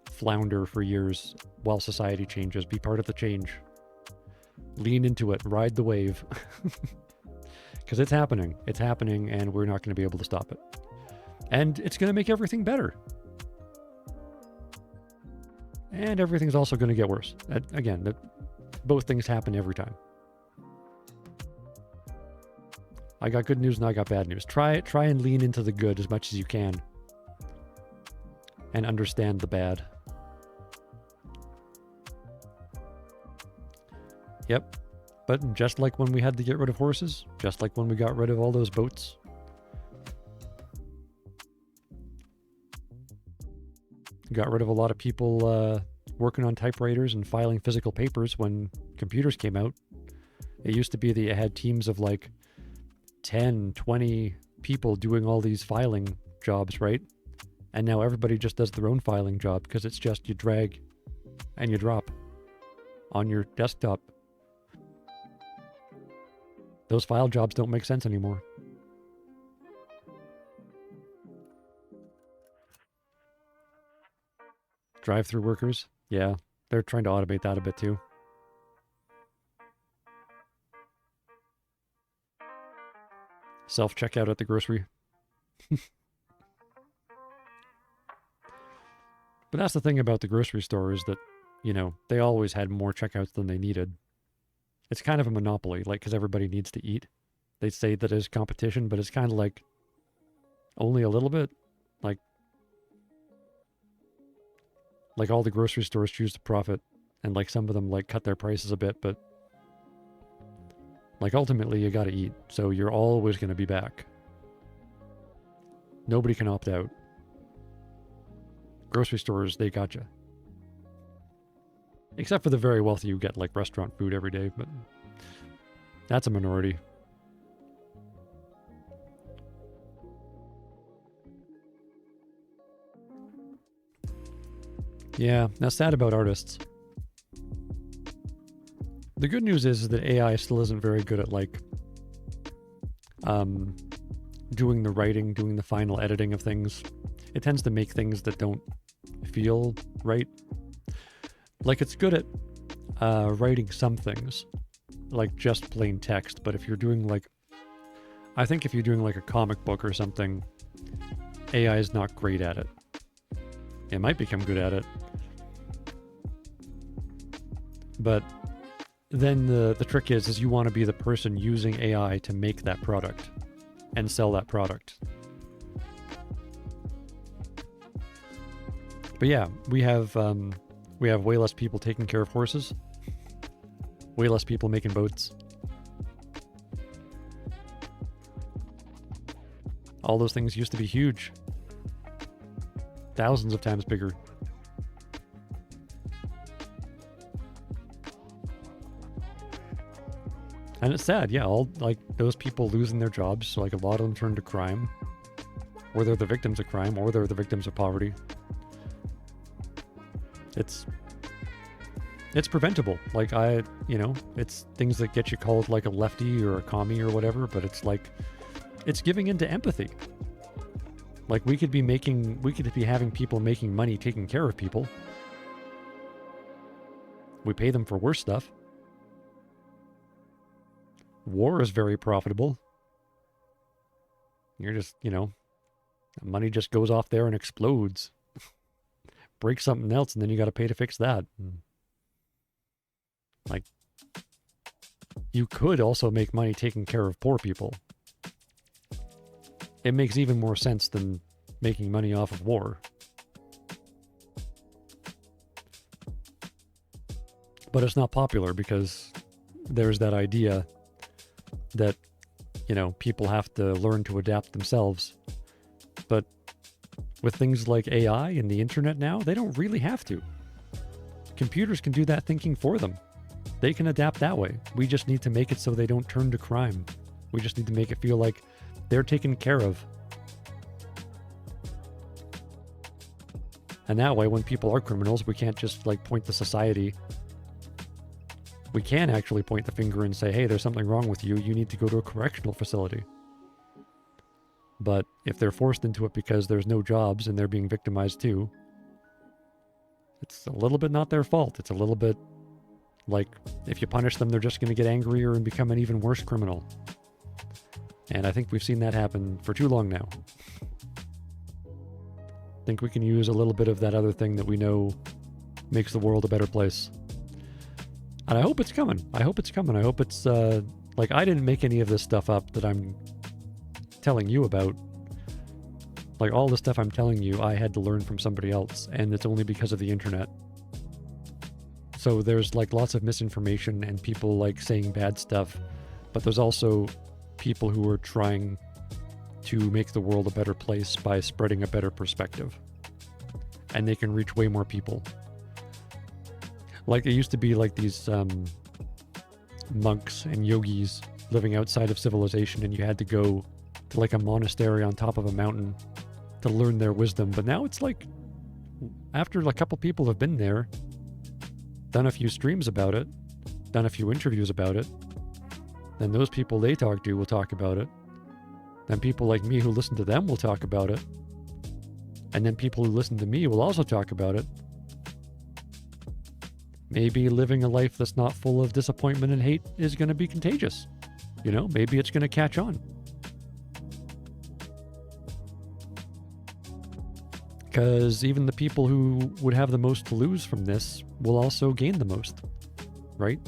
flounder for years while society changes. Be part of the change. Lean into it. Ride the wave. Because it's happening. It's happening, and we're not going to be able to stop it. And it's going to make everything better. And everything's also going to get worse. Again, both things happen every time. I got good news and I got bad news. Try and lean into the good as much as you can. And understand the bad. Yep. But just like when we had to get rid of horses, just like when we got rid of all those boats, got rid of a lot of people working on typewriters and filing physical papers when computers came out. It used to be that you had teams of like 10, 20 people doing all these filing jobs, right? And now everybody just does their own filing job because it's just you drag and you drop on your desktop. Those file jobs don't make sense anymore. Drive-through workers, yeah, they're trying to automate that a bit too. Self-checkout at the grocery. But that's the thing about the grocery store is that, you know, they always had more checkouts than they needed. It's kind of a monopoly, like, because everybody needs to eat. They say that it's competition, but it's kind of like only a little bit. Like all the grocery stores choose to profit, and like some of them like cut their prices a bit, but like ultimately you gotta eat, so you're always gonna be back. Nobody can opt out. Grocery stores, they gotcha. Except for the very wealthy who get like restaurant food every day, but that's a minority. Yeah, that's sad about artists. The good news is that AI still isn't very good at like doing the writing, doing the final editing of things. It tends to make things that don't feel right. Like it's good at writing some things, like just plain text, but if you're doing like, I think if you're doing like a comic book or something, AI is not great at it. It might become good at it. But then the trick is you want to be the person using AI to make that product and sell that product. But yeah, we have way less people taking care of horses, way less people making boats. All those things used to be huge. Thousands of times bigger. And it's sad, yeah, all like those people losing their jobs, so like a lot of them turn to crime. Or they're the victims of crime, or they're the victims of poverty. It's preventable. Like it's things that get you called like a lefty or a commie or whatever, but it's like, it's giving into empathy. Like we could be having people making money taking care of people. We pay them for worse stuff. War is very profitable. You're just, money just goes off there and explodes. Breaks something else, and then you got to pay to fix that. Like, you could also make money taking care of poor people. it makes even more sense than making money off of war. But it's not popular because there's that idea that, people have to learn to adapt themselves. But with things like AI and the internet now, they don't really have to. Computers can do that thinking for them. They can adapt that way. We just need to make it so they don't turn to crime. We just need to make it feel like they're taken care of. And that way, when people are criminals, we can't just point to society. We can actually point the finger and say, hey, there's something wrong with you. You need to go to a correctional facility. But if they're forced into it because there's no jobs and they're being victimized too, it's a little bit not their fault. It's a little bit like if you punish them, they're just going to get angrier and become an even worse criminal. And I think we've seen that happen for too long now. I think we can use a little bit of that other thing that we know makes the world a better place. And I hope it's coming. I hope it's coming. I hope it's, I didn't make any of this stuff up that I'm telling you about. All the stuff I'm telling you, I had to learn from somebody else, and it's only because of the internet. So there's, lots of misinformation and people, saying bad stuff, but there's also people who are trying to make the world a better place by spreading a better perspective. And they can reach way more people. It used to be these monks and yogis living outside of civilization, and you had to go to a monastery on top of a mountain to learn their wisdom. But now it's after a couple people have been there, done a few streams about it, done a few interviews about it, then those people they talk to will talk about it. Then people like me who listen to them will talk about it. And then people who listen to me will also talk about it. Maybe living a life that's not full of disappointment and hate is going to be contagious. Maybe it's going to catch on. Because even the people who would have the most to lose from this will also gain the most, right?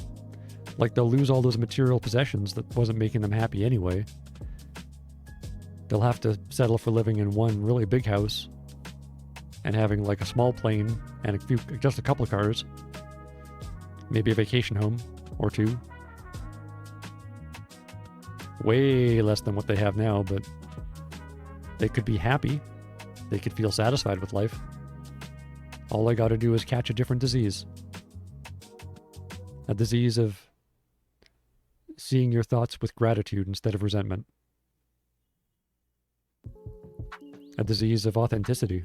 They'll lose all those material possessions that wasn't making them happy anyway. They'll have to settle for living in one really big house and having a small plane and just a couple of cars. Maybe a vacation home or two. Way less than what they have now, but they could be happy. They could feel satisfied with life. All I got to do is catch a different disease. A disease of seeing your thoughts with gratitude instead of resentment. A disease of authenticity.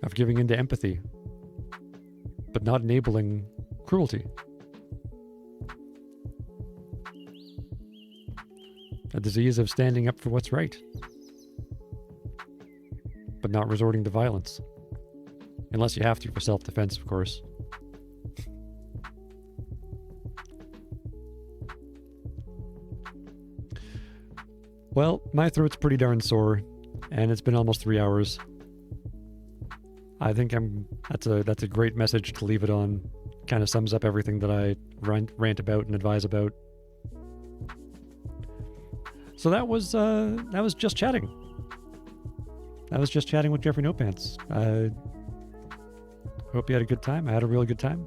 Of giving into empathy. But not enabling cruelty. A disease of standing up for what's right. But not resorting to violence. Unless you have to for self-defense, of course. Well, my throat's pretty darn sore, and it's been almost 3 hours. I think that's a great message to leave it on. Kind of sums up everything that I rant about and advise about. So that was just chatting. That was just chatting with Jeffrey No Pants. I hope you had a good time. I had a really good time.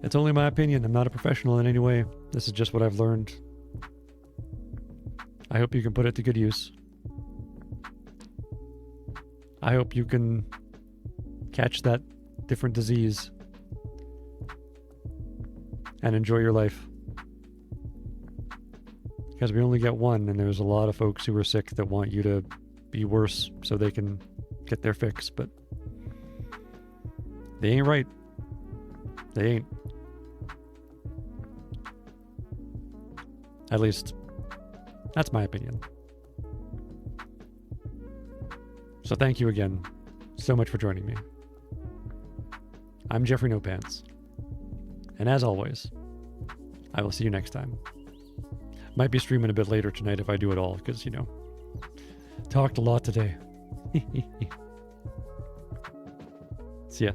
It's only my opinion. I'm not a professional in any way. This is just what I've learned. I hope you can put it to good use. I hope you can catch that different disease and enjoy your life. Because we only get one, and there's a lot of folks who are sick that want you to be worse so they can get their fix, but they ain't right. They ain't. At least, that's my opinion. So thank you again so much for joining me. I'm Jeffrey No Pants. And as always, I will see you next time. Might be streaming a bit later tonight if I do it all, because, talked a lot today. See ya.